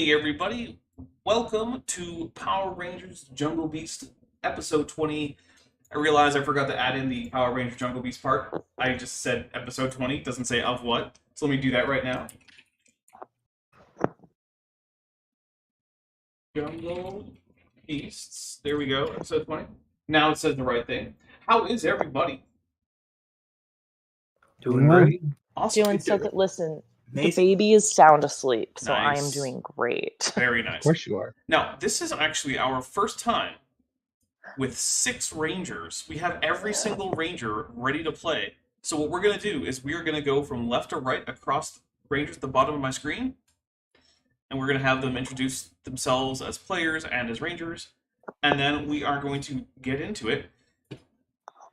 Hey everybody, welcome to Power Rangers Jungle Beast episode 20. I realize I forgot to add in the Power Rangers Jungle Beast part. I just said episode 20, doesn't say of what. So let me do that right now. Jungle Beasts, there we go, episode 20. Now it says the right thing. How is everybody? Doing great. Awesome. Doing so good. Listen, the baby is sound asleep, so I am doing great. Very nice. Of course you are. Now, this is actually our first time with 6 Rangers. We have every single Ranger ready to play. So what we're going to do is we are going to go from left to right across Rangers at the bottom of my screen. And we're going to have them introduce themselves as players and as Rangers. And then we are going to get into it.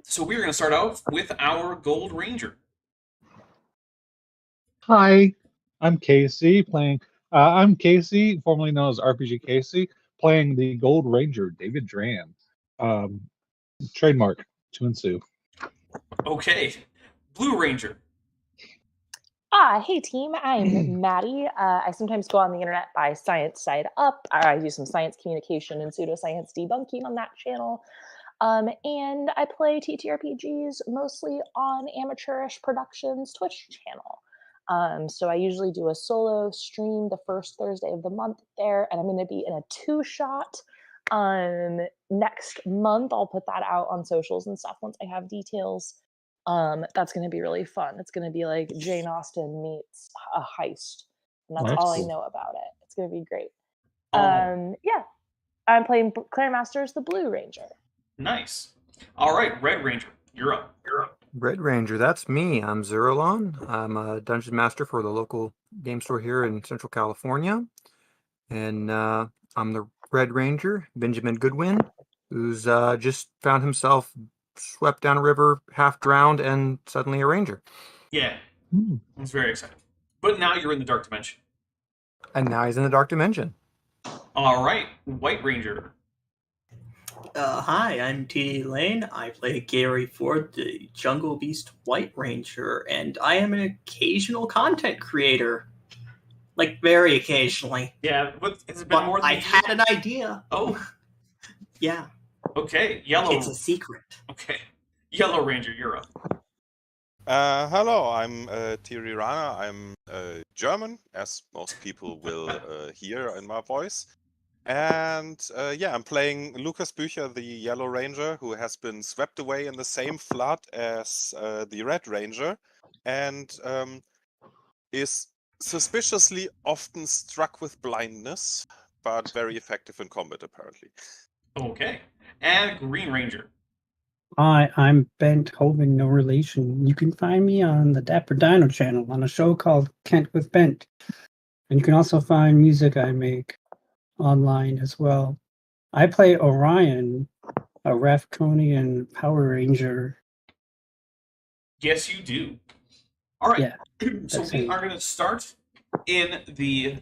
So we're going to start out with our Gold Ranger. Hi, I'm Casey playing. I'm Casey, formerly known as RPG Casey, playing the Gold Ranger, David Dran. Trademark to ensue. Okay, Blue Ranger. Hey team, I'm Maddie. I sometimes go on the internet by Science Side Up. I do some science communication and pseudoscience debunking on that channel. And I play TTRPGs mostly on Amateurish Productions Twitch channel. So I usually do a solo stream the first Thursday of the month there, and I'm going to be in a 2-shot next month. I'll put that out on socials and stuff once I have details. That's going to be really fun. It's going to be like Jane Austen meets a heist, and that's all cool. I know about it. It's going to be great. Yeah, I'm playing Claire Masters, the Blue Ranger. Nice. All right, Red Ranger, you're up. Red Ranger, that's me. I'm Zerolon. I'm a dungeon master for the local game store here in Central California. And I'm the Red Ranger, Benjamin Goodwin, who's just found himself swept down a river, half drowned, and suddenly a ranger. Yeah, it's very exciting. But now you're in the Dark Dimension. And now he's in the Dark Dimension. All right, White Ranger. Hi, I'm T.D. Lane. I play Gary Ford, the Jungle Beast White Ranger, and I am an occasional content creator. Like, very occasionally. Yeah, but it's been more than I had an idea. Oh. Yeah. Okay, Yellow. It's a secret. Okay. Yellow Ranger, you're up. Hello, I'm Thierry Rana. I'm German, as most people will hear in my voice. And I'm playing Lucas Bücher, the Yellow Ranger, who has been swept away in the same flood as the Red Ranger, and is suspiciously often struck with blindness, but very effective in combat, apparently. Okay. And Green Ranger. Hi, I'm Bent Hoven, no relation. You can find me on the Dapper Dino channel on a show called Kent with Bent. And you can also find music I make online as well. I play Orion, a Rathconian Power Ranger. Yes, you do. All right. Yeah, so we are going to start in the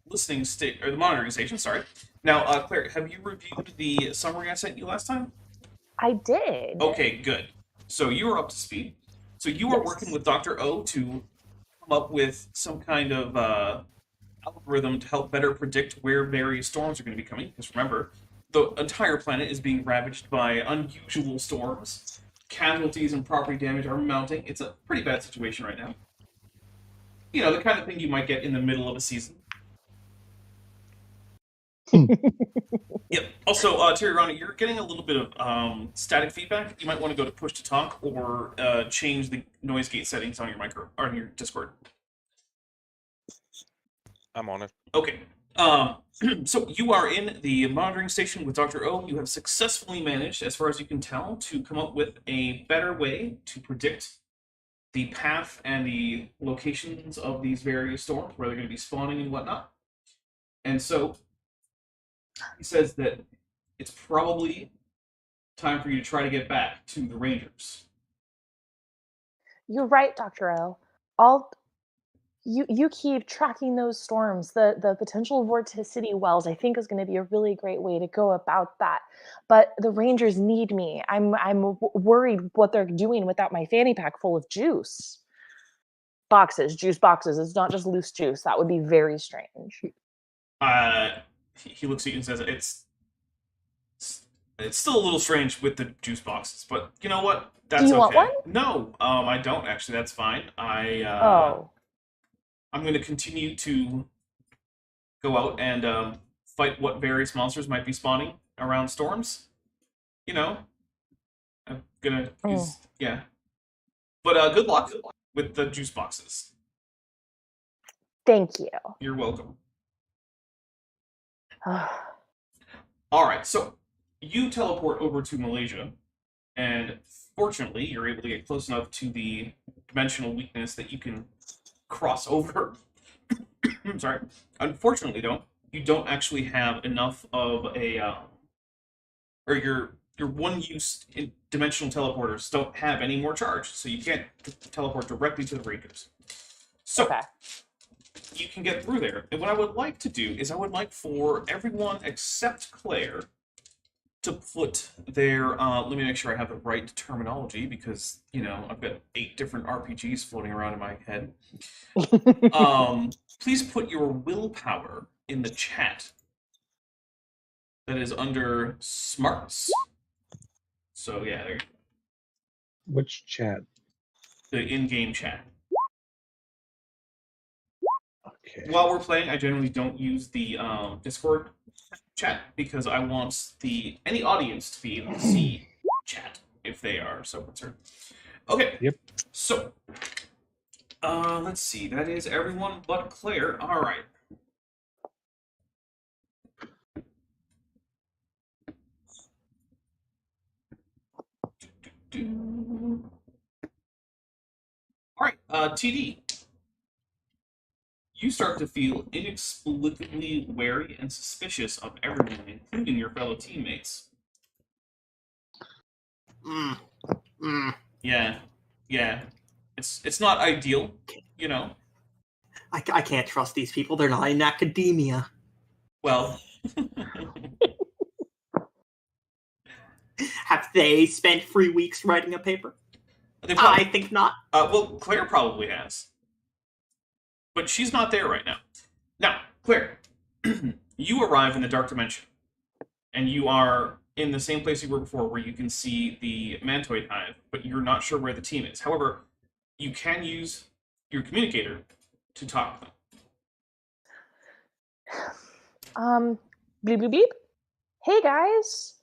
listening state or the monitoring station. Sorry. Now, Claire, have you reviewed the summary I sent you last time? I did. Okay, good. So you are up to speed. So you are working with Dr. O to come up with some kind of algorithm to help better predict where various storms are going to be coming. Because remember, the entire planet is being ravaged by unusual storms. Casualties and property damage are mounting. It's a pretty bad situation right now. You know, the kind of thing you might get in the middle of a season. Yep. Also, Terry Ronnie, you're getting a little bit of static feedback. You might want to go to push to talk or change the noise gate settings on your micro or on your Discord. I'm on it. Okay. So you are in the monitoring station with Dr. O. You have successfully managed, as far as you can tell, to come up with a better way to predict the path and the locations of these various storms, where they're going to be spawning and whatnot. And so he says that it's probably time for you to try to get back to the Rangers. You're right, Dr. O. You keep tracking those storms. The potential vorticity wells, I think, is going to be a really great way to go about that. But the Rangers need me. I'm worried what they're doing without my fanny pack full of juice boxes. It's not just loose juice. That would be very strange. He looks at you and says, it's still a little strange with the juice boxes, but you know what? That's Do you okay. want one? No, I don't actually. That's fine. Oh. I'm going to continue to go out and fight what various monsters might be spawning around storms. You know, I'm gonna use yeah. But good luck with the juice boxes. Thank you. You're welcome. All right, so you teleport over to Malaysia, and fortunately, you're able to get close enough to the dimensional weakness that you can cross over. I'm sorry. Unfortunately, though, you don't actually have enough of a, or your one-use dimensional teleporters don't have any more charge, so you can't teleport directly to the Rangers. So. Okay. You can get through there. And what I would like to do is I would like for everyone except Claire to put their, let me make sure I have the right terminology because, you know, I've got 8 different RPGs floating around in my head. Please put your willpower in the chat. That is under smarts. So yeah, there you go. Which chat? The in-game chat. Okay. While we're playing, I generally don't use the Discord chat because I want any audience to be able to see chat if they are so concerned. Okay. Yep. So, let's see. That is everyone but Claire. All right. All right. TD. You start to feel inexplicably wary and suspicious of everyone, including your fellow teammates. Yeah. It's not ideal, you know. I can't trust these people. They're not in academia. Well, have they spent 3 weeks writing a paper? I think not. Well, Claire probably has. But she's not there right now. Now, Claire, you arrive in the Dark Dimension. And you are in the same place you were before, where you can see the Mantoid Hive, but you're not sure where the team is. However, you can use your communicator to talk to them. Bleep, bleep, bleep. Hey, guys.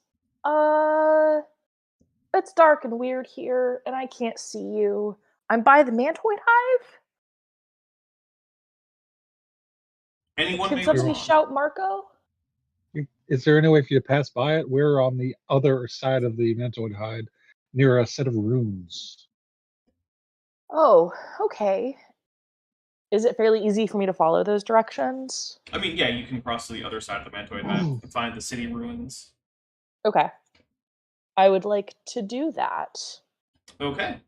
It's dark and weird here, and I can't see you. I'm by the Mantoid Hive. Anyone Can may somebody respond. shout Marco? Is there any way for you to pass by it? We're on the other side of the Mantoid Hide, near a set of runes. Oh, okay. Is it fairly easy for me to follow those directions? I mean, yeah, you can cross to the other side of the Mantoid Hive and find the city ruins. Okay. I would like to do that. Okay.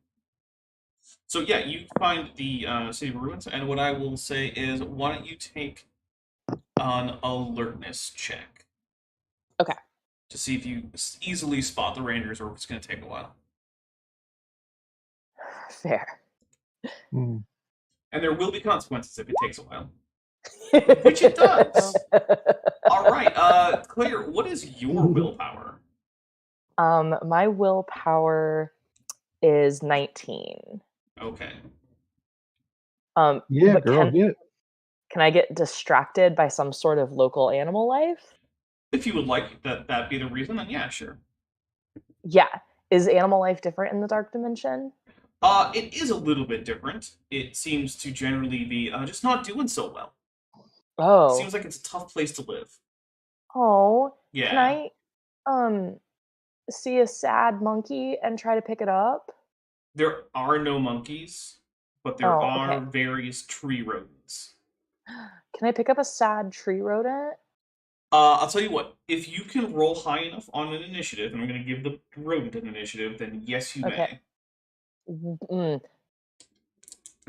So yeah, you find the city ruins, and what I will say is, why don't you take an alertness check? Okay. To see if you easily spot the Rangers, or if it's going to take a while. Fair. And there will be consequences if it takes a while. Which it does. All right, Claire, what is your willpower? My willpower is 19. Okay. Yeah, but girl, get it. Can I get distracted by some sort of local animal life? If you would like that be the reason, then yeah, sure. Yeah. Is animal life different in the Dark Dimension? It is a little bit different. It seems to generally be just not doing so well. Oh. It seems like it's a tough place to live. Oh. Yeah. Can I see a sad monkey and try to pick it up? There are no monkeys, but there are various tree rodents. Can I pick up a sad tree rodent? I'll tell you what, if you can roll high enough on an initiative, and I'm going to give the rodent an initiative, then yes, you may.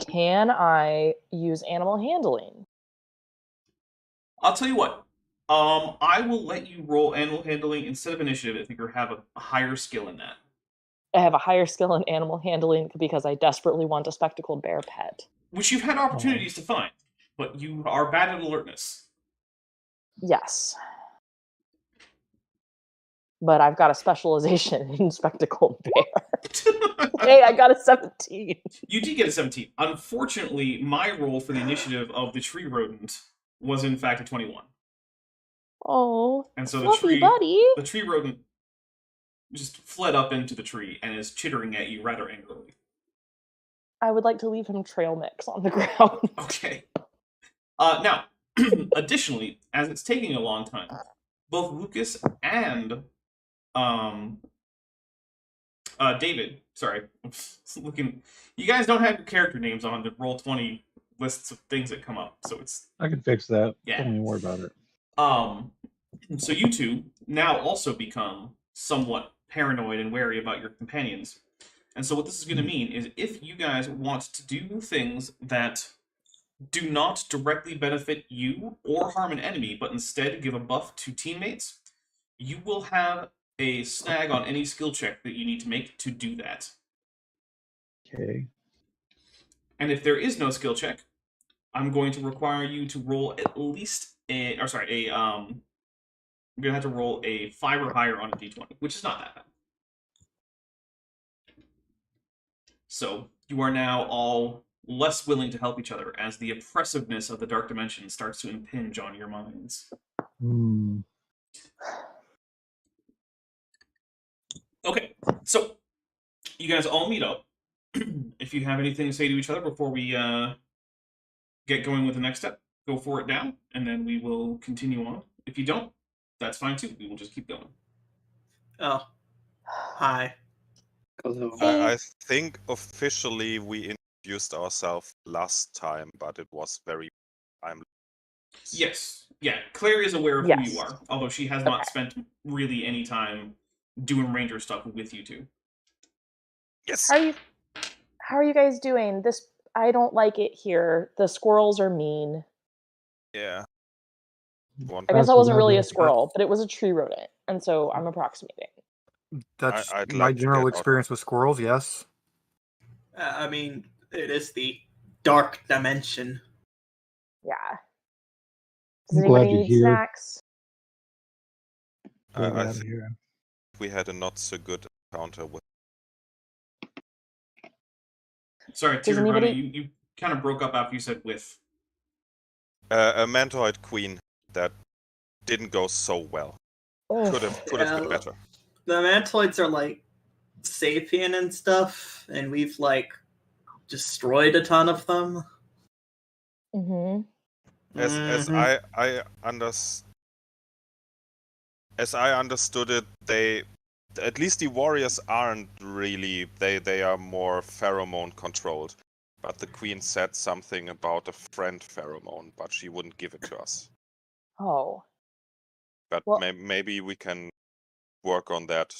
Can I use animal handling? I'll tell you what, I will let you roll animal handling instead of initiative if you have a higher skill in that. I have a higher skill in animal handling because I desperately want a spectacled bear pet. Which you've had opportunities to find, but you are bad at alertness. Yes. But I've got a specialization in spectacled bear. Hey, I got a 17. You did get a 17. Unfortunately, my roll for the initiative of the tree rodent was in fact a 21. Oh, And so fluffy buddy. the tree rodent just fled up into the tree and is chittering at you rather angrily. I would like to leave him trail mix on the ground. Okay. Now, additionally, as it's taking a long time, both Lucas and David, sorry, I'm looking. You guys don't have your character names on the Roll20 lists of things that come up, so it's I can fix that. Yeah. Don't even worry about it. So you two now also become somewhat paranoid and wary about your companions. And so what this is going to mean is if you guys want to do things that do not directly benefit you or harm an enemy, but instead give a buff to teammates, you will have a snag on any skill check that you need to make to do that. Okay. And if there is no skill check, I'm going to require you to roll at least you're going to have to roll a 5 or higher on a d20, which is not that bad. So you are now all less willing to help each other as the oppressiveness of the dark dimension starts to impinge on your minds. Okay, so you guys all meet up. If you have anything to say to each other before we get going with the next step, go for it now, and then we will continue on. If you don't, that's fine too. We will just keep going. Oh, hi. I think officially we introduced ourselves last time, but it was very Yes. Yeah, Claire is aware of who you are, although she has not spent really any time doing ranger stuff with you two. Yes. How are you guys doing? I don't like it here. The squirrels are mean. Yeah. I guess I wasn't really a squirrel, but it was a tree rodent, and so I'm approximating. That's I'd my like to general get out. experience with squirrels, yes. I mean, it is the dark dimension. Yeah. Does I'm glad anybody you're need here. snacks? Glad I you're think here. we had a not so good encounter with. Sorry, Does Tyrion, anybody- you kind of broke up after you said with. A Mantoid queen that didn't go so well. Could have been better. The mantoids are like sapient and stuff, and we've like destroyed a ton of them. Mm-hmm. As I understood it, they, at least the warriors aren't really, they are more pheromone controlled. But the queen said something about a friend pheromone, but she wouldn't give it to us. Oh. But Well- maybe we can work on that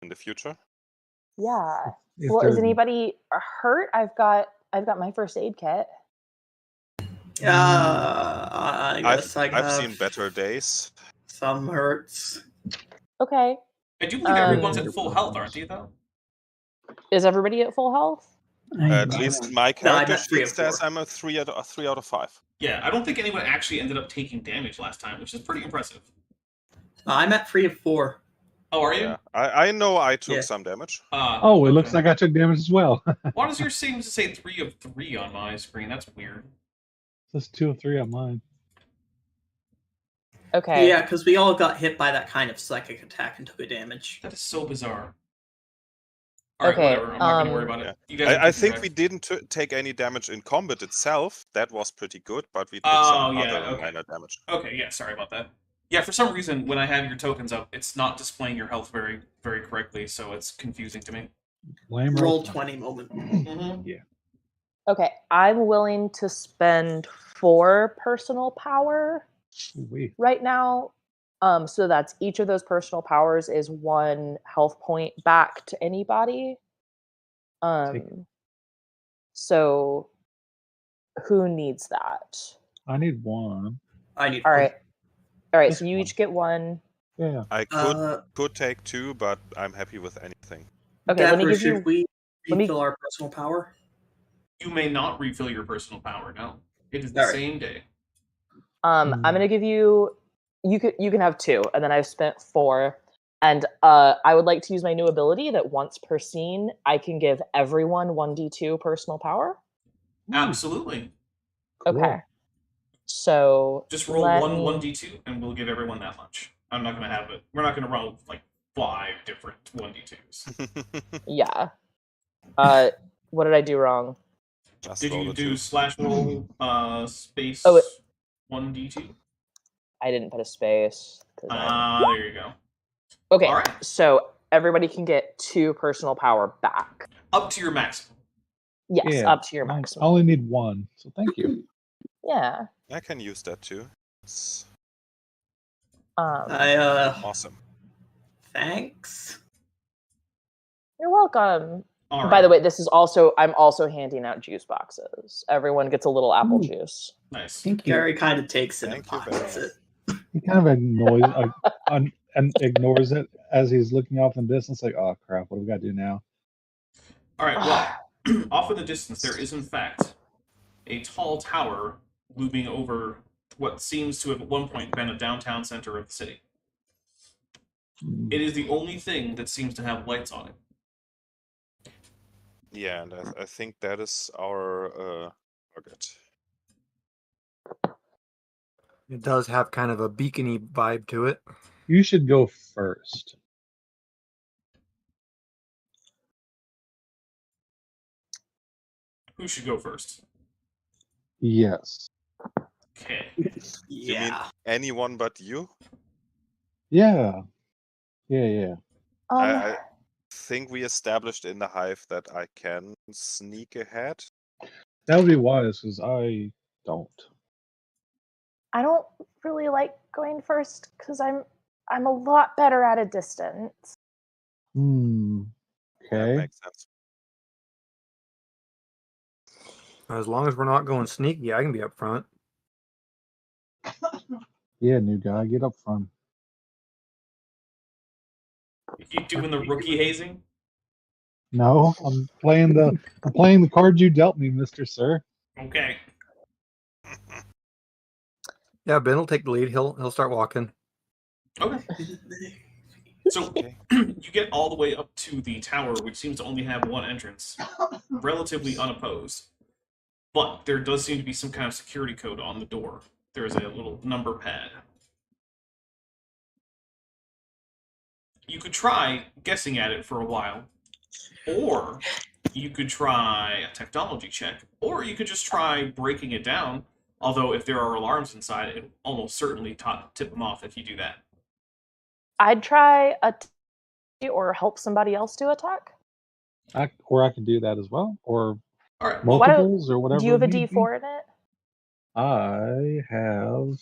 in the future. Yeah. If Well, is they're- anybody hurt? I've got my first aid kit. I guess I've seen better days. Some hurts. Okay. I do believe everyone's at full health, aren't they, though? Is everybody at full health? At least my No, I'm character at 3 sheet of says 4. I'm a 3 out of 5. Yeah, I don't think anyone actually ended up taking damage last time, which is pretty impressive. I'm at 3 of 4. Oh, are you? Yeah, I know I took Yeah. some damage. Oh, it looks like I took damage as well. Why does yours seem to say 3 of 3 on my screen? That's weird. That's 2 of 3 on mine. Okay. Yeah, because we all got hit by that kind of psychic attack and took a damage. That is so bizarre. Alright, Okay, whatever. I'm not going to worry about it. You guys I think we didn't take any damage in combat itself. That was pretty good, but we took some other minor damage. Okay, yeah, sorry about that. Yeah, for some reason, when I have your tokens up, it's not displaying your health very, very correctly, so it's confusing to me. Roll 20 moment. Mm-hmm. Yeah. Okay, I'm willing to spend 4 personal power Ooh-wee. right now. So that's each of those personal powers is 1 health point back to anybody. So who needs that? I need 1. I need All right. All right, Just so you each get 1. Yeah. I could take 2, but I'm happy with anything. Okay, let me give should you. we let me- refill our personal power? You may not refill your personal power, no. It is the same day. I'm gonna give you You can have 2, and then I've spent 4. And I would like to use my new ability that once per scene, I can give everyone 1d2 personal power. Absolutely. Cool. Okay. So Just roll let one me... 1d2, and we'll give everyone that much. I'm not going to have it. We're not going to roll like 5 different 1d2s. Yeah. What did I do wrong? Just Did roll you a do 2. /roll space Oh, 1d2? I didn't put a space. 'cause There you go. Okay, All right. so everybody can get 2 personal power back. Up to your maximum. Yes, Yeah. up to your I maximum. only need 1, so thank you. Yeah. I can use that too. It's Awesome. awesome. Thanks. You're welcome. All right. By the way, I'm also handing out juice boxes. Everyone gets a little apple Ooh. juice. Nice. Thank you. Gary kind of takes it and Thank you very pockets much. it. He kind of ignores it as he's looking off in the distance, like, oh crap, what do we got to do now? All right. Well, off in the distance, there is in fact a tall tower looming over what seems to have at one point been a downtown center of the city. It is the only thing that seems to have lights on it. Yeah, and I think that is our target. It does have kind of a beacony vibe to it. You should go first. Who should go first? Yes. Okay. You mean Yeah. anyone but you? Yeah. Yeah. I think we established in the hive that I can sneak ahead. That would be wise, because I don't. I don't really like going first because I'm a lot better at a distance. That Okay. makes sense. As long as we're not going sneaky, I can be up front. Yeah, new guy, get up front. You doing the rookie hazing? No, I'm playing the card you dealt me, Mr. Sir. Okay. Yeah, Ben will take the lead. He'll start walking. Okay. So Okay. you get all the way up to the tower, which seems to only have one entrance, relatively unopposed. But there does seem to be some kind of security code on the door. There is a little number pad. You could try guessing at it for a while, or you could try a technology check, or you could just try breaking it down. Although if there are alarms inside, it will almost certainly tip them off if you do that. I'd try or help somebody else do attack. I could do that as well, or All right. multiples, or whatever. Do you have a need be. D4 in it? I have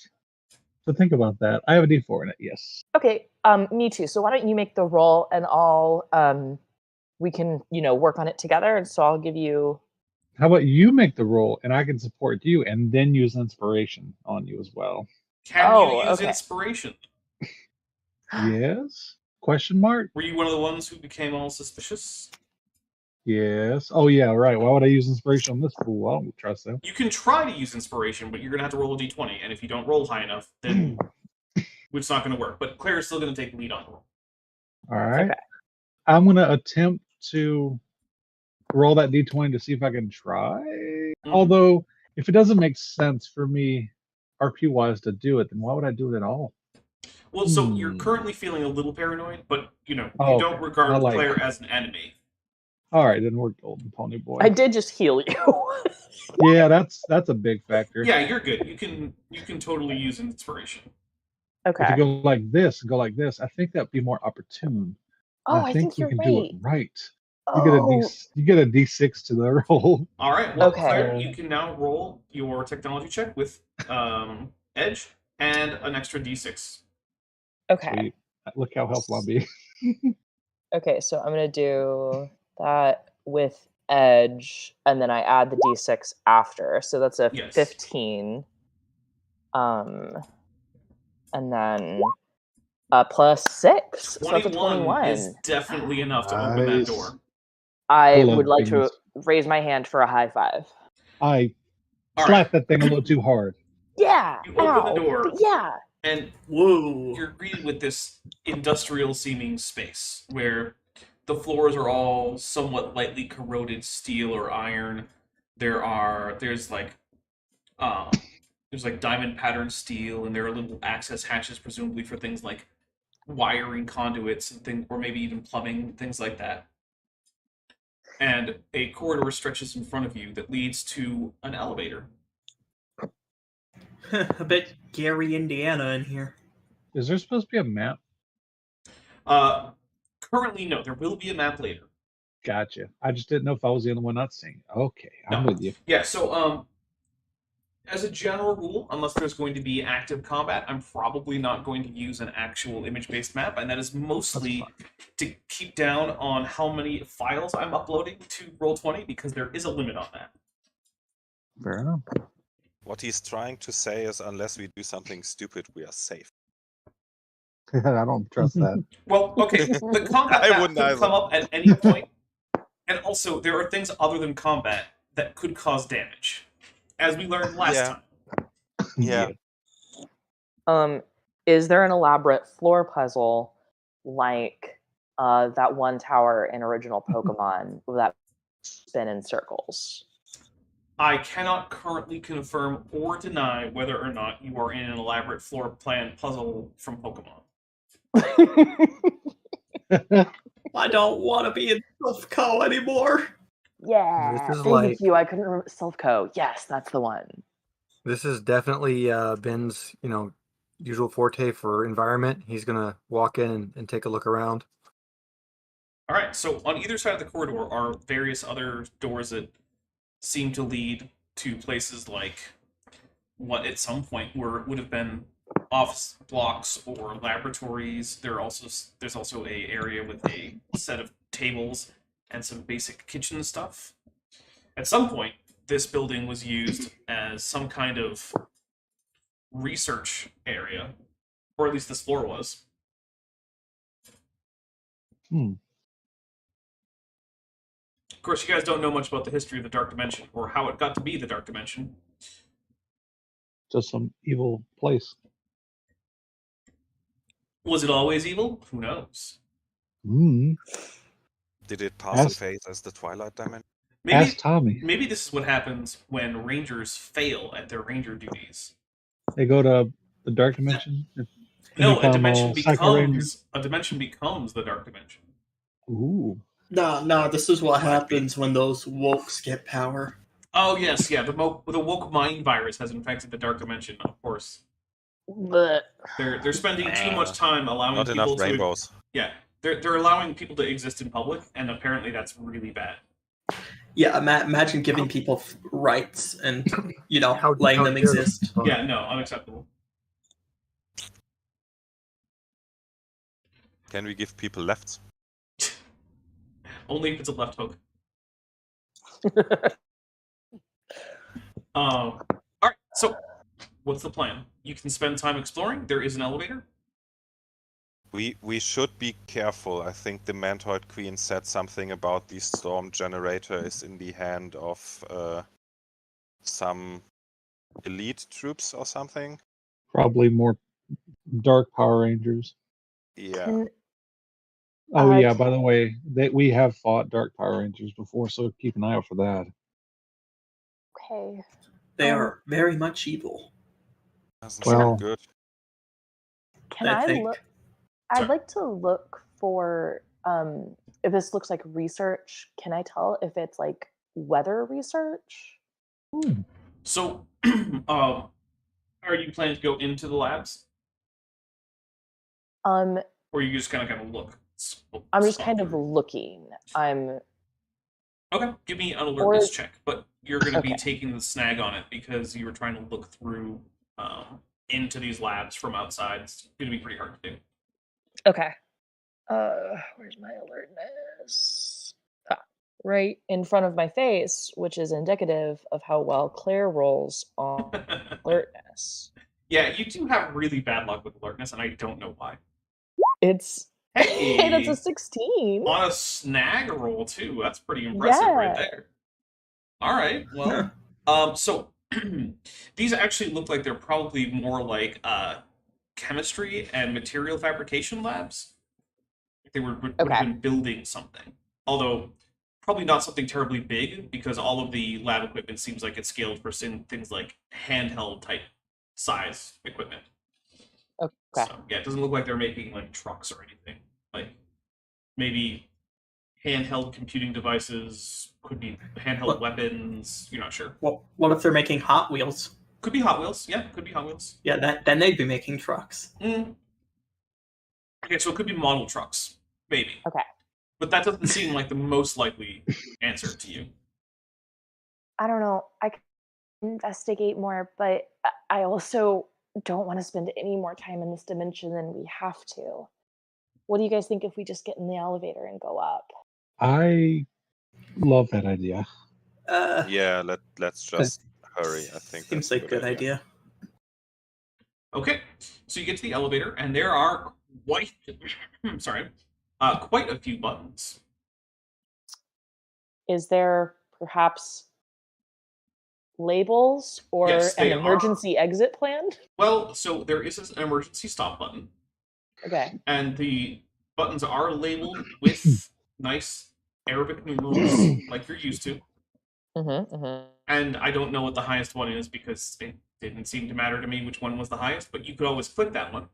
to think about that. I have a D4 in it. Yes. Okay. Me too. So why don't you make the roll, and we can work on it together. And so I'll give you. How about you make the roll, and I can support you, and then use inspiration on you as well. Can you use okay. inspiration? Yes? Question mark? Were you one of the ones who became all suspicious? Yes. Oh yeah, right. Why would I use inspiration on this fool? I don't trust him. You can try to use inspiration, but you're going to have to roll a d20, and if you don't roll high enough, then it's not going to work. But Claire's still going to take the lead on the roll. All right. Okay. I'm going to attempt to roll that d20 to see if I can try. Although, if it doesn't make sense for me, RP-wise, to do it, then why would I do it at all? Well, so you're currently feeling a little paranoid, but, you Oh, don't regard I like Claire it. as an enemy. All right, then we're golden, pony boy. I did just heal you. Yeah, that's a big factor. Yeah, you're good. You can totally use inspiration. Okay. If you go like this, I think that'd be more opportune. Oh, I think we you're can right. do it right. Oh. You get a D6 to the roll. All right. Well, Okay. Claire, you can now roll your technology check with edge and an extra D6. Okay. Sweet. Look how helpful I'll be. Okay, so I'm gonna do that with edge, and then I add the d6 after. So that's a Yes. 15. And then plus 6. So that's a 21. Is definitely enough to open that Nice. door. I love would like to things. raise my hand for a high five. I All slapped that thing a little too hard. Yeah. You open the door. Yeah. And Whoa. you're greeted with this industrial-seeming space where the floors are all somewhat lightly corroded steel or iron. There's like diamond patterned steel, and there are little access hatches, presumably for things like wiring conduits and things, or maybe even plumbing, things like that. And a corridor stretches in front of you that leads to an elevator. A bit Gary, Indiana in here. Is there supposed to be a map? Currently, no. There will be a map later. Gotcha. I just didn't know if I was the only one not seeing. Okay, I'm No. with you. Yeah, so as a general rule, unless there's going to be active combat, I'm probably not going to use an actual image-based map, and that is mostly to keep down on how many files I'm uploading to Roll20, because there is a limit on that. Fair enough. What he's trying to say is, unless we do something stupid, we are safe. I don't trust that. Well, okay, the combat I map wouldn't could either. come up at any point, and also there are things other than combat that could cause damage, as we learned last Yeah. time. Yeah. Is there an elaborate floor puzzle like that one tower in original Pokemon that spin in circles? I cannot currently confirm or deny whether or not you are in an elaborate floor plan puzzle from Pokemon. I don't want to be in Silph anymore. Yeah. This is Thank like- you. I couldn't remember Silph. Yes, that's the one. This is definitely Ben's, usual forte for environment. He's gonna walk in and take a look around. All right, so on either side of the corridor are various other doors that seem to lead to places like what at some point would have been office blocks or laboratories. There's also a area with a set of tables and some basic kitchen stuff. At some point, this building was used as some kind of research area, or at least this floor was. Of course, you guys don't know much about the history of the Dark Dimension, or how it got to be the Dark Dimension. Just some evil place. Was it always evil? Who knows? Did it pass in Ask- phase as the Twilight Dimension? Ask Tommy. Maybe this is what happens when rangers fail at their ranger duties. They go to the Dark Dimension. and No, become a dimension all Psycho Rangers. becomes the Dark Dimension. Ooh. No, this is what happens when those wokes get power. Oh yes, yeah. The woke mind virus has infected the Dark Dimension. Of course, Blech. they're spending too much time allowing Not people enough to. rainbows. Yeah, they're allowing people to exist in public, and apparently that's really bad. Yeah, imagine giving people rights and, How letting them dare exist. them. Yeah, no, unacceptable. Can we give people lefts? Only if it's a left hook. All right. So, what's the plan? You can spend time exploring. There is an elevator. We should be careful. I think the Mantoid Queen said something about the storm generator is in the hand of some elite troops or something. Probably more Dark Power Rangers. Yeah. Can- Oh yeah. can- By the way, we have fought Dark Power Rangers before, so keep an eye out for that. Okay. They are very much evil. Doesn't Well- sound good. Can I I think- look? I'd Sorry. like to look for if this looks like research. Can I tell if it's like weather research? So, are you planning to go into the labs, Um, or you just kind of look? I'm just stalk kind of through? looking. Okay. Give me an Or alertness is- check, but you're going to be Okay. taking the snag on it because you were trying to look through into these labs from outside. It's going to be pretty hard to do. Okay. Where's my alertness? Right in front of my face, which is indicative of how well Claire rolls on alertness. Yeah, you do have really bad luck with alertness, and I don't know why. It's Hey, that's a 16. on a snag roll too. That's pretty impressive right Yeah. there. All right. Well, so these actually look like they're probably more like chemistry and material fabrication labs. They would Okay. have been building something. Although, probably not something terribly big, because all of the lab equipment seems like it's scaled for things like handheld type size equipment. Okay. So, yeah, it doesn't look like they're making like trucks or anything. Like, maybe handheld computing devices, could be handheld weapons, you're not sure. What if they're making Hot Wheels? Could be Hot Wheels, yeah, could be Hot Wheels. Yeah, then they'd be making trucks. Okay, so it could be model trucks, maybe. Okay. But that doesn't seem like the most likely answer to you. I don't know. I can investigate more, but I also don't want to spend any more time in this dimension than we have to. What do you guys think if we just get in the elevator and go up? I love that idea. Yeah, let's just hurry. I think Seems that's like a good idea. Okay, so you get to the elevator, and there are quite a few buttons. Is there perhaps labels or Yes, an they are. emergency exit plan? Well, so there is an emergency stop button, Okay. and the buttons are labeled with nice Arabic numerals, like you're used to. And I don't know what the highest one is because it didn't seem to matter to me which one was the highest, but you could always click that one.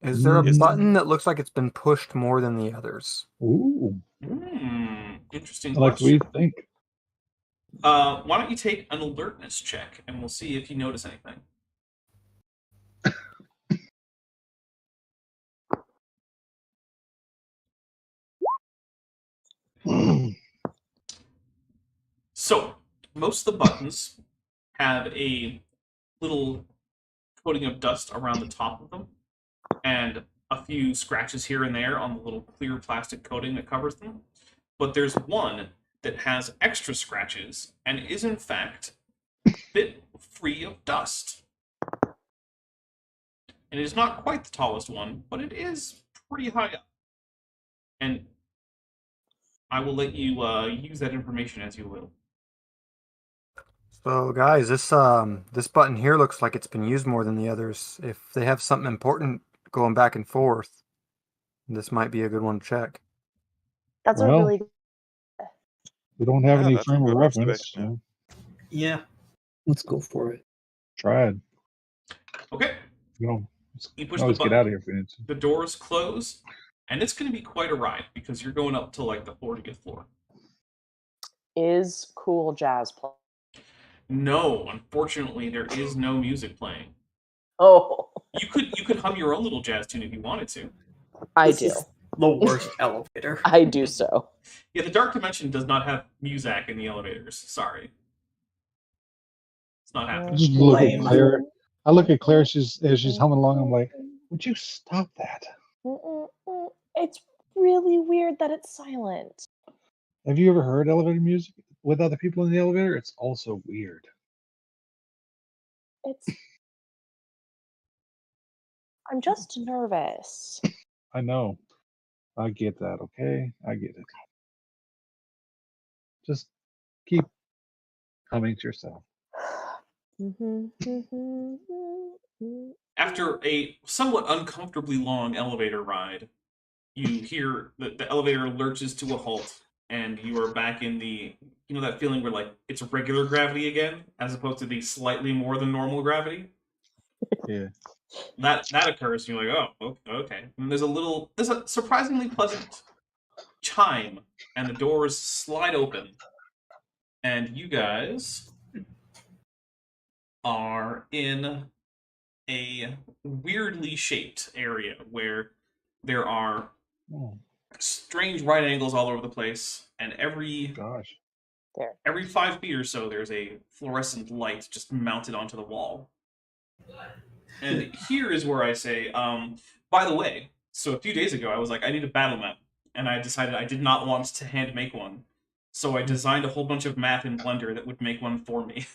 Is there a button that looks like it's been pushed more than the others? Ooh, Interesting like question. we think. Why don't you take an alertness check, and we'll see if you notice anything. So, most of the buttons have a little coating of dust around the top of them, and a few scratches here and there on the little clear plastic coating that covers them. But there's one that has extra scratches and is, in fact, a bit free of dust. And it is not quite the tallest one, but it is pretty high up. And I will let you use that information as you will. So, guys, this button here looks like it's been used more than the others. If they have something important going back and forth, this might be a good one to check. That's Well, a really We don't have Yeah, any that's a frame of good reference. observation, So Yeah. Let's go for it. try it. Okay. You You can push the always button. get out of here if we need to. The doors close, and it's going to be quite a ride because you're going up to like the 40th floor. is cool jazz play. No, unfortunately, there is no music playing. Oh, You could hum your own little jazz tune if you wanted to. I This do. is the worst elevator. I do so. Yeah, the Dark Dimension does not have music in the elevators. Sorry. It's not I happening. just look at Lame. Claire. I look at Claire as she's humming along. I'm like, would you stop that? It's really weird that it's silent. Have you ever heard elevator music with other people in the elevator? It's also weird. I'm just nervous. I know. I get that. Okay, I get it. Just keep humming to yourself. After a somewhat uncomfortably long elevator ride, you hear the elevator lurches to a halt, and you are back in the, you know, that feeling where like it's regular gravity again, as opposed to the slightly more than normal gravity. Yeah. That occurs, and you're like, oh, okay. And there's a surprisingly pleasant chime, and the doors slide open, and you guys are in a weirdly shaped area where there are Oh strange right angles all over the place, and every 5 feet or so there's a fluorescent light just mounted onto the wall. And here is where I say, by the way, so a few days ago I was like, I need a battle map, and I decided I did not want to hand make one, so I designed a whole bunch of math in Blender that would make one for me.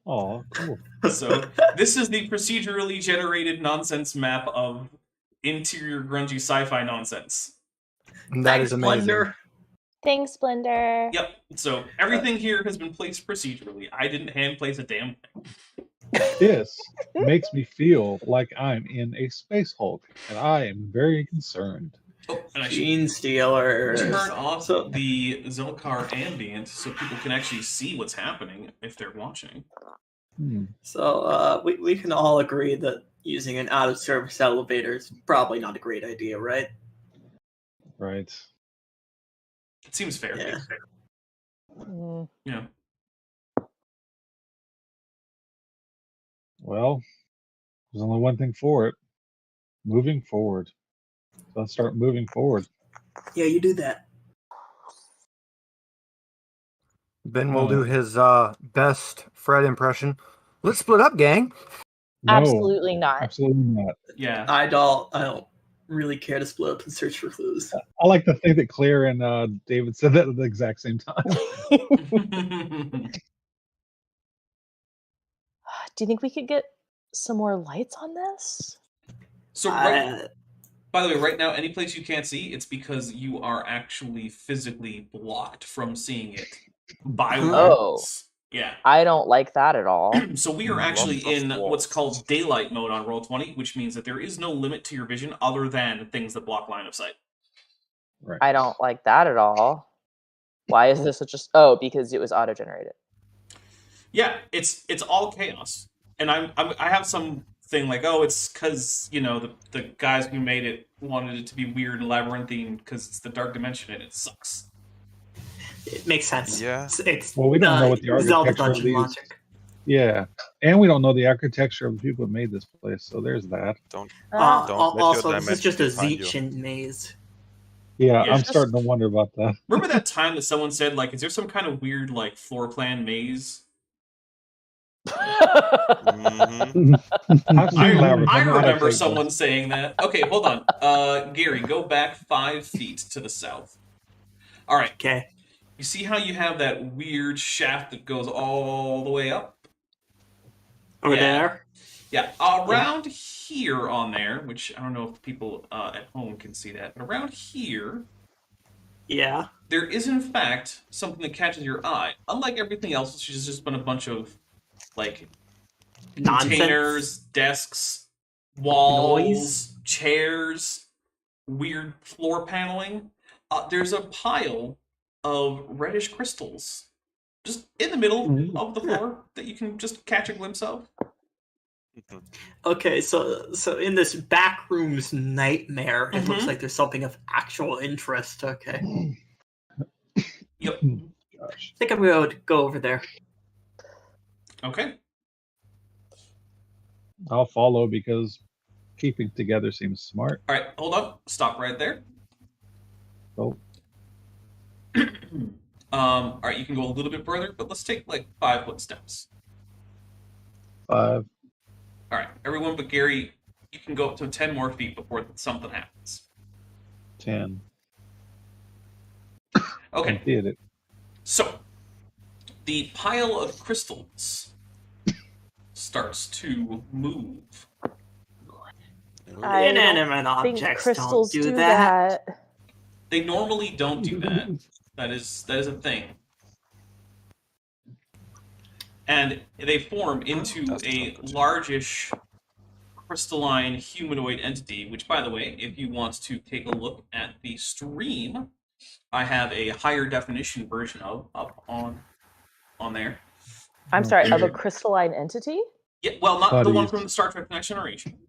Oh, cool. So this is the procedurally generated nonsense map of interior grungy sci-fi nonsense. And that is amazing. Blender. Thanks, Blender. Yep. So everything here has been placed procedurally. I didn't hand place a damn thing. This makes me feel like I'm in a Space Hulk, and I am very concerned. Oh, and I should Gene Stealers. turn off So- the Zilkar ambient so people can actually see what's happening if they're watching. So we can all agree that using an out-of-service elevator is probably not a great idea, right? Right. It seems fair. Yeah. Yeah. Well, there's only one thing for it. Moving forward. So let's start moving forward. Yeah, you do that. Ben will do his best Fred impression. Let's split up, gang. No, Absolutely not. absolutely not. Yeah. I don't really care to split up and search for clues. I like to think that Claire and David said that at the exact same time. Do you think we could get some more lights on this? So by the way, right now, any place you can't see, it's because you are actually physically blocked from seeing it by Oh. walls. Yeah. I don't like that at all. So we are actually Lots of in what's walls. called daylight mode on Roll20, which means that there is no limit to your vision other than things that block line of sight. Right. I don't like that at all. Why is this such a... Oh, because it was auto-generated. Yeah, it's all chaos, and I have some thing like, oh, it's because the guys who made it wanted it to be weird and labyrinthine because it's the dark dimension and it sucks. It makes sense. Yeah. It's Well, we don't know what the Zelda architecture of dungeon these. logic. Yeah, and we don't know the architecture of the people that made this place. So there's that. Don't Ah, Don't let your Also, this is just a dimension define you. Zeichin maze. Yeah, Yeah, I'm just- starting to wonder about that. Remember that time that someone said, like, is there some kind of weird, like, floor plan maze? Mhm. I've seen Labyrinth. I I'm not gonna remember take someone this. saying that. Okay, hold on. Gary, go back 5 feet to the south. All right. Okay. You see how you have that weird shaft that goes all the way up? Over Yeah. there. Yeah, around here on there, which I don't know if people at home can see that, but around here, Yeah. there is in fact something that catches your eye. Unlike everything else, which has just been a bunch of like Nonsense. containers, desks, walls, Noise. chairs, weird floor paneling. There's a pile of reddish crystals just in the middle of the floor that you can just catch a glimpse of. Okay, so in this backrooms nightmare, it looks Mhm. like there's something of actual interest. Okay. Yep. Gosh. I think I'm going to go over there. Okay. I'll follow because keeping together seems smart. All right, hold up. Stop right there. Oh, All right, you can go a little bit further, but let's take like 5 footsteps. 5. All right, everyone but Gary, you can go up to 10 more feet before something happens. 10. Okay, Did it. so the pile of crystals starts to move. I don't Inanimate think objects crystals don't do do that. that. They normally don't do that. That is a thing. And they form into That's a not good. largish crystalline humanoid entity, which, by the way, if you want to take a look at the stream, I have a higher definition version of up on there. I'm sorry, of a Okay. crystalline entity? Yeah, well, not the one Buddies. from the Star Trek Next Generation.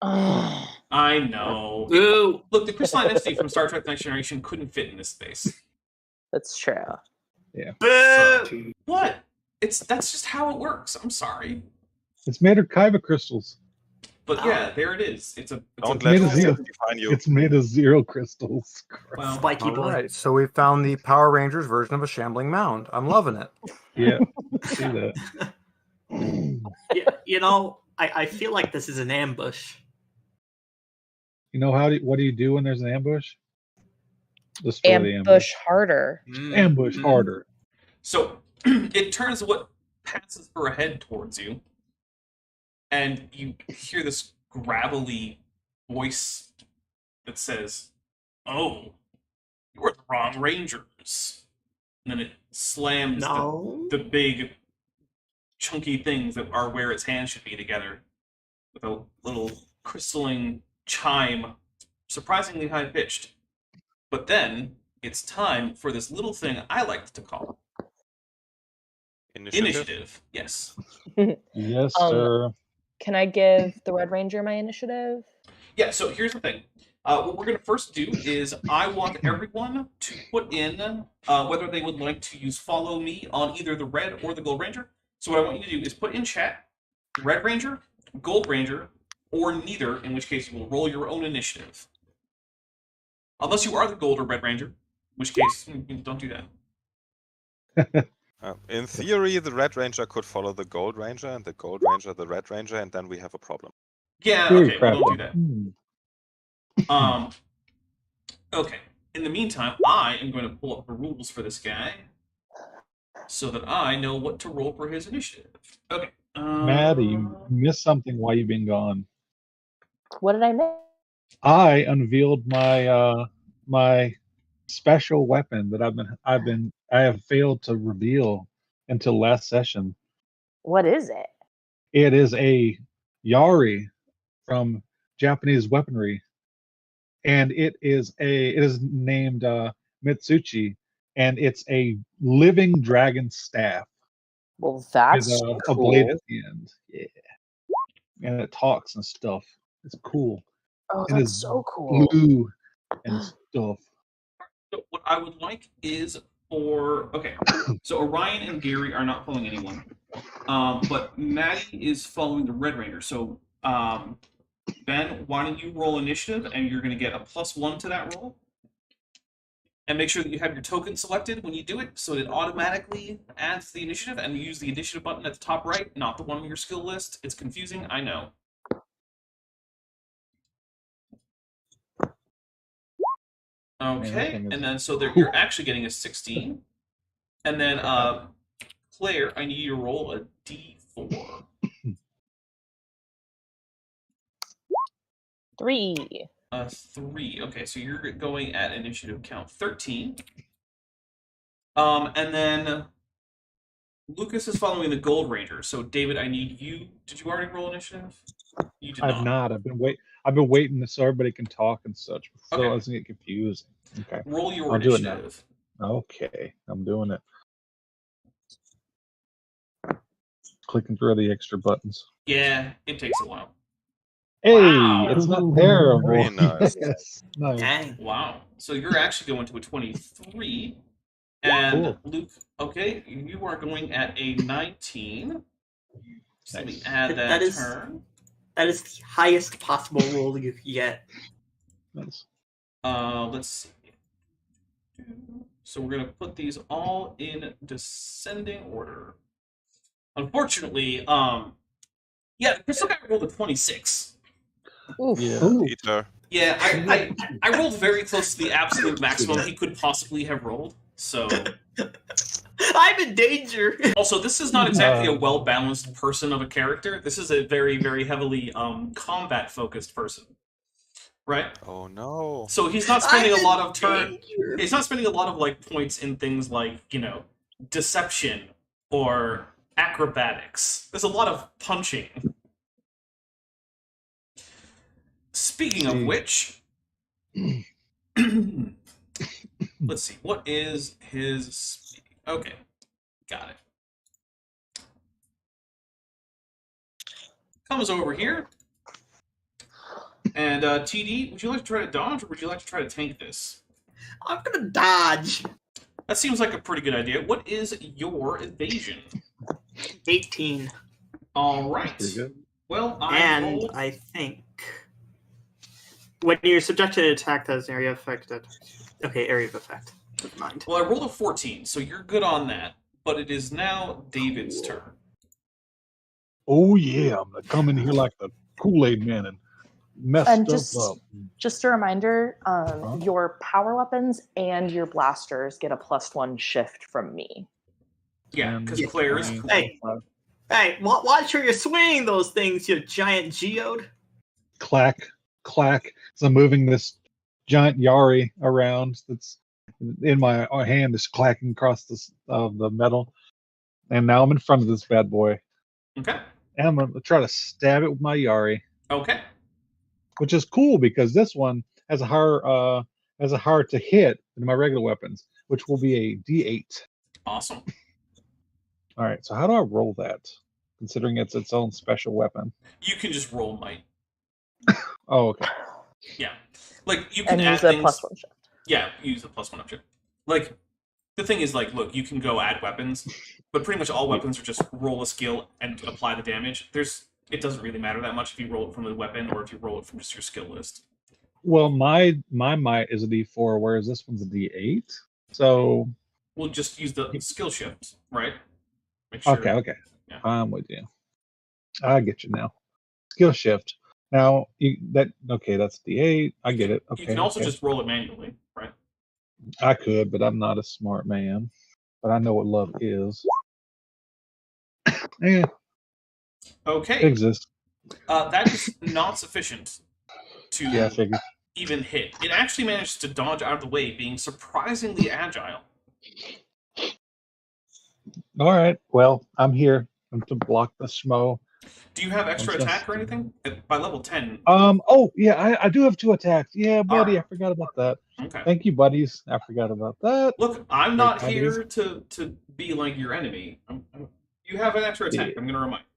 Ugh. I know. Ooh. Look, the crystalline entity from Star Trek Next Generation couldn't fit in this space. That's true. Boo! What? That's just how it works. I'm sorry. It's made of kyber crystals. But yeah, there it is. It's a Don't made let of zero. it define you. It's made of 0 crystals. well, Spiky All boy. right, so we found the Power Rangers version of a shambling mound. I'm loving it. Yeah, see that. You know, I feel like this is an ambush. You know what do you do when there's an ambush? Destroy the Ambush harder. Ambush harder. So it turns what passes for a head towards you, and you hear this gravelly voice that says, "Oh, You're the wrong Rangers. And then it slams No. the big, chunky things that are where its hands should be together with a little crystalline chime, surprisingly high pitched. But then it's time for this little thing I like to call initiative. Yes. Yes, Um, sir. Can I give the Red Ranger my initiative? Yeah, so here's the thing. What we're going to first do is I want everyone to put in whether they would like to use follow me on either the Red or the Gold Ranger. So what I want you to do is put in chat Red Ranger, Gold Ranger, or neither, in which case you will roll your own initiative. Unless you are the Gold or Red Ranger, in which case, don't do that. In theory, the Red Ranger could follow the Gold Ranger, and the Gold Ranger the Red Ranger, and then we have a problem. Yeah, Very okay, well, don't do crafty. that. Okay. In the meantime, I am going to pull up the rules for this guy so that I know what to roll for his initiative. Okay. Maddie, you missed something while you've been gone. What did I miss? I unveiled my my special weapon that I have failed to reveal until last session. What is it? It is a Yari from Japanese weaponry, and it is named Mitsuchi, and it's a living dragon staff Well, with that's a blade cool. at the end. Yeah, and it talks and stuff. It's cool. Oh, And that's it's so cool. blue and stuff. So what I would like is for so Orion and Gary are not following anyone, but Maddie is following the Red Ranger. So Ben, why don't you roll initiative, and you're going to get a +1 to that roll, and make sure that you have your token selected when you do it, so it automatically adds the initiative, and you use the initiative button at the top right, not the one on your skill list. It's confusing, I know. Okay, and then so you're actually getting a 16. And then Claire, I need you to roll a D4. 3. A 3. Okay, so you're going at initiative count 13. And then Lucas is following the Gold Ranger. So David, I need you. Did you already roll initiative? You did I've not. I've been waiting so everybody can talk and such, so it doesn't get confusing. Okay. Roll your I'll initiative. Do it now. Okay, I'm doing it. Clicking through the extra buttons. Yeah, it takes a while. Hey, Wow. it's not terrible. Very nice. Yes, nice. Dang. Wow. So you're actually going to a 23. And Cool. Luke, okay, you are going at a 19. So let me add That is- turn. That is the highest possible roll you can get. Nice. Let's see. So we're gonna put these all in descending order. Unfortunately, the crystal guy rolled a 26. Oof. Yeah. Peter. Yeah, I rolled very close to the absolute maximum he could possibly have rolled. So I'm in danger. also, this is not exactly a well-balanced person of a character. This is a very, very heavily combat-focused person, right? Oh no. So he's not spending I'm a lot in of turn. danger. He's not spending a lot of points in things like deception or acrobatics. There's a lot of punching. Speaking of which, let's see. What is his speed? Okay, got it. Comes over here. And TD, would you like to try to dodge, or would you like to try to tank this? I'm gonna dodge. That seems like a pretty good idea. What is your evasion? 18. All right. Pretty good. Well, And I think when you're subjected to attack, that is an area of effect. Okay, area of effect. Never mind. Well, I rolled a 14, so you're good on that. But it is now David's turn. Oh yeah, I'm gonna come in here like the Kool-Aid man and mess And stuff up. just a reminder, your power weapons and your blasters get a +1 shift from me. Yeah, because And- Claire is cool. Hey, watch where you're swinging those things, you giant geode. Clack, clack. So I'm moving this giant Yari around that's in my hand is clacking across the metal, and now I'm in front of this bad boy, Okay. and I'm gonna try to stab it with my Yari, Okay. which is cool because this one has a higher to hit than my regular weapons, which will be a D8. Awesome. All right, so how do I roll that? Considering it's its own special weapon. You can just roll might. Oh, okay. Yeah. Like, you can And add use a things. +1 shift. Yeah, use a +1 up shift. Like, the thing is, like, look, you can go add weapons, but pretty much all weapons are just roll a skill and apply the damage. It doesn't really matter that much if you roll it from the weapon or if you roll it from just your skill list. Well, my might is a D4, whereas this one's a D8. So We'll just use the skill shift, right? Make sure. okay. Yeah. I'm with you. I get you now. Skill shift. Now that's D8. I get it. Okay. You can also okay. just roll it manually, right? I could, but I'm not a smart man. But I know what love is. It Okay. exists. That is not sufficient to Yeah, I figured. even hit. It actually managed to dodge out of the way, being surprisingly agile. All right. Well, I'm here. I'm to block the schmo. Do you have extra I'm just- attack or anything? By level 10. Oh yeah, I do have 2 attacks. Yeah, buddy, Alright. I forgot about that. Okay. Thank you, buddies. I forgot about that. Look, I'm Great not buddies. here to be like your enemy. You have an extra attack. I'm going to remind you.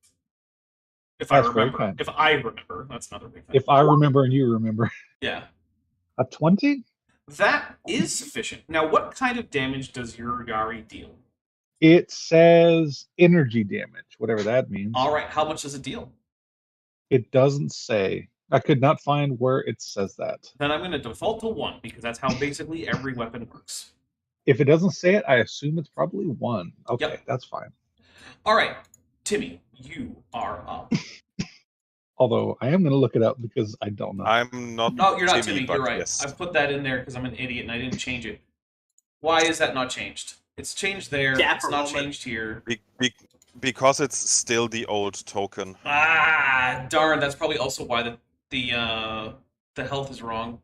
If I That's very remember. kind. If I remember. That's another big thing. If I remember and you remember. Yeah. A 20? That is sufficient. Now, what kind of damage does your Yari deal? It says energy damage, whatever that means. All right, how much does it deal? It doesn't say. I could not find where it says that. Then I'm going to default to 1 because that's how basically every weapon works. If it doesn't say it, I assume it's probably 1. Okay, Yep. that's fine. All right, Timmy, you are up. Although I am going to look it up because I don't know. I'm not. No, you're not Timmy. but You're right. yes. I put that in there because I'm an idiot and I didn't change it. Why is that not changed? It's changed there. It's Dapper not moment. changed here. Because it's still the old token. Ah, darn. That's probably also why the health is wrong.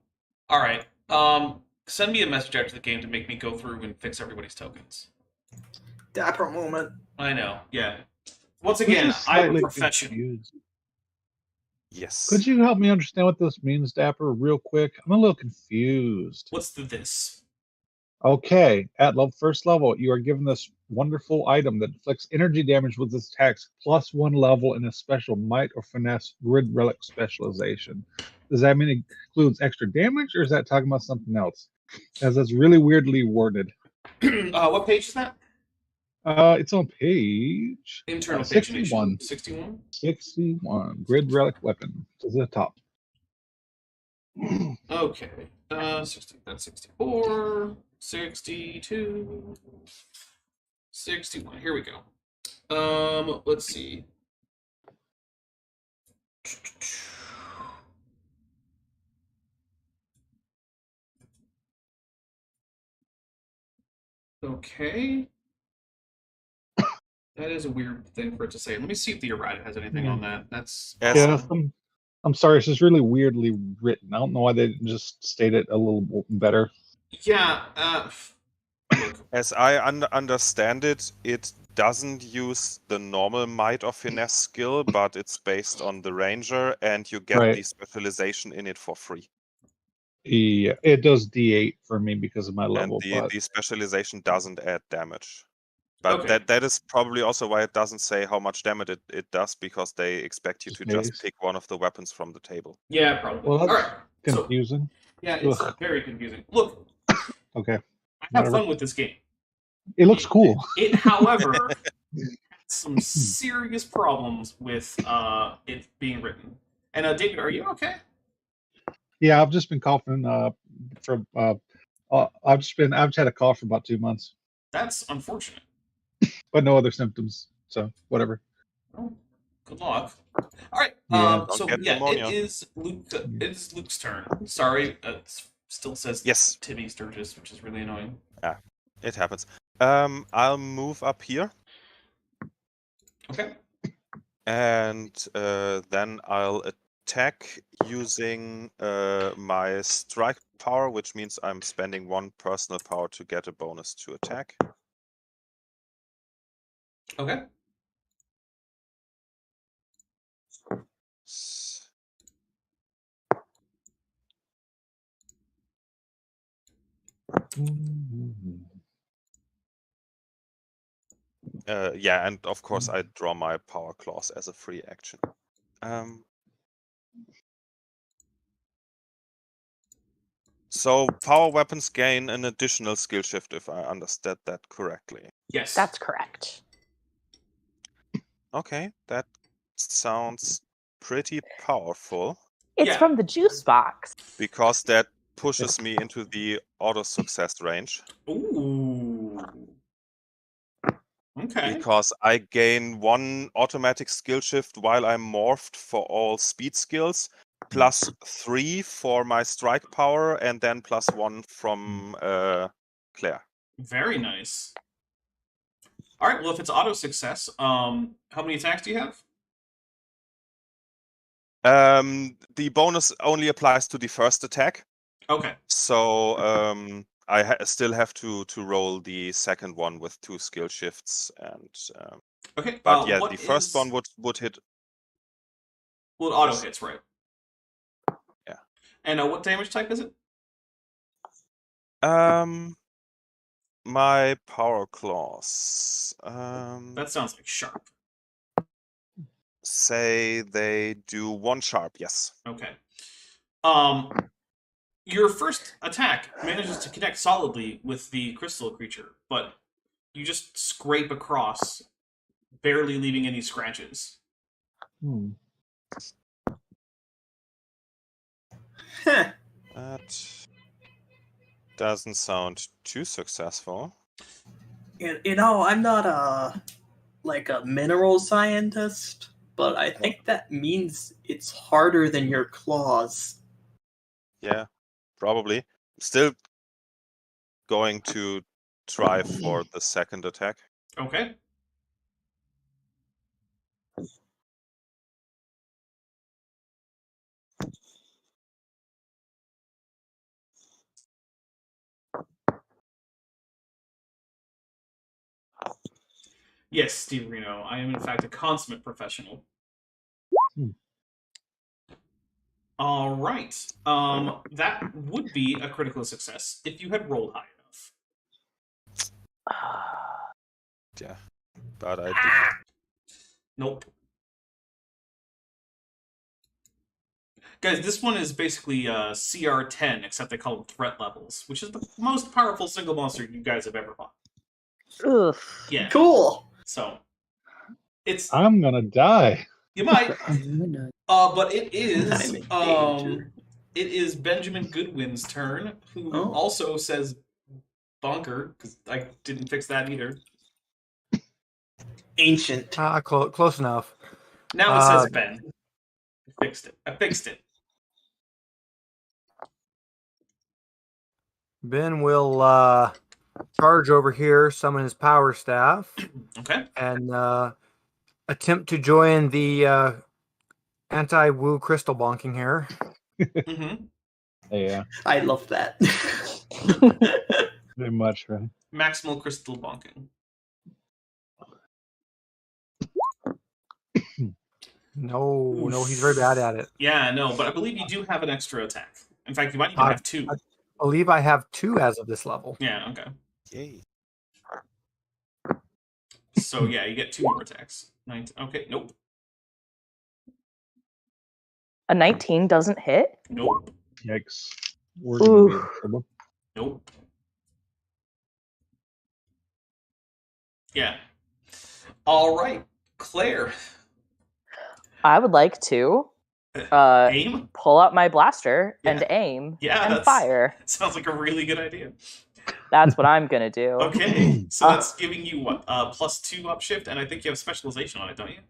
All right. Send me a message after the game to make me go through and fix everybody's tokens. Dapper moment. I know. Yeah. Once I'm again, just I'm a slightly professional. confused. Yes. Could you help me understand what this means, Dapper, real quick? I'm a little confused. What's this? Okay, at first level, you are given this wonderful item that inflicts energy damage with its attacks +1 level in a special might or finesse grid relic specialization. Does that mean it includes extra damage, or is that talking about something else? As that's really weirdly worded. What page is that? It's on page Internal page 61. 61? 61. Grid relic weapon to the top. Okay. 60, that's 64, 62, 61. Here we go. Let's see. Okay. That is a weird thing for it to say. Let me see if the errata has anything on that. That's Yes. Yeah, I'm sorry, it's just really weirdly written. I don't know why they didn't just state it a little better. Yeah. Look. As I understand it, it doesn't use the normal might or finesse skill, but it's based on the ranger, and you get Right. the specialization in it for free. Yeah, it does D8 for me because of my level, And but the specialization doesn't add damage. But Okay. that is probably also why it doesn't say how much damage it does, because they expect you to just Base. pick one of the weapons from the table. Yeah, probably. Well, All that's right. So, confusing. yeah, it's Ugh. very confusing. Look, Okay, I have Whatever. fun with this game. it looks cool. It, however, has some serious problems with it being written. And David, are you okay? Yeah, I've just been coughing. I've just had a cough for about 2 months, That's unfortunate. but no other symptoms. So whatever. Oh, good luck. All right. Yeah. So Don't get yeah, pneumonia. it is Luke's turn. Sorry, it still says Yes. Timmy Sturgis, which is really annoying. It happens. I'll move up here, Okay. and then I'll attack using my strike power, which means I'm spending 1 personal power to get a bonus to attack. Okay. Yeah, and of course I draw my power clause as a free action. So power weapons gain an additional skill shift, if I understood that correctly. Yes. That's correct. Okay, that sounds pretty powerful. It's Yeah. from the juice box. Because that pushes me into the auto success range. Ooh. Okay. Because I gain 1 automatic skill shift while I'm morphed for all speed skills, plus 3 for my strike power, and then plus 1 from Claire. Very nice. All right. Well, if it's auto success, how many attacks do you have? The bonus only applies to the first attack. Okay. So I still have to roll the second one with 2 skill shifts, and Okay. but yeah, the first one would hit. Well, it auto hits, right? Yeah. And what damage type is it? My power clause. That sounds like sharp. Say they do 1 sharp. Yes. Okay. Your first attack manages to connect solidly with the crystal creature, but you just scrape across, barely leaving any scratches. Heh. That doesn't sound too successful. You know, I'm not a mineral scientist, but I think that means it's harder than your claws. Yeah, probably. Still going to try for the second attack. Okay. Yes, Steve Reno. I am in fact a consummate professional. All right. That would be a critical success if you had rolled high enough. Yeah, but I didn't. Nope. Guys, this one is basically CR10, except they call them threat levels, which is the most powerful single monster you guys have ever fought. Ugh. Yeah. Cool. So it's I'm gonna die. you might, I'm but it is I'm in danger. it is Benjamin Goodwin's turn, who also says bunker because I didn't fix that either. Ancient. Close enough. Now it says Ben. I fixed it. Ben will charge over here, summon his power staff, Okay. and attempt to join the anti-woo crystal bonking here. Mm-hmm. Yeah, I love that. very much, right? Maximal crystal bonking. No, he's very bad at it. Yeah, no, but I believe you do have an extra attack. In fact, you might even have 2. I believe I have 2 as of this level. Yeah, okay. Yay. So yeah, you get 2 more attacks. 19. Okay, nope. A 19 doesn't hit? Nope. Yikes. We're gonna be in trouble. Nope. Yeah. All right, Claire. I would like to Aim? pull out my blaster Yeah. and aim Yeah, and fire. That sounds like a really good idea. That's what I'm gonna do. Okay, so that's giving you what? +2 upshift, and I think you have specialization on it, don't you?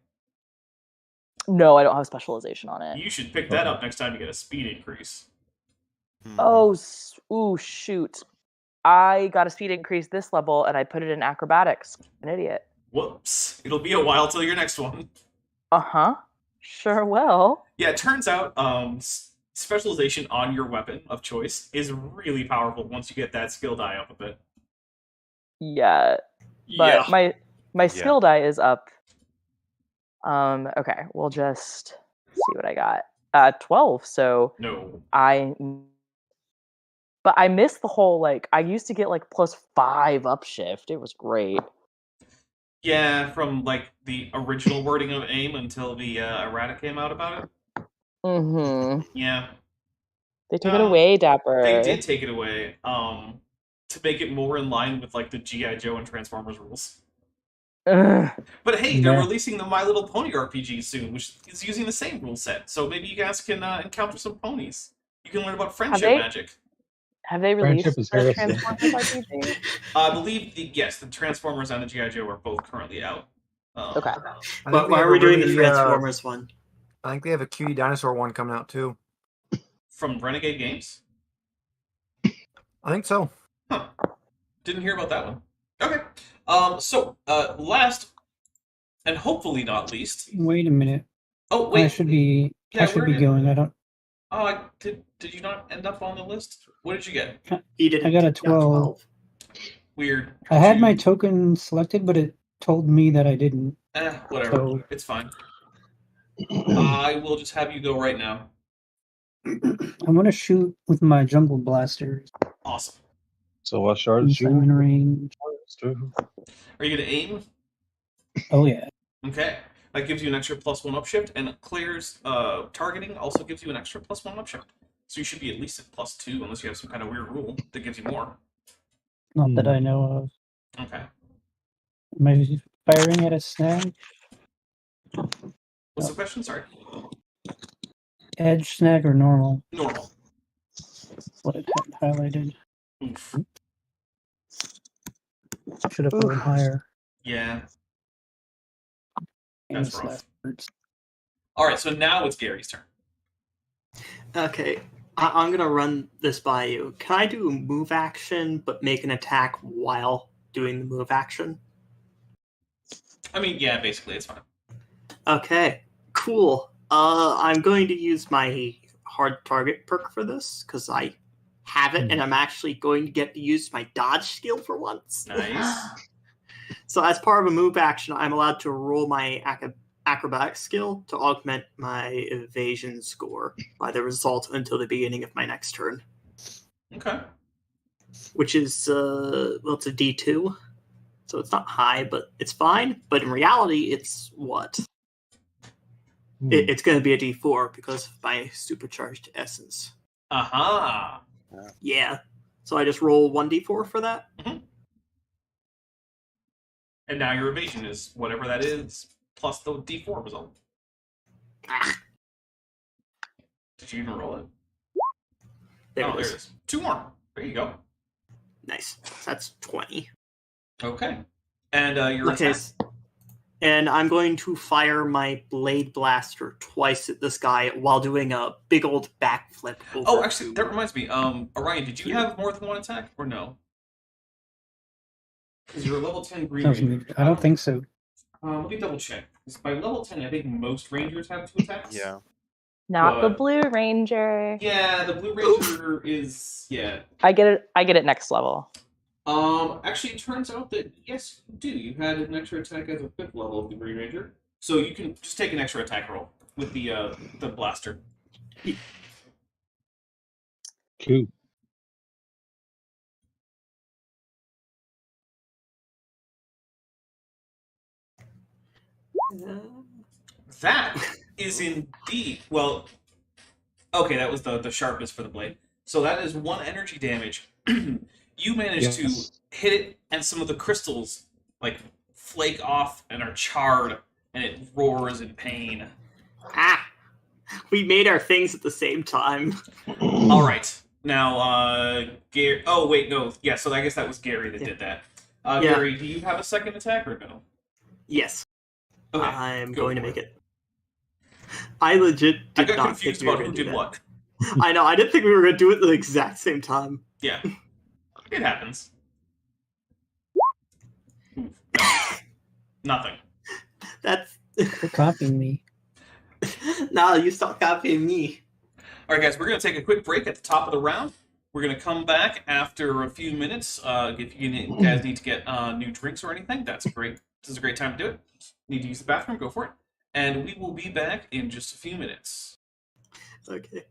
No, I don't have specialization on it. You should pick that up next time you get a speed increase. Oh, ooh, shoot. I got a speed increase this level, and I put it in acrobatics. An idiot. Whoops. It'll be a while till your next one. Uh-huh. Sure will. Yeah, it turns out specialization on your weapon of choice is really powerful once you get that skill die up a bit. Yeah, but Yeah. my skill die is up. Okay, we'll just see what I got. 12. So No. but I missed the whole like I used to get like +5 upshift. It was great. Yeah, from like the original wording of AIM until the errata came out about it. Mm-hmm. Yeah. They took it away, Dapper. They did take it away. To make it more in line with like the G.I. Joe and Transformers rules. Ugh. But hey, they're Yeah. releasing the My Little Pony RPG soon, which is using the same rule set. So maybe you guys can encounter some ponies. You can learn about friendship they- magic. Have they released Friendship is the heresy. Transformers RPG? I believe the Transformers and the G.I. Joe are both currently out. Okay. I think But they why have are we a doing the really, Transformers one? I think they have a Cutie Dinosaur one coming out too. From Renegade Games? I think so. Huh. Didn't hear about that one. Okay. So, last, and hopefully not least. Wait a minute. Oh, wait. I should be where did- going. I don't. Oh, did you not end up on the list? What did you get? He didn't. I got a He 12. Weird. I had my You- token selected, but it told me that I didn't. Whatever. So- It's fine. I will just have you go right now. I'm gonna shoot with my jungle blaster. Awesome. So what shards Since I'm in range. Are you going to aim? Oh yeah. Okay. That gives you an extra +1 upshift, and clears targeting also gives you an extra +1 upshift. So you should be at least at +2, unless you have some kind of weird rule that gives you more. Not that I know of. Okay. Am I firing at a snag? What's the question? Sorry. Edge snag or normal? Normal. What it had highlighted. Oof. Should have put it higher. Yeah. And That's rough. hurts. All right, so now it's Gary's turn. Okay, I'm gonna run this by you. Can I do a move action, but make an attack while doing the move action? I mean, yeah, basically, it's fine. Okay, cool. I'm going to use my hard target perk for this because I have it, and I'm actually going to get to use my dodge skill for once. Nice. So, as part of a move action, I'm allowed to roll my acrobatic skill to augment my evasion score by the result until the beginning of my next turn, Okay. which is well, it's a D2, so it's not high, but it's fine. But in reality, it's what? It's going to be a D4 because of my supercharged essence. Aha. Yeah, so I just roll 1D4 for that. And now your evasion is whatever that is, plus the D4 result. Ah, Did you even roll it? there Oh, it there is. it is. 2 more. There you go. Nice. That's 20. Okay. And your Okay, attack. and I'm going to fire my blade blaster twice at this guy while doing a big old backflip. Over Oh, actually, to- that reminds me. Orion, did you have more than one attack or no? Because you're a level 10 green Sounds ranger. weird. I don't think so. Let me double check. 'Cause by level 10, I think most rangers have 2 attacks. Yeah. Not the But- Blue Ranger. Yeah, the blue ranger is I get it next level. Actually, it turns out that yes, you do. You had an extra attack as a 5th level of the green ranger, so you can just take an extra attack roll with the blaster. Cool. That is indeed well. Okay, that was the sharpness for the blade. So that is 1 energy damage. You managed Yes. to hit it, and some of the crystals like flake off and are charred, and it roars in pain. Ah! We made our things at the same time. All right, now Gary. Oh wait, no. Yeah, so I guess that was Gary that did that. Yeah. Gary, do you have a second attack or no? Yes, Okay, I'm go going to for make it. I legit I did got not confused think we were about who gonna do did that. what. I know, I didn't think we were going to do it at the exact same time. Yeah, it happens. Nothing. That's... Quit copying me. No, you stop copying me. All right, guys, we're going to take a quick break at the top of the round. We're going to come back after a few minutes. If you guys need to get new drinks or anything, that's great. This is a great time to do it. Need to use the bathroom? Go for it. And we will be back in just a few minutes. Okay.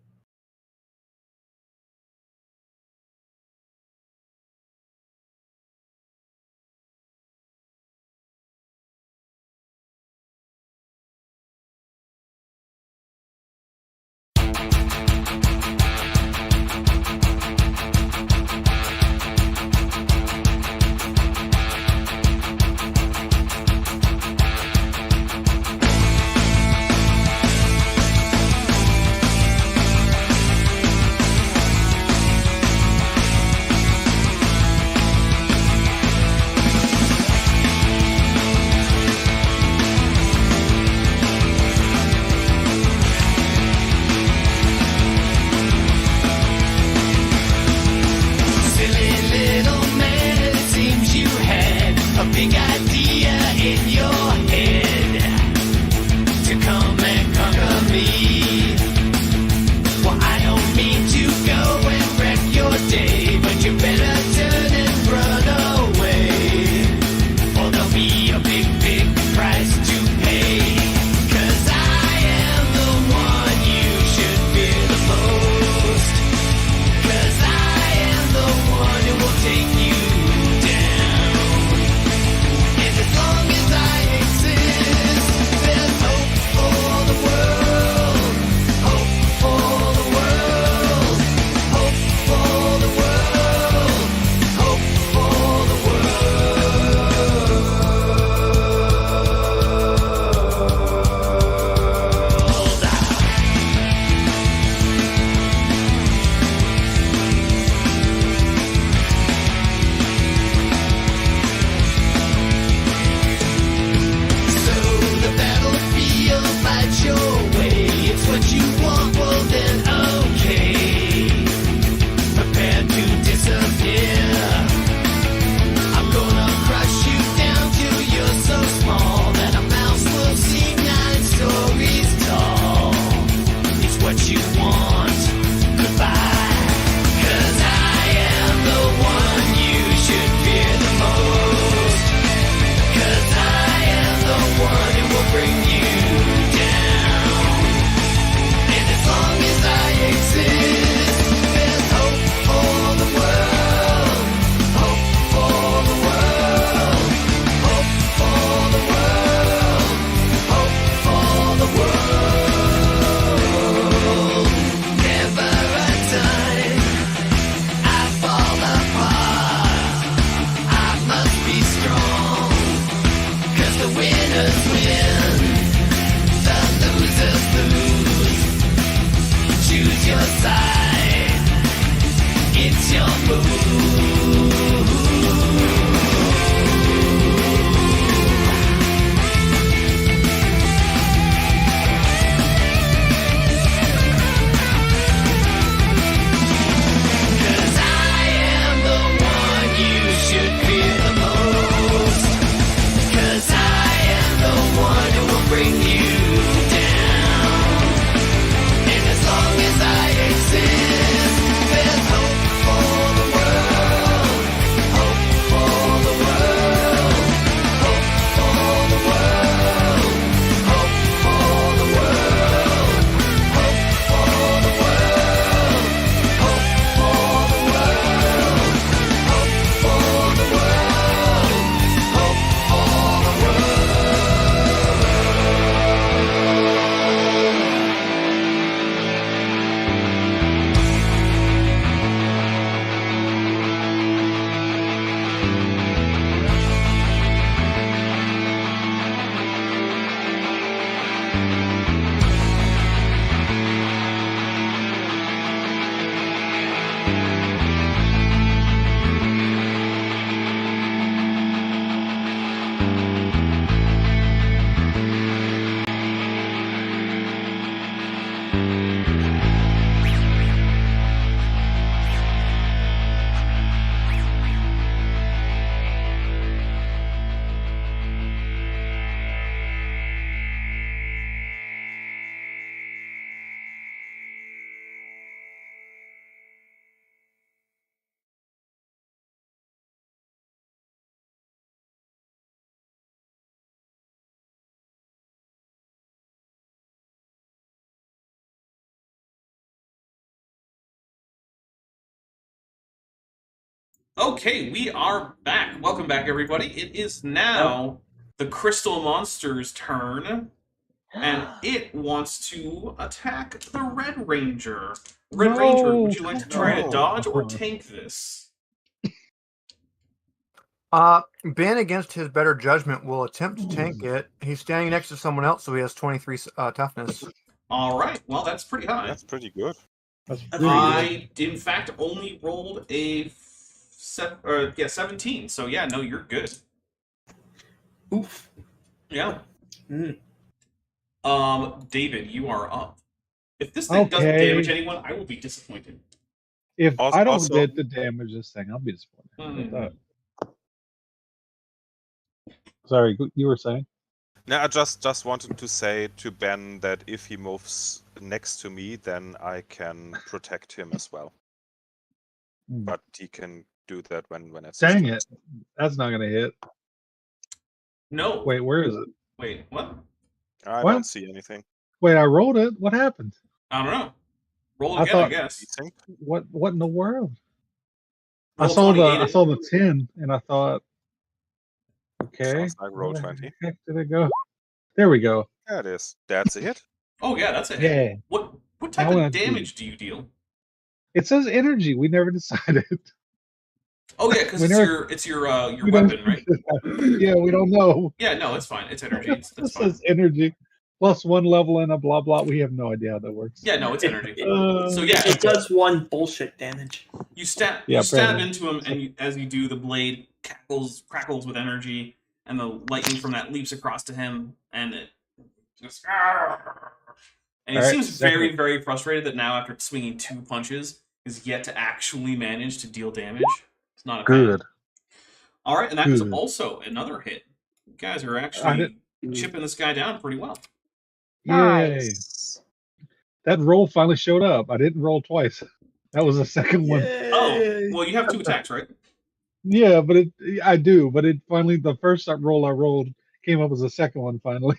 Okay, we are back. Welcome back, everybody. It is now the Crystal Monster's turn, and it wants to attack the Red Ranger. Red Ranger, would you like to try to No. dodge or tank this? Ben, against his better judgment, will attempt to tank it. He's standing next to someone else, so he has 23 toughness. All right, well, that's pretty high. That's pretty good. That's That's really pretty good. I, in fact, only rolled a 17, so yeah, no, you're good. Oof. Yeah. Mm. David, you are up. If this thing doesn't Okay. damage anyone, I will be disappointed. If Also- I don't also- get to damage this thing, I'll be disappointed. How about that? Sorry, you were saying? No, I just wanted to say to Ben that if he moves next to me, then I can protect him as well. Hmm. But he can do that when it's. Dang his it. That's not going to hit. No. Wait, where is it? Wait, what? turn. I What? don't see anything. Wait, I rolled it. What happened? I don't know. Roll I again, I thought- guess. Anything? What in the world? Roll I saw 20, the 10 and I thought, okay. Sounds like roll where the 20. heck did it go? There we go. There it is. That's a hit. Oh yeah, that's a hit. Yeah. What type Now of I do. damage do you deal? It says energy. We never decided. Oh yeah, because We it's never- your We don't- weapon, right? Yeah, we don't know. Yeah, no, it's fine. It's energy. That's It fine. says energy plus 1 level and a blah blah. We have no idea how that works. Yeah, no, it's energy. Uh, So yeah, It does one bullshit damage. you stab Yeah, you stab apparently. into him, and as you do, the blade crackles with energy, and the lightning from that leaps across to him, and it just and he All right, seems second. very, very frustrated that now, after swinging 2 punches, is yet to actually manage to deal damage. It's not a fan. Good. All right, and that is Good. also another hit. You guys are I actually chipping this guy down pretty well. Yay. Nice. That roll finally showed up. I didn't roll twice. That was the second one. Oh, well, you have 2 attacks, right? Yeah, but I do. But it finally, the first roll I rolled came up as the second one finally.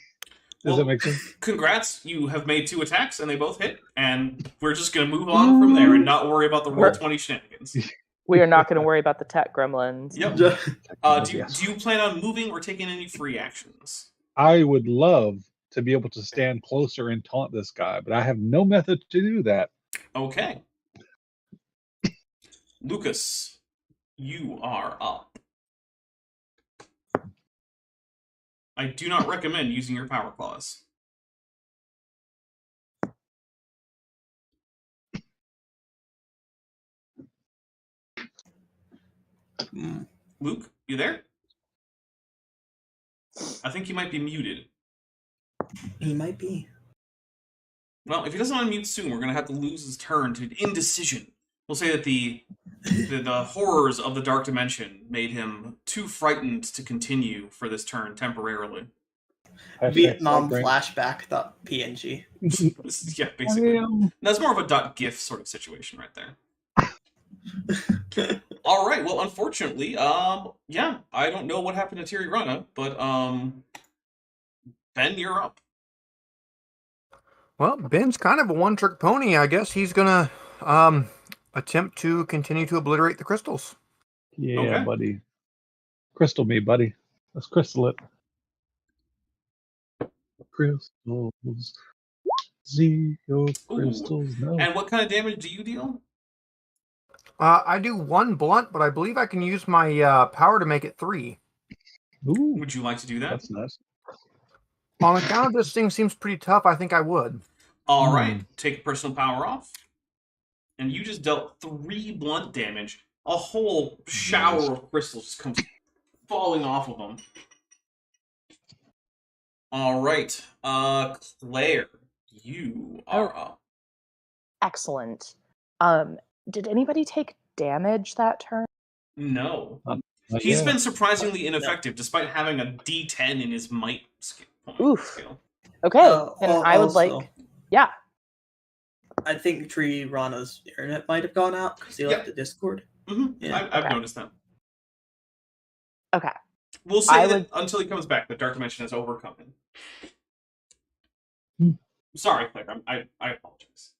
Does that make sense? Congrats, you have made 2 attacks, and they both hit, and we're just going to move on from there and not worry about the roll 20 shenanigans. We are not going to worry about the tech gremlins. Yep. Yes. Do you plan on moving or taking any free actions? I would love to be able to stand closer and taunt this guy, but I have no method to do that. Okay. Lucas, you are up. I do not recommend using your power claws. Mm. Luke, you there? I think you might be muted. He might be. Well, if he doesn't unmute soon, we're going to have to lose his turn to indecision. We'll say that the horrors of the Dark Dimension made him too frightened to continue for this turn temporarily. Vietnam flashback.png. Yeah, basically. That's more of a .gif sort of situation right there. All right. Well, unfortunately, yeah, I don't know what happened to Tirirana, but Ben, you're up. Well, Ben's kind of a one-trick pony. I guess he's gonna attempt to continue to obliterate the crystals. Yeah, Okay. buddy. Crystal me, buddy. Let's crystal it. Crystals. Zero crystals. No. And what kind of damage do you deal? I do 1 blunt, but I believe I can use my power to make it 3. Ooh, Would you like to do that? that's nice. On account of this thing seems pretty tough, I think I would. All right. Take personal power off. And you just dealt 3 blunt damage. A whole shower of crystals just comes falling off of them. All right. Claire, you are up. Excellent. Did anybody take damage that turn? No. Not He's yet. been surprisingly ineffective despite having a D10 in his might skill. Oof. Okay, then I would also, like. Yeah. I think Rana's internet might have gone out because he left the Discord. Mm-hmm. Yeah. I've Okay. noticed that. Okay. We'll say I that would- until he comes back, the Dark Dimension has overcome him. Hmm. Sorry, Claire. I apologize.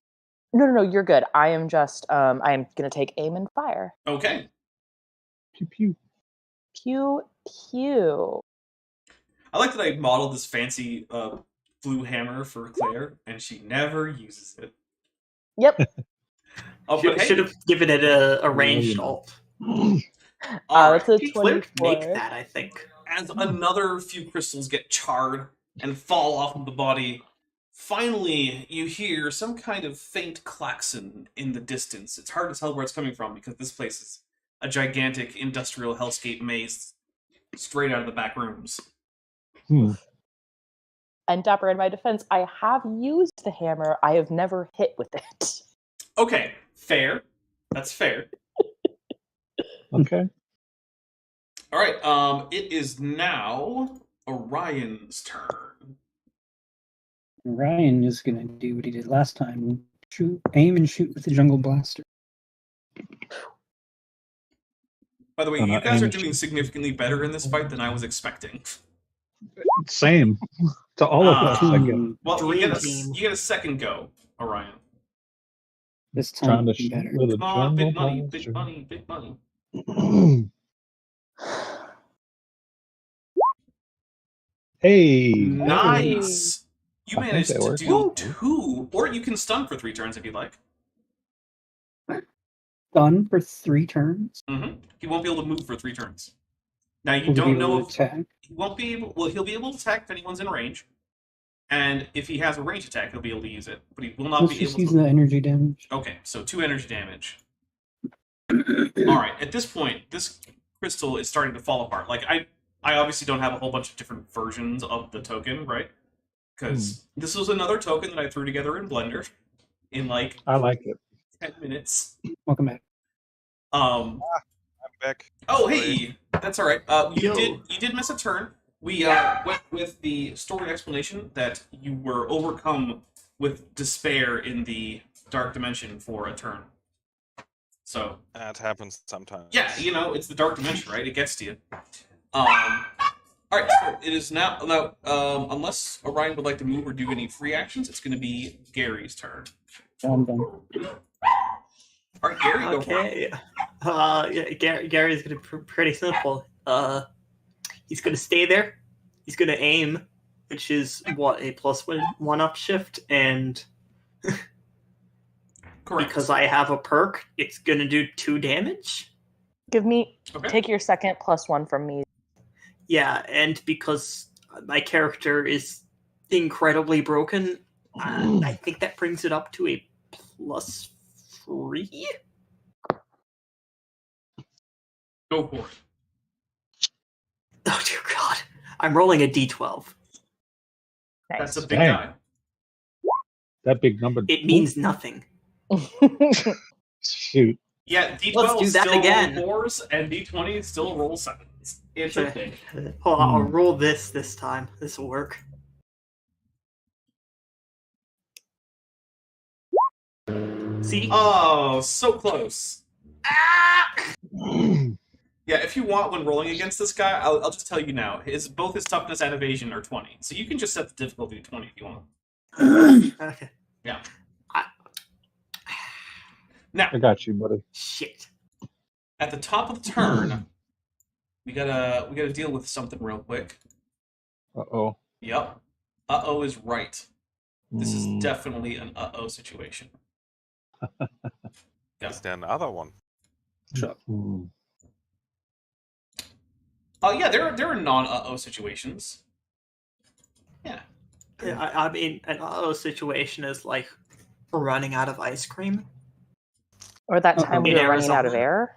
No, you're good. I am just. I am gonna take aim and fire. Okay. Pew pew. Pew pew. I like that I modeled this fancy blue hammer for Claire, and she never uses it. Yep. Oh, but hey, Should have given it a ranged Yeah. alt. all That's right. a Flip make 24. that, I think. As another few crystals get charred and fall off of the body, finally you hear some kind of faint klaxon in the distance. It's hard to tell where it's coming from because this place is a gigantic industrial hellscape maze straight out of the back rooms. And Dapper, in my defense, I have used the hammer. I have never hit with it. Okay, fair. That's fair. Okay. All right. It is now Orion's turn. Ryan is gonna do what he did last time: aim and shoot with the jungle blaster. By the way, Oh, no, you guys aim are and doing shoot. significantly better in this fight than I was expecting. Same. To all of us, I guess. Well, you Dream get, team. you get a second go, Orion. This Trying time to it'll be shoot better. with a Come on, jungle big money, blaster. big money, big money. Hey. Nice! You I think managed that to worked. deal 2, or you can stun for 3 turns if you'd like. Done for 3 turns. He won't be able to move for 3 turns. Now, you Will he don't be know able if... to attack? He won't be able... Well, he'll be able to attack if anyone's in range. And if he has a range attack, he'll be able to use it. But he will not Let's be just able use to... the energy damage. Okay, so 2 energy damage. Alright, at this point, this crystal is starting to fall apart. Like, I obviously don't have a whole bunch of different versions of the token, right? Because this was another token that I threw together in Blender in, like, I like it. 10 minutes. Welcome back. I'm back. Oh, Sorry. hey! That's alright. Yo. You did miss a turn. We went with the story explanation that you were overcome with despair in the dark dimension for a turn. So, That happens sometimes. yeah, you know, it's the dark dimension, right? It gets to you. Alright, so it is now, unless Orion would like to move or do any free actions, it's going to be Gary's turn. I'm done. Alright, Gary, go for it. Okay. Yeah, Gary's gonna be pretty simple. He's gonna stay there. He's gonna aim, which is what, a +1 up shift, and Correct. because I have a perk, it's gonna do 2 damage. Give me, Okay. take your second +1 from me. Yeah, and because my character is incredibly broken, I think that brings it up to a +3. Go for it. Oh dear God! I'm rolling a d12. Nice. That's a big Dang. guy. That big number. It means nothing. Shoot. Yeah, D12 Let's do that still again. roll 4s, and D20 still roll 7s. It's a thing. Hold on, I'll roll this time. This will work. See? Oh, so close. Ah! Yeah, if you want, when rolling against this guy, I'll just tell you now. Both his toughness and evasion are 20. So you can just set the difficulty to 20 if you want. Okay. Yeah. I got you, buddy. Shit. At the top of the turn, we gotta deal with something real quick. Uh-oh. Yep. Uh-oh is right. This is definitely an uh-oh situation. Is there another one? Yeah, there are non-uh-oh situations. Yeah. I mean, an uh-oh situation is like running out of ice cream. Or that time we In were running out of Arizona. air.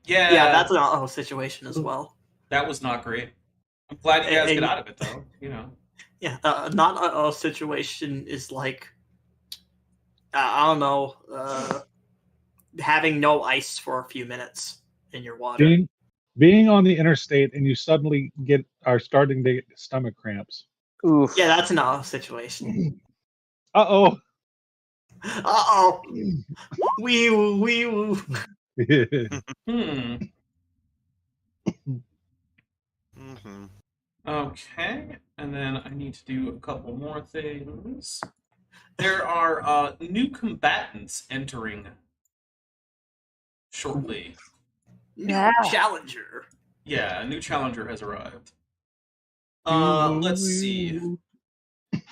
Yeah, Yeah, that's an uh-oh situation as well. that was not great. I'm glad you guys And- get out of it, though. You know. Yeah, a not uh-oh situation is like, I don't know, having no ice for a few minutes in your water. Being on the interstate and you suddenly are starting to get stomach cramps. Oof. Yeah, that's an uh-oh situation. Uh-oh. Uh-oh! Wee woo, wee woo. Hmm. Mm-hmm. Okay, and then I need to do a couple more things. There are new combatants entering shortly. New Yeah. challenger. Yeah, a new challenger has arrived. Ooh, Let's see. ooh.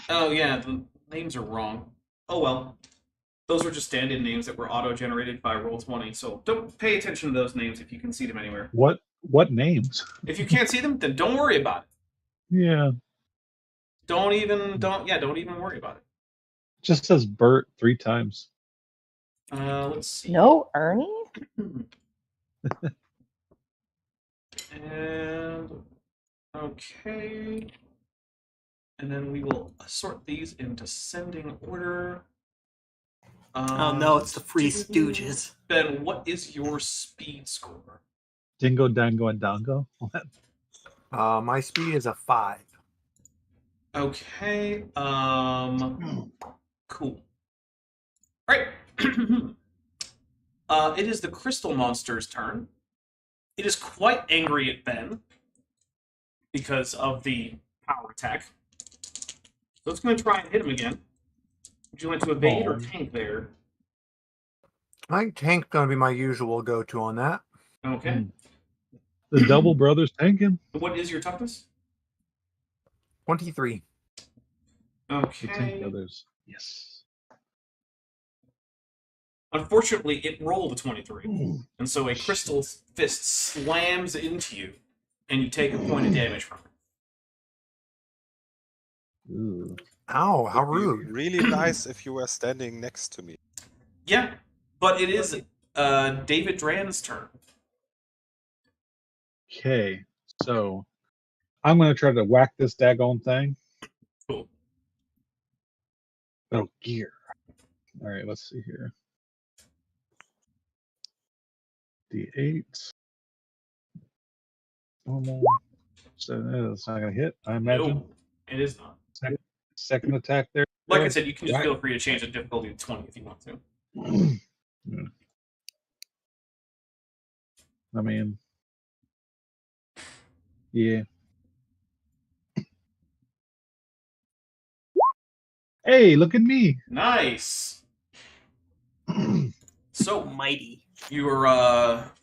Oh yeah, the names are wrong. Oh well. Those were just stand-in names that were auto-generated by Roll20, so don't pay attention to those names if you can see them anywhere. What names? If you can't see them, then don't worry about it. Yeah. Don't even worry about it. Just says Bert 3 times. Let's see. No, Ernie? And okay. And then we will sort these in descending order. Oh no, it's the Free Stooges. Ben, what is your speed score? Dingo, Dango, and Dongo. My speed is a 5. Okay. Cool. Right. It is the crystal monster's turn. It is quite angry at Ben because of the power attack. So it's going to try and hit him again. Would you like to evade or tank there? I think tank's going to be my usual go-to on that. Okay. The Double Brothers tanking. What is your toughness? 23. The Tank Okay. Brothers. Yes. Unfortunately, it rolled a 23. Ooh. And so a crystal fist slams into you, and you take a point of damage from it. Ooh. Ow, how Would be rude. really nice if you were standing next to me. Yeah, but it is David Dran's turn. Okay, so I'm going to try to whack this daggone thing. Cool. Oh, gear. All right, let's see here. D8. Normal. So it's not going to hit, I imagine. No, it is not. Second attack there. Like I said, you can just Whack. feel free to change the difficulty to 20 if you want to. I mean, yeah. Hey, look at me. Nice. So Mighty. your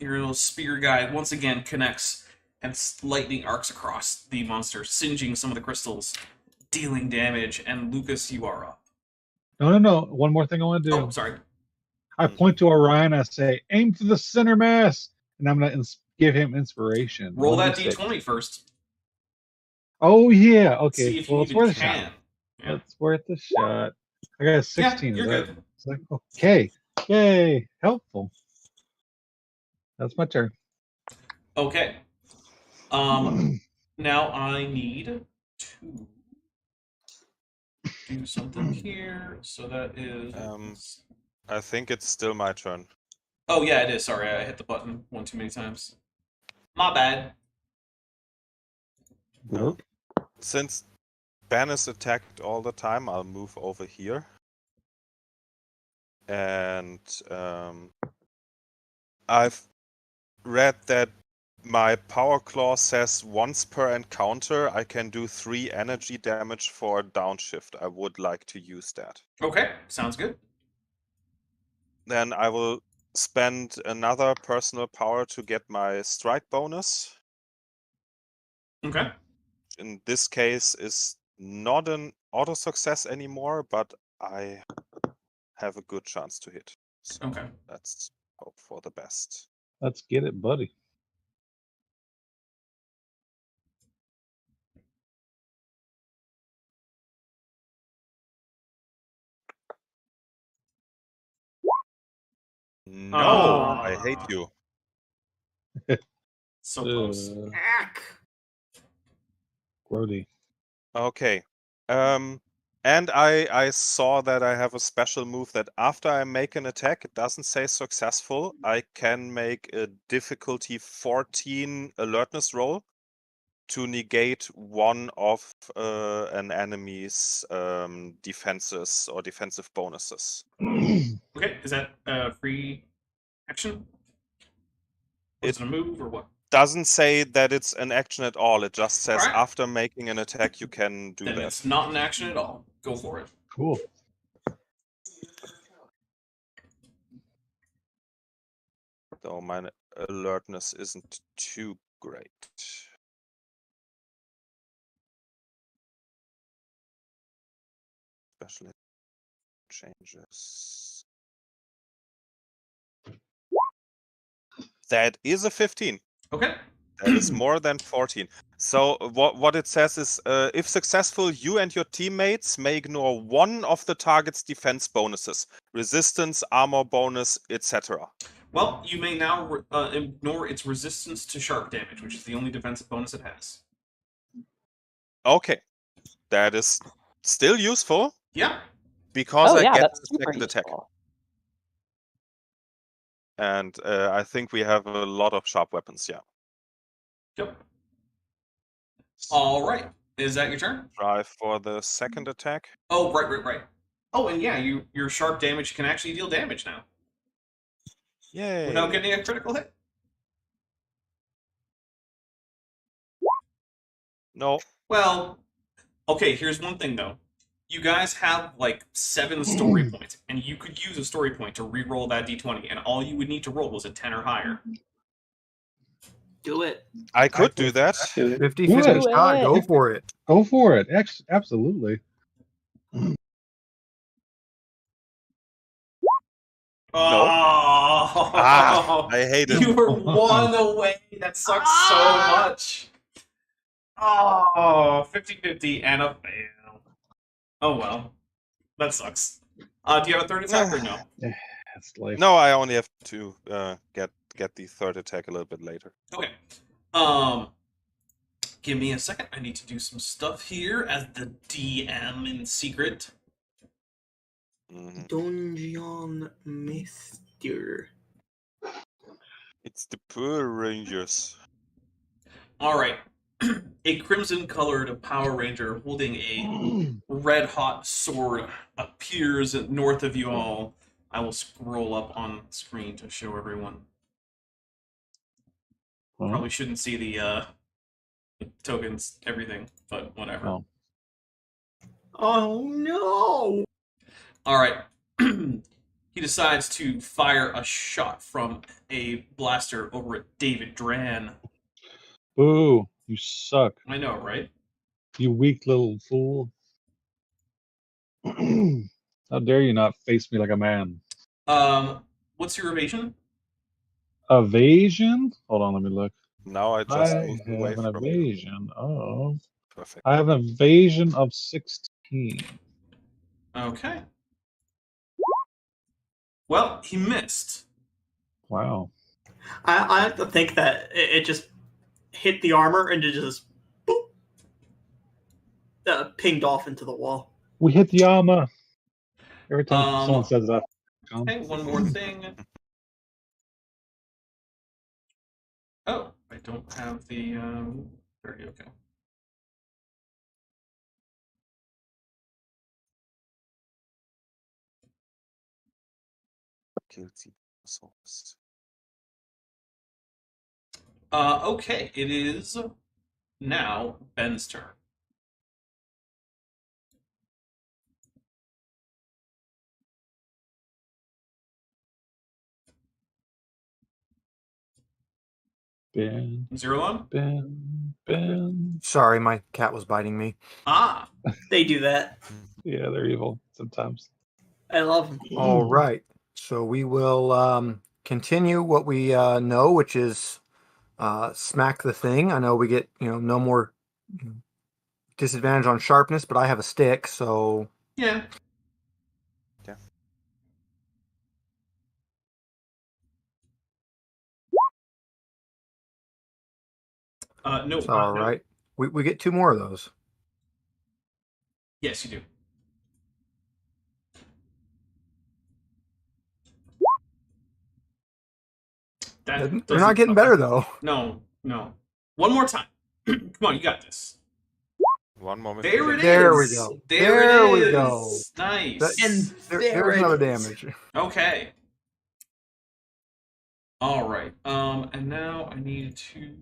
little spear guide once again connects, and lightning arcs across the monster, singeing some of the crystals, dealing damage. And Lucas, you are up. No. One more thing I want to do. Oh, sorry. I point to Orion. I say, aim for the center mass, and I'm going to give him inspiration. Roll that 1d6. d20 first. Oh yeah. Okay. See if you Well, it's even worth a shot. can. Yeah. It's worth a shot. I got a 16. Yeah, you're Is that- good. it's like, okay. Yay. Helpful. That's my turn. Okay. Now I need to do something here. So that is. I think it's still my turn. Oh yeah, it is. Sorry, I hit the button one too many times. My bad. No. Since Ben is attacked all the time, I'll move over here. And I've read that my power clause says once per encounter I can do 3 energy damage for a downshift. I would like to use that. Okay, sounds good. Then I will spend another personal power to get my strike bonus. Okay. In this case is not an auto success anymore, but I have a good chance to hit. So Okay. let's hope for the best. Let's get it, buddy. No, I hate you. So close. Ack. Grody. Okay. And I saw that I have a special move that after I make an attack, it doesn't say successful. I can make a difficulty 14 alertness roll to negate one of an enemy's defenses or defensive bonuses. Okay, is that a free action? Or is it a move or what? Doesn't say that it's an action at all. It just says Alright. after making an attack, you can do Then that. it's not an action at all. Go for it. Cool. Though my alertness isn't too great. Especially changes. That is a 15. Okay. That is more than 14. So what it says is, if successful, you and your teammates may ignore one of the target's defense bonuses, resistance, armor bonus, etc. Well, you may now ignore its resistance to sharp damage, which is the only defensive bonus it has. Okay, that is still useful Yeah. because Oh I yeah, get that's the super second attack, useful. and I think we have a lot of sharp weapons. Yeah. Yep. All right. Is that your turn? Try for the second attack. Oh, right. Oh, and yeah, your sharp damage can actually deal damage now Yay! without getting a critical hit. No. Well, okay. Here's one thing though. You guys have like 7 story points, and you could use a story point to re-roll that d20, and all you would need to roll was a 10 or higher. Do it. I could do that. 50-50 Do shot. it. Go for it. Go for it. Absolutely. Oh, I hate it. you were 1 away. That sucks so much. Oh, 50-50 and a fail. Oh well, that sucks. Do you have a third attack or no? That's life. No, I only have to get the third attack a little bit later. Okay. Give me a second. I need to do some stuff here as the DM in secret. Mhm. Dungeon Master. It's the Poor Rangers. All right. A crimson-colored Power Ranger holding a red-hot sword appears north of you all. I will scroll up on screen to show everyone. Huh? Probably shouldn't see the tokens, everything, but whatever. Oh. Oh no! All right. He decides to fire a shot from a blaster over at David Dran. Boo! You suck. I know, right? You weak little fool. How dare you not face me like a man? What's your evasion? Evasion? Hold on, let me look. Now I just I moved away have an from you. evasion of. Perfect. I have an evasion of 16. Okay. Well, he missed. Wow. I like to think that it just hit the armor and it just boop, pinged off into the wall. We hit the armor. Every time someone says that. Okay, one more thing. Oh, I don't have the 30, okay. Guilty souls. Okay, it is now Ben's turn. Ben, Zero on? Ben. Sorry, my cat was biting me. Ah! They do that. Yeah, they're evil sometimes. I love them. All right. So we will continue what we know, which is smack the thing. I know we get no more disadvantage on sharpness, but I have a stick, so Yeah. Yeah. No. it's all right. We get 2 more of those. Yes, you do. They're That not getting better though. No. One more time. Come on, you got this. One moment. There it is. There we go. There we it go. is. Nice. That- And there's another damage. Okay. All right. And now I need to.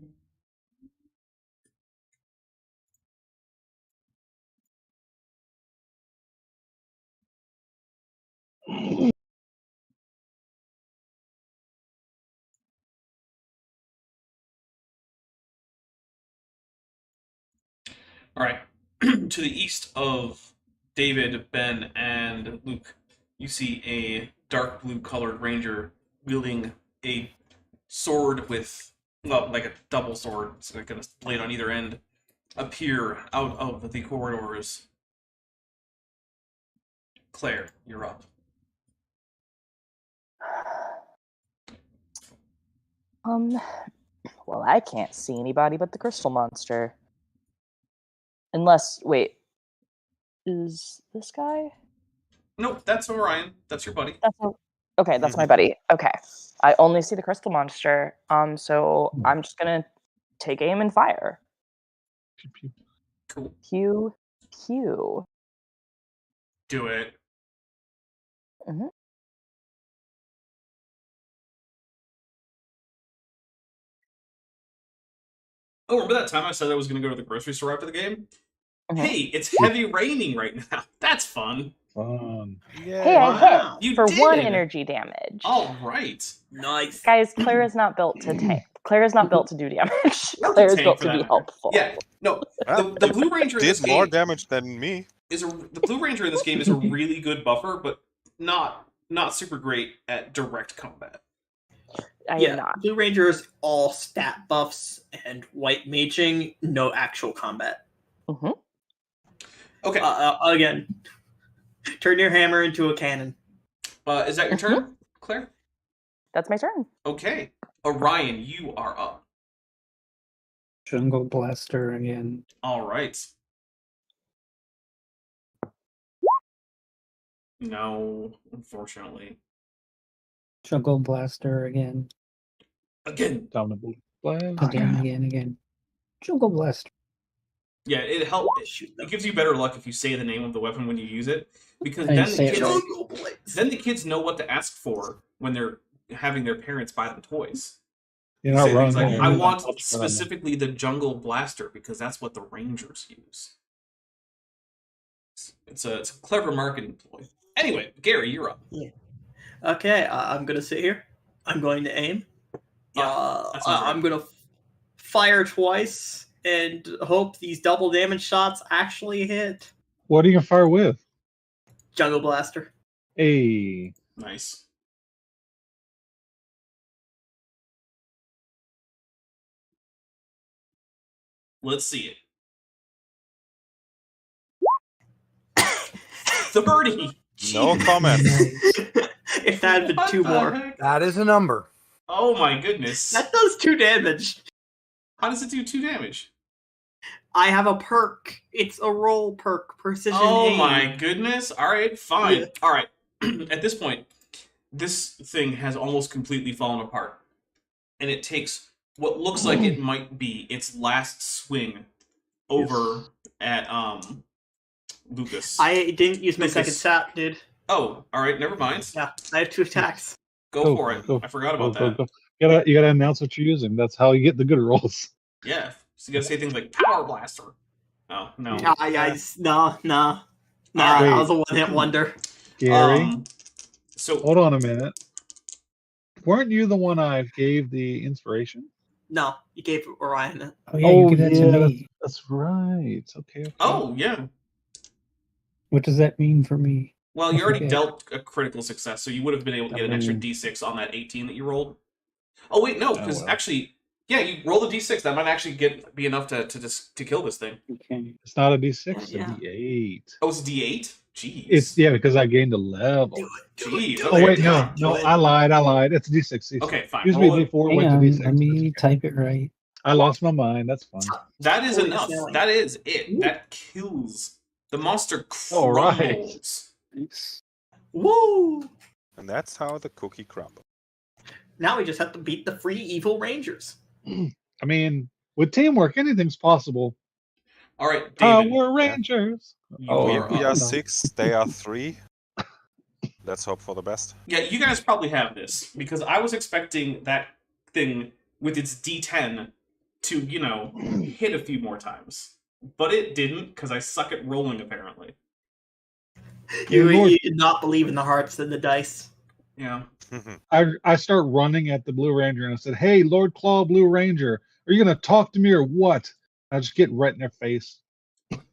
All right. To the east of David, Ben, and Luke, you see a dark blue colored ranger wielding a sword with, well, like a double sword, so like a blade on either end, appear out of the corridors. Claire, you're up. Well, I can't see anybody but the crystal monster. Unless, wait, is this guy? Nope, that's Orion. That's your buddy. Okay, that's my buddy. Okay, I only see the crystal monster. So I'm just gonna take aim and fire. Cool. Pew, pew. Do it. Mm-hmm. Oh, remember that time I said I was going to go to the grocery store after the game? Mm-hmm. Hey, it's heavy raining right now. That's fun. Fun. Yeah. Hey, I hit You for did. 1 energy damage. All right. Nice. Guys, Claire is not built to tank. Claire is not built to do damage. Or to Claire is tank, built for to that be matter. helpful. Yeah, no. Well, The Blue Ranger in this Did more game damage than me. the Blue Ranger in this game is a really good buffer, but not super great at direct combat. I am not. Blue Ranger is all stat buffs and white maging, no actual combat. Mm-hmm. Okay. Again, turn your hammer into a cannon. Is that your turn, Claire? That's my turn. Okay. Orion, you are up. Jungle Blaster again. All right. No, unfortunately. Jungle Blaster again. Again. Down the blue. Blast. Again. Jungle Blaster. Yeah, it helps. Shoot It them. gives you better luck if you say the name of the weapon when you use it, because I then say it right. Jungle Blades. then the kids know what to ask for when they're having their parents buy them toys. You're Say not things wrong. like, there. I want Touch button. specifically the Jungle Blaster because that's what the Rangers use. It's a clever marketing ploy. Anyway, Gary, you're up. Okay, I'm gonna sit here. I'm going to aim. Yeah, that sounds right. I'm gonna fire twice and hope these double damage shots actually hit. What are you gonna fire with? Jungle Blaster. Hey, Nice. Let's see it. The birdie. No Jeez. comment. If that had been What 2 the more. heck? That is a number. Oh my goodness. That does 2 damage. How does it do 2 damage? I have a perk. It's a roll perk. Precision Oh aim. my goodness. All right, fine. Yeah. All right. At this point, this thing has almost completely fallen apart. And it takes what looks like it might be its last swing over at Lucas. I didn't use my Lucas. second shot, dude. Oh, all right, never mind. Yeah, I have 2 attacks. Go for it. I forgot about that. Go. You gotta announce what you're using. That's how you get the good rolls. Yeah. So you gotta say things like Power Blaster. Oh, no. No. That right. was a one-hit wonder. Gary, So hold on a minute. Weren't you the one I gave the inspiration? No, you gave Orion. Oh yeah, you give that to yeah, me. that's right. Okay. oh yeah. What does that mean for me? Well, you already Okay. dealt a critical success, so you would have been able to get an extra D6 on that 18 that you rolled. Oh wait, no, because actually, yeah, you roll the D6. That might actually be enough to kill this thing. Okay. It's not a D6, it's Yeah. a D8. Oh, it's a D8. Jeez. It's because I gained a level. Jeez. Oh Okay. wait, no, I lied. It's a D6. Okay, fine. Excuse me, Roll it. D4 Hang went to on, D6. let me type it right. I lost my mind. That's fine. That is Holy enough. smelling. That is it. That kills the monster. All right. Crumbles. Thanks. Woo! And that's how the cookie crumbles. Now we just have to beat the free evil Rangers. I mean, with teamwork, anything's possible. All right, David. Power Rangers. You Oh, We, are we up. are 6, they are 3. Let's hope for the best. Yeah, you guys probably have this because I was expecting that thing with its D10 to, hit a few more times, but it didn't because I suck at rolling apparently. You did not believe in the hearts and the dice. Yeah. I start running at the Blue Ranger and I said, "Hey, Lord Claw Blue Ranger, are you gonna talk to me or what?" I just get right in their face.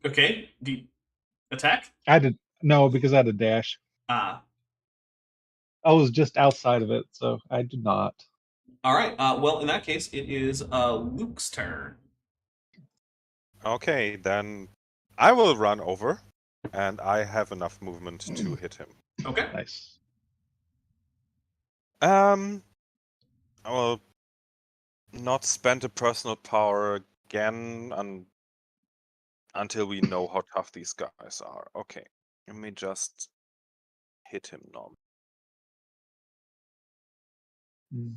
Okay. Do you attack? I had to no because I had to dash. Ah. I was just outside of it, so I did not. All right. Well, in that case, it is Luke's turn. Okay, then I will run over, and I have enough movement to hit him. Okay. Nice. I will not spend a personal power again until we know how tough these guys are. Okay, let me just hit him now. Mm.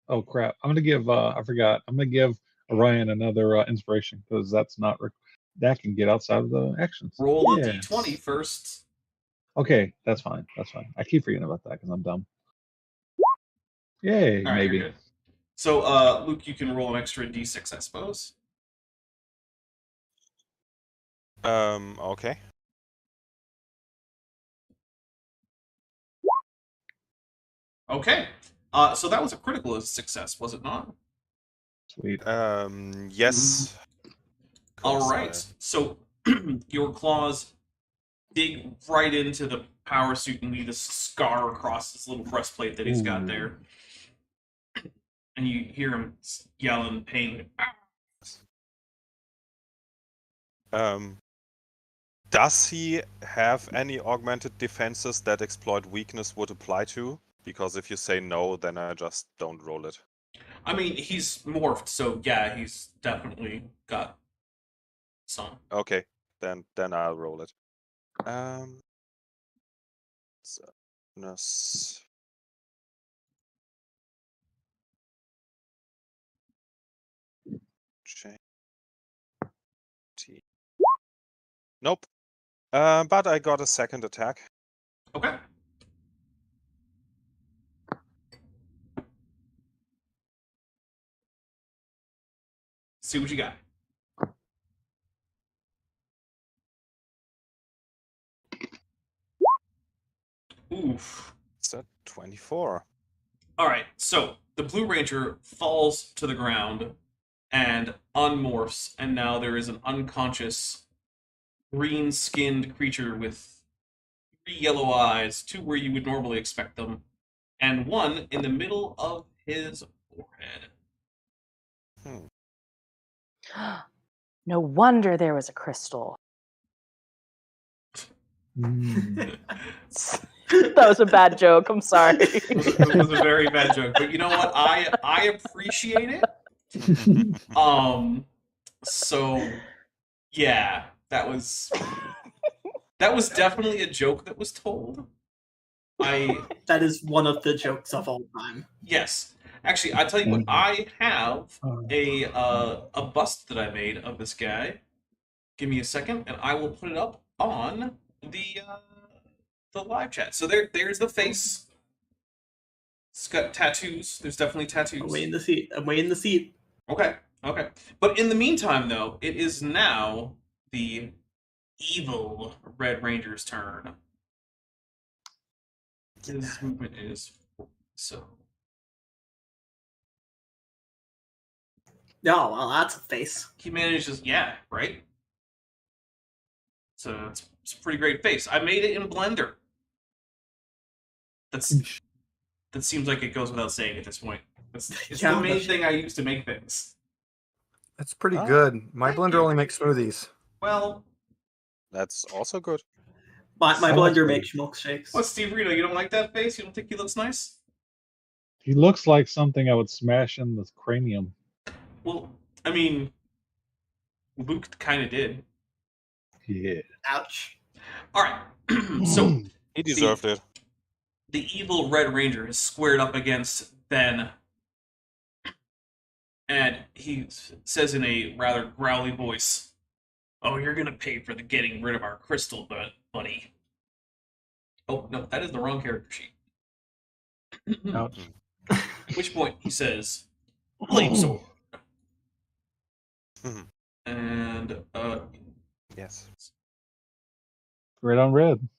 Oh crap! I'm gonna give. I forgot. I'm gonna give Orion another inspiration because that's not. That can get outside of the actions. Roll a Yes. d20 first. Okay, that's fine. That's fine. I keep forgetting about that because I'm dumb. Yay, All right, maybe. you're good. So, Luke, you can roll an extra d6, I suppose. Okay. Okay. So that was a critical success, was it not? Sweet. Yes. All right. So your claws dig right into the power suit and leave a scar across this little breastplate that he's got there. And you hear him yell in pain. Does he have any augmented defenses that exploit weakness would apply to? Because if you say no, then I just don't roll it. I mean, he's morphed, so yeah, he's definitely got some. Okay, then I'll roll it. Sadness. T. Nope. But I got a second attack. Okay. See what you got. Oof. It's at 24. All right, so the Blue Ranger falls to the ground and unmorphs, and now there is an unconscious green-skinned creature with 3 yellow eyes, 2 where you would normally expect them, and 1 in the middle of his forehead. No wonder there was a crystal. Mm. That was a bad joke. I'm sorry. It was a very bad joke, but you know what? I appreciate it. So yeah, that was definitely a joke that was told. That is one of the jokes of all time. Yes. Actually, I tell you what, I have a bust that I made of this guy. Give me a second, and I will put it up on the live chat. So there's the face. It's got tattoos. There's definitely tattoos. I'm waiting the seat. Okay. But in the meantime, though, it is now the evil Red Ranger's turn. His movement is so. Oh, well, that's a face. He manages, yeah, right? So it's a pretty great face. I made it in Blender. That seems like it goes without saying at this point. It's Yeah, the main that's- thing I use to make things. That's pretty Oh, good. My thank blender you. only makes smoothies. Well, That's also good. My Oh, that's blender good. makes milkshakes. what, Steve Rito? You don't like that face? You don't think he looks nice? He looks like something I would smash in the cranium. Well, I mean, Luke kind of did. Yeah. Ouch. All right. So He deserved it. the evil Red Ranger is squared up against Ben, and he says in a rather growly voice, "Oh, you're gonna pay for the getting rid of our crystal, buddy." Oh no, that is the wrong character sheet. Ouch. At which point he says, "Blade sword," and Yes. Red on red.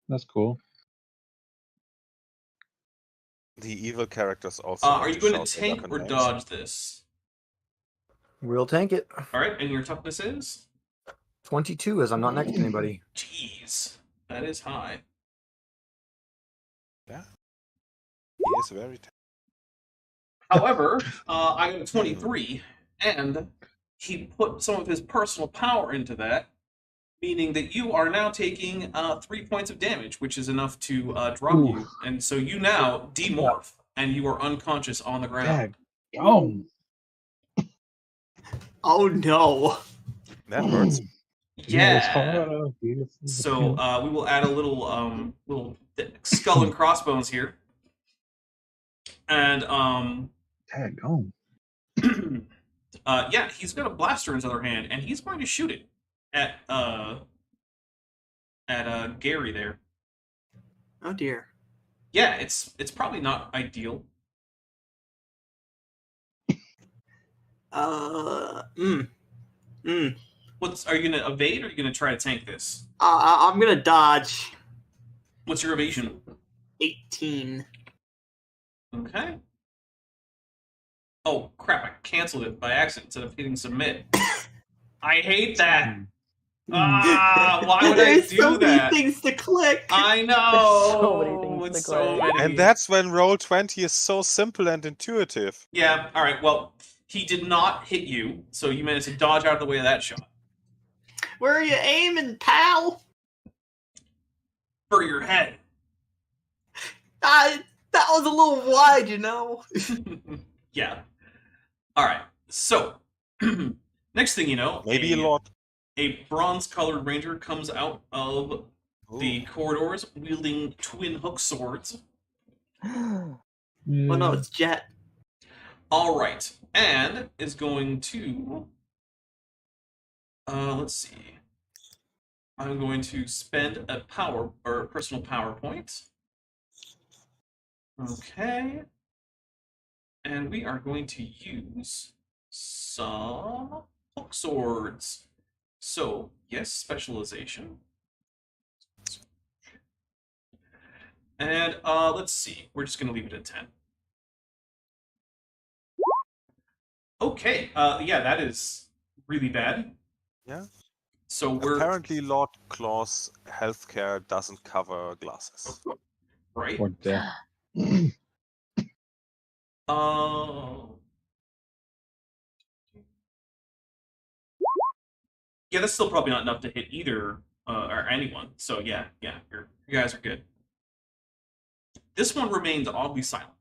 That's cool. The evil characters also. Are want you going to shout their tank weapon or names. dodge this? We'll tank it. All right, and your toughness is 22, as I'm not next to anybody. Jeez, that is high. Yeah. He is very. However, I got a 23, and he put some of his personal power into that, meaning that you are now taking 3 points of damage, which is enough to drop Ooh. you. And so you now demorph, and you are unconscious on the ground. Dag. Oh. Oh no. That hurts. Yeah. So we will add a little skull and crossbones here, and Dag. Oh. yeah, he's got a blaster in his other hand, and he's going to shoot it at Gary there. Oh dear. Yeah, it's probably not ideal. Are you gonna evade or are you gonna try to tank this? I'm gonna dodge. What's your evasion? 18. Okay. Oh crap! I canceled it by accident instead of hitting submit. I hate that. Why would I There's do so many that? things to click. I know. so many things to It's click. so many. And that's when Roll20 is so simple and intuitive. Yeah. All right. Well, he did not hit you, so you managed to dodge out of the way of that shot. Where are you aiming, pal? For your head. That was a little wide, you know. Yeah. All right. So, next thing you know, Maybe a lot. a bronze-colored ranger comes out of the corridors wielding twin hook swords. Oh no, it's Jet. All right, and is going to. Let's see. I'm going to spend a power or personal power point. Okay. And we are going to use some hook swords. So, yes, specialization. And let's see. We're just going to leave it at 10. Okay. Yeah, that is really bad. Yeah. So we're Apparently, Lord Claw's healthcare doesn't cover glasses. right. Or death. Yeah, that's still probably not enough to hit either or anyone. So yeah, you guys are good. This one remains oddly silent.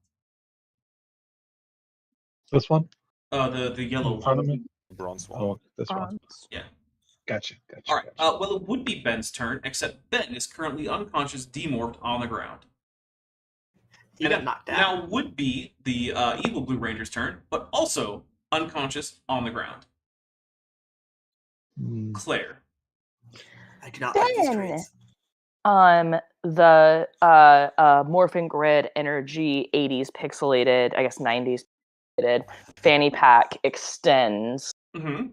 This one? The yellow In front one. of me? Bronze one. Oh, this one. Yeah. Gotcha. All right. Well, it would be Ben's turn, except Ben is currently unconscious, demorphed on the ground. He got knocked out. Now would be the evil Blue Ranger's turn, but also unconscious on the ground. Claire. I do not like these traits. The Morphin Grid Energy 80s pixelated, I guess 90s pixelated fanny pack extends. Mm-hmm.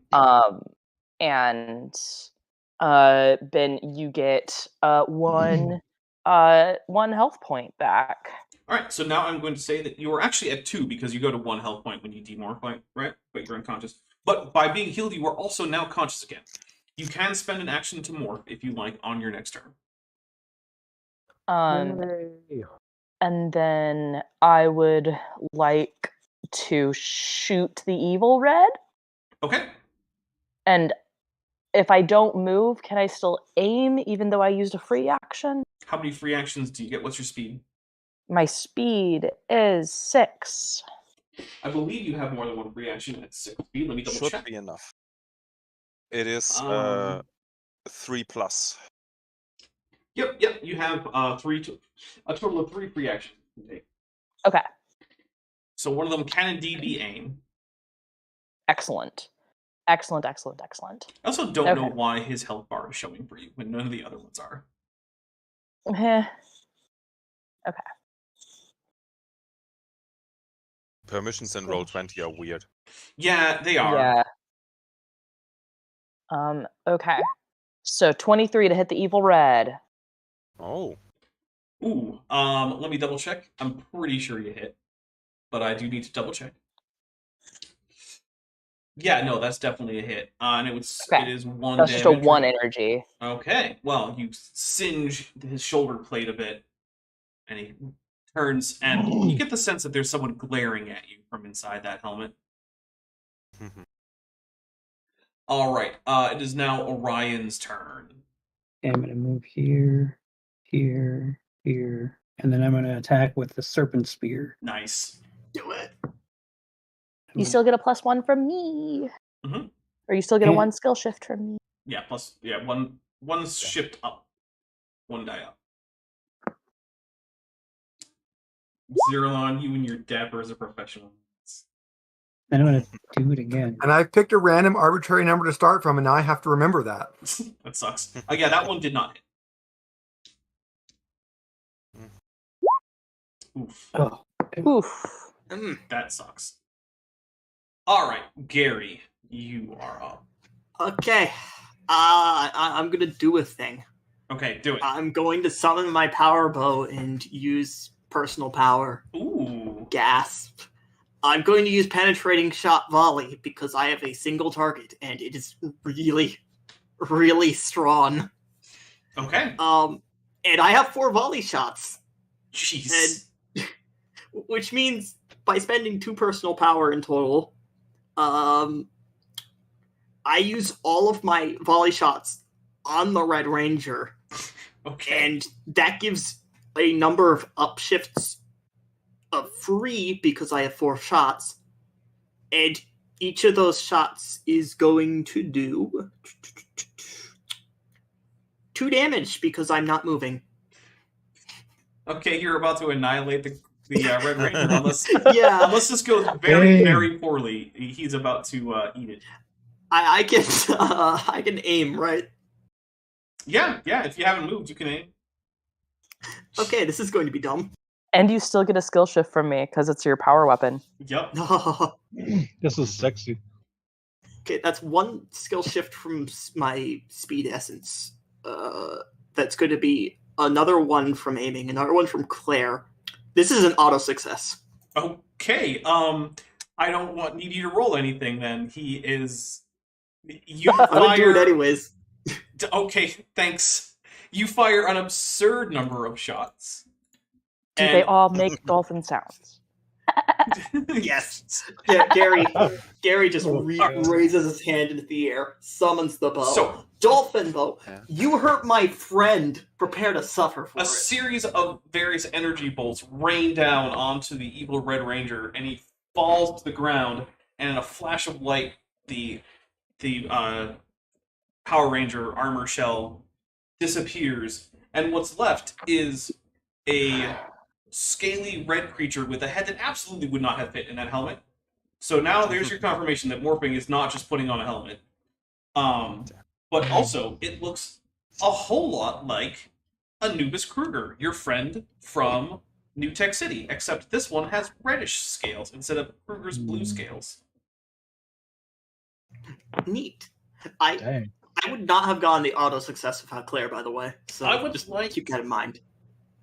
And Ben, you get one health point back. All right, so now I'm going to say that you are actually at 2 because you go to 1 health point when you demorph, right? But you're unconscious. But by being healed, you are also now conscious again. You can spend an action to morph if you like on your next turn. And then I would like to shoot the evil red. Okay. And if I don't move, can I still aim even though I used a free action? How many free actions do you get? What's your speed? My speed is 6. I believe you have more than one free action at 6 speed. Let me double Should check. be enough. It is 3+. Yep. You have a total of 3 free actions you can take. Okay. So one of them can indeed be aim. Excellent. I also don't know why his health bar is showing for you when none of the other ones are. Okay. Permissions in Roll20 are weird. Yeah, they are. Yeah. Okay. So 23 to hit the evil red. Oh. Ooh, let me double check. I'm pretty sure you hit, but I do need to double check. Yeah, no, that's definitely a hit. And it Okay. is 1 That's damage. just a 1 energy. Okay, well, you singe his shoulder plate a bit, and he turns, and you get the sense that there's someone glaring at you from inside that helmet. All right, it is now Orion's turn. Okay, I'm going to move here, here, here, and then I'm going to attack with the serpent spear. Nice. Do it. You still get a +1 from me. Mhm. Or you still get a And- 1 skill shift from me. Yeah, one shift up, 1 die up. Zerlon, you and your dapper as a professional. Then I'm going to do it again. And I picked a random arbitrary number to start from, and now I have to remember that. That sucks. Yeah, that one did not hit. Oof. Oh, Oof. That sucks. All right, Gary, you are up. Okay. I'm gonna do a thing. Okay, do it. I'm going to summon my power bow and use personal power. Ooh. Gasp. I'm going to use penetrating shot volley because I have a single target and it is really, really strong. Okay. And I have 4 volley shots. Jeez. Which means by spending 2 personal power in total, I use all of my volley shots on the Red Ranger. Okay. And that gives a number of upshifts of free because I have 4 shots. And each of those shots is going to do 2 damage because I'm not moving. Okay, you're about to annihilate the Red Ranger unless Yeah, unless this goes very, Dang. very poorly. He's about to eat it. I can aim, right? Yeah, if you haven't moved, you can aim. Okay, this is going to be dumb. And you still get a skill shift from me because it's your power weapon. Yep. This is sexy. Okay, that's 1 skill shift from my speed essence. That's going to be another 1 from aiming, another 1 from Claire. This is an auto success. Okay. I don't need you to roll anything. Then he is. You I'm gonna do it fire. anyways. Okay, thanks. You fire an absurd number of shots. Do they all make dolphin sounds? Yes. Yeah, Gary just raises his hand into the air, summons the bow. So, Dolphin bow. Yeah. You hurt my friend. Prepare to suffer for a it. series of various energy bolts rain down onto the evil Red Ranger, and he falls to the ground. And in a flash of light, the Power Ranger armor shell disappears, and what's left is a scaly red creature with a head that absolutely would not have fit in that helmet. So now there's your confirmation that morphing is not just putting on a helmet. But also, it looks a whole lot like Anubis Kruger, your friend from New Tech City, except this one has reddish scales instead of Kruger's blue scales. Neat. Dang. I would not have gotten the auto success without Claire, by the way. So I would just like- keep that in mind.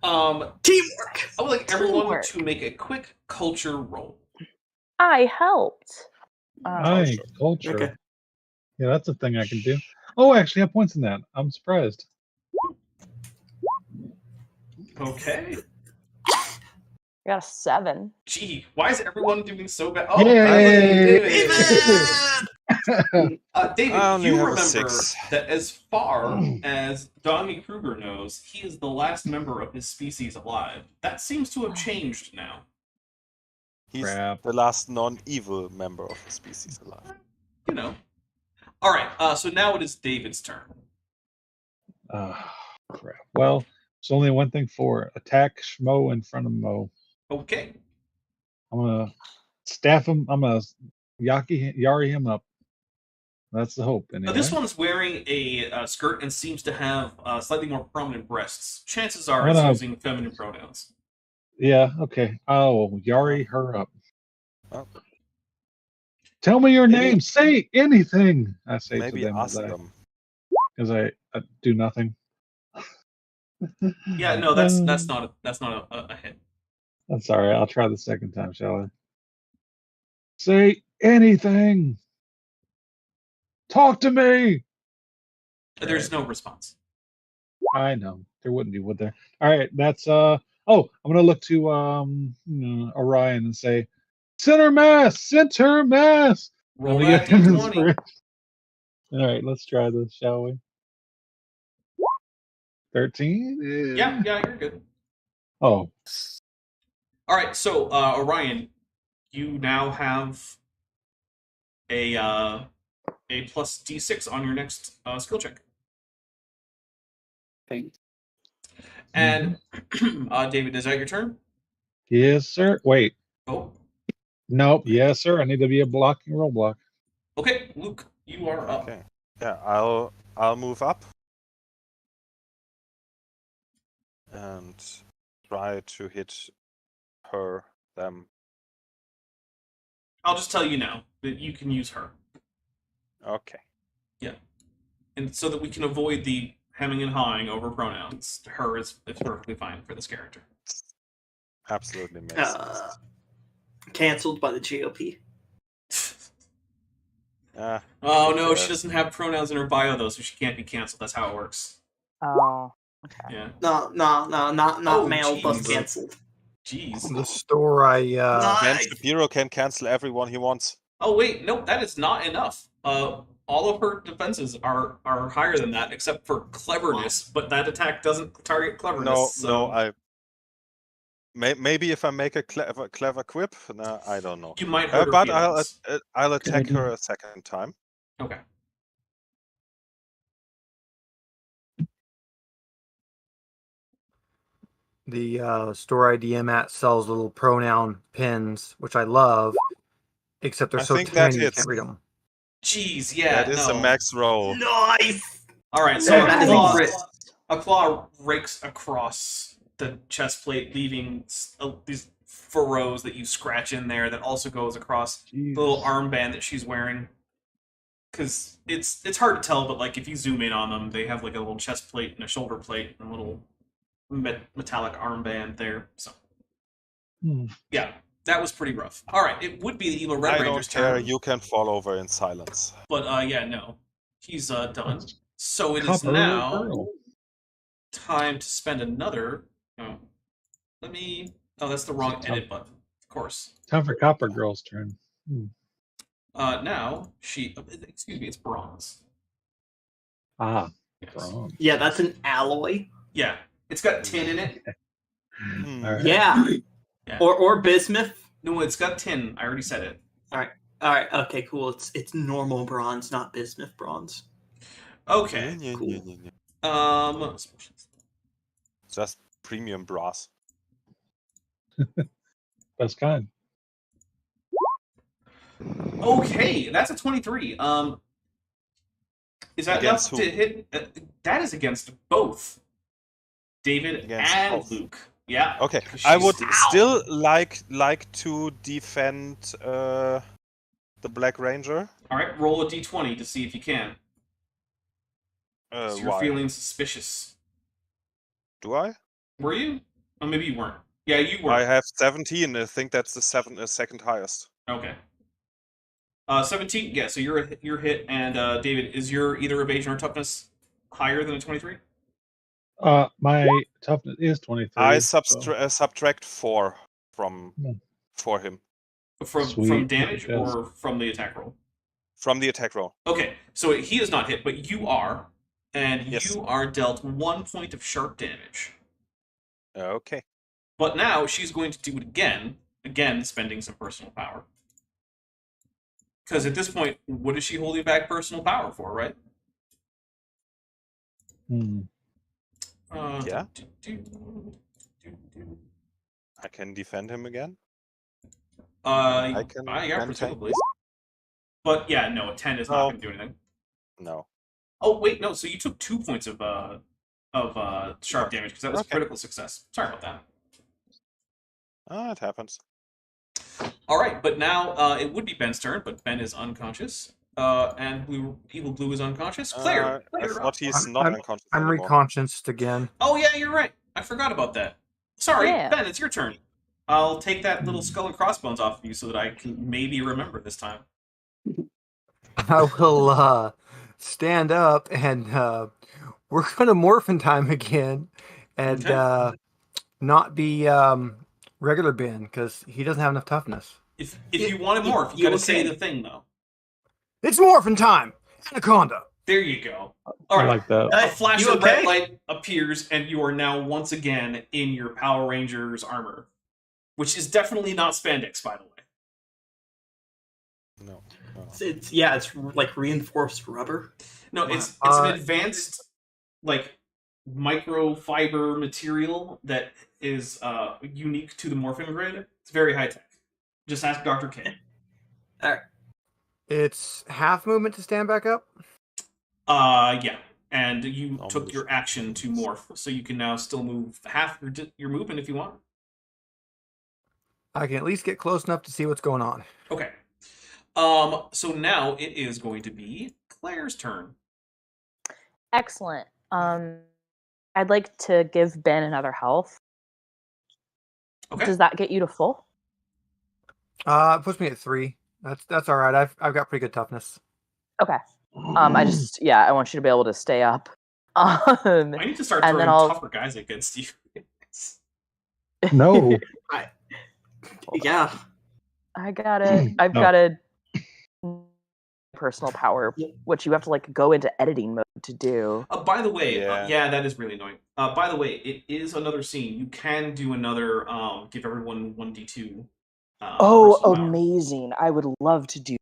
Teamwork! I would like everyone Teamwork. to make a quick culture roll. I helped. Aye, culture. Okay. Yeah, that's a thing I can do. Oh, actually, I have points in that. I'm surprised. Okay. I got a 7. Gee, why is everyone doing so bad? Oh, Yay! David, I only you have a remember 6. that as far as Donnie Kruger knows, he is the last member of his species alive. That seems to have changed now. He's Crap. the last non-evil member of the species alive. You know. All right, so now it is David's turn. Crap. Well, there's only one thing for it. Attack Schmo in front of Mo. Okay. I'm gonna staff him. I'm gonna Yari him up. That's the hope. Anyway. This one's wearing a skirt and seems to have slightly more prominent breasts. Chances are I'm it's gonna- using feminine pronouns. Yeah. Okay. I'll Yari her up. Oh. Tell me your Maybe- name. Say anything. I say Maybe to them ask as them. I do nothing. Yeah, no, that's not a hit. That's all right. I'll try the second time, shall I? Say anything. Talk to me. There's no response. I know there wouldn't be, would there? All right, that's Oh, I'm gonna look to Orion and say, center mass. Roll Let me that get an d20. inspiration. All right, let's try this, shall we? 13. Yeah, you're good. Oh, All right, so Orion, you now have a plus d6 on your next skill check. Thanks. And David, is that your turn? yes, sir. Wait, Oh, nope. Yes, sir. I need to be a blocking roadblock. okay, Luke, you are up. Okay. Yeah, I'll move up and try to hit them. I'll just tell you now that you can use her, Okay. and so that we can avoid the hemming and hawing over pronouns. Her is perfectly fine for this character. Absolutely makes sense. Canceled by the GOP. Oh no, she doesn't have pronouns in her bio though, so she can't be canceled. That's how it works. Oh, okay. Yeah. No, not Oh, male jeez. plus canceled. Jeez. The store Against the Bureau can cancel everyone he wants. Oh wait, nope, that is not enough. All of her defenses are higher than that, except for cleverness. But that attack doesn't target cleverness. Maybe if I make a clever quip, no, I don't know. You might hurt her but feelings. I'll attack idea. her a second time. Okay. the store ID I'm at sells little pronoun pins, which I love, except they're I so think that tiny you hits. can't read them. Jeez, yeah. That is no. a max roll. Nice. All right, so That is a crit. a claw rakes across the chest plate, leaving these furrows that you scratch in there. That also goes across the little armband that she's wearing. Because it's hard to tell, but like if you zoom in on them, they have like a little chest plate and a shoulder plate and a little metallic armband there. So yeah, that was pretty rough. All right, it would be the evil Red I Ranger's don't care. turn, You can fall over in silence. but yeah, no, he's done. So it is Copper now girl. time to spend another. Oh, let me. Oh, that's the wrong edit button. Of course. Time for Copper Girl's turn. Now she. Excuse me. It's bronze. Ah, Yes. bronze. Yeah, that's an alloy. Yeah, it's got tin in it. All right. Yeah. Yeah. Or bismuth. No, it's got tin. I already said it. All right. Okay. Cool. It's normal bronze, not bismuth bronze. Okay. Cool. Just premium brass. Best kind. Okay, that's a 23. Is that Against enough to who? hit? That is against both David Against and both. Luke. Yeah. Okay, 'cause I she's- would still like to defend the Black Ranger. All right, roll a d20 to see if you can. So you're Why? feeling suspicious. Do I? Were you? Oh, maybe you weren't. Yeah, you were. I have 17. I think that's the second highest. Okay. 17. Yeah, so you're hit, and David, is your either evasion or toughness higher than a 23? My toughness is 23. I so- subtract 4 for him From Sweet, damage yes. or from the attack roll? from the attack roll. Okay, so he is not hit, but you are, and Yes. you are dealt 1 point of sharp damage. Okay. But now she's going to do it again spending some personal power. Because at this point, what is she holding back personal power for, right? Yeah. do. I can defend him again. Yeah, maintain. presumably. But yeah, no, a 10 is not No. going to do anything. No. Oh wait, no. So you took 2 points of sharp damage because that was Okay. critical success. Sorry about that. Oh, it happens. All right, but now it would be Ben's turn, but Ben is unconscious. And Evil Blue is unconscious. Claire, I you're thought up. he's not unconscious I'm anymore. reconscienced again. Oh yeah, you're right. I forgot about that. Sorry, Yeah. Ben, it's your turn. I'll take that little skull and crossbones off of you so that I can maybe remember this time. I will stand up and we're gonna morphin time again, and Okay. not be regular Ben because he doesn't have enough toughness. If you want to morph, you you gotta say okay? the thing though. It's morphin time, Anaconda. There you go. I All right. like that. A flash You of red okay? light appears, and you are now once again in your Power Rangers armor, which is definitely not spandex, by the way. No. It's like reinforced rubber. No, it's an advanced like microfiber material that is unique to the Morphin grid. It's very high tech. Just ask Dr. K. All right. It's half movement to stand back up. Yeah. And you Oh, took your action to morph, so you can now still move half your movement if you want. I can at least get close enough to see what's going on. Okay. So now it is going to be Claire's turn. Excellent. I'd like to give Ben another health. Okay. Does that get you to full? It puts me at 3. That's all right. I've got pretty good toughness. Okay. I want you to be able to stay up. I need to start and throwing then I'll- tougher guys against you. No. Yeah. I've got a personal power, which you have to like go into editing mode to do. By the way, Yeah. that is really annoying. By the way, it is another scene. You can do another give everyone 1d2. Oh, personal power. amazing. I would love to do.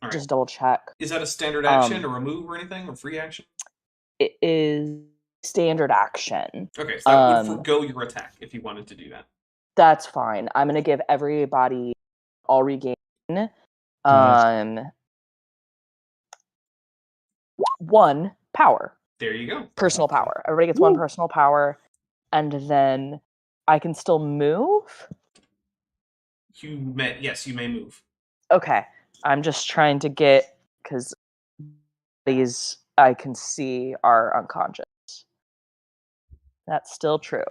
All right. Just double check. Is that a standard action or remove or anything or free action? It is standard action. Okay, so that would forgo your attack if you wanted to do that. That's fine. I'm gonna give everybody all regain. One power. There you go. Personal power. Everybody gets one personal power, and then I can still move. Yes, you may move. Okay, I'm just trying to get because these I can see are unconscious. That's still true.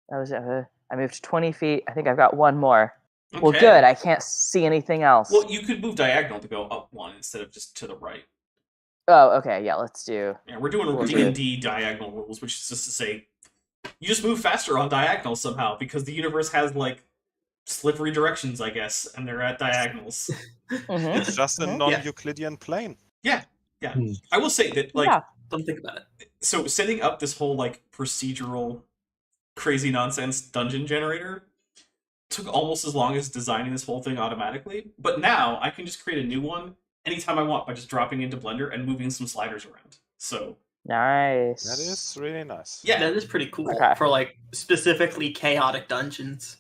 That was I moved 20 feet. I think I've got one more. Okay. Well, good. I can't see anything else. Well, you could move diagonal to go up one instead of just to the right. Oh, okay. Yeah, let's do. Yeah, we're doing We'll D&D diagonal rules, which is just to say you just move faster on diagonal somehow because the universe has like slippery directions, I guess, and they're at diagonals. Mhm. It's just a non-Euclidean plane. Yeah. I will say that like Don't think about it. so setting up this whole like procedural crazy nonsense dungeon generator took almost as long as designing this whole thing automatically, but now I can just create a new one anytime I want by just dropping into Blender and moving some sliders around. So Nice. That is really nice. yeah, That is pretty cool Okay. for like specifically chaotic dungeons.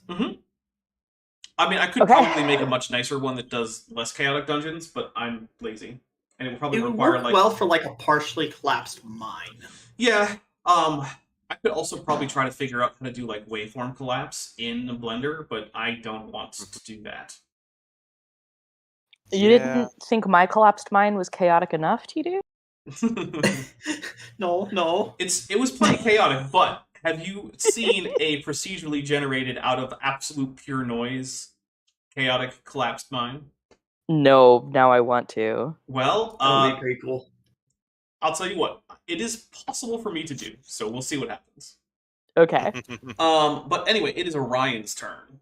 I mean, I could Okay. probably make a much nicer one that does less chaotic dungeons, but I'm lazy, and it would probably It would require work like well for like a partially collapsed mine. yeah. I could also probably try to figure out how to do like waveform collapse in Blender, but I don't want to do that. You didn't think my collapsed mine was chaotic enough, TD? No. It was plenty chaotic, but have you seen a procedurally generated out of absolute pure noise chaotic collapsed mine? No, now I want to. Well, That would be pretty cool. I'll tell you what, it is possible for me to do, so we'll see what happens. Okay. But anyway, it is Orion's turn.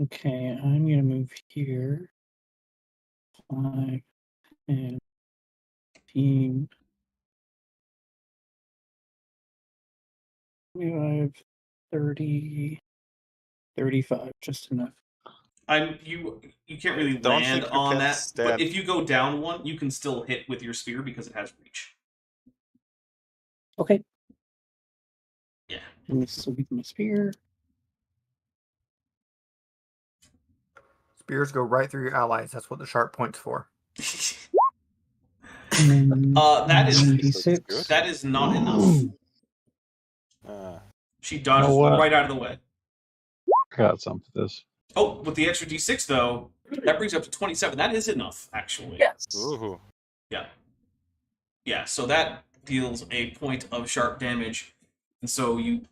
Okay, I'm gonna move here. 5 and 15. 25, 30, 35, just enough. You can't really Don't land think you on can that, but stand. if you go down one, you can still hit with your spear because it has reach. Okay. Yeah. And this will be my spear. Spears go right through your allies. That's what the sharp point's for. And then that is 96. that is not enough. She dodges You know what? right out of the way. Got some for this. Oh, with the extra d6 though, that brings you up to 27. That is enough, actually. Yes. Ooh. Yeah. Yeah, so that deals a point of sharp damage. And so you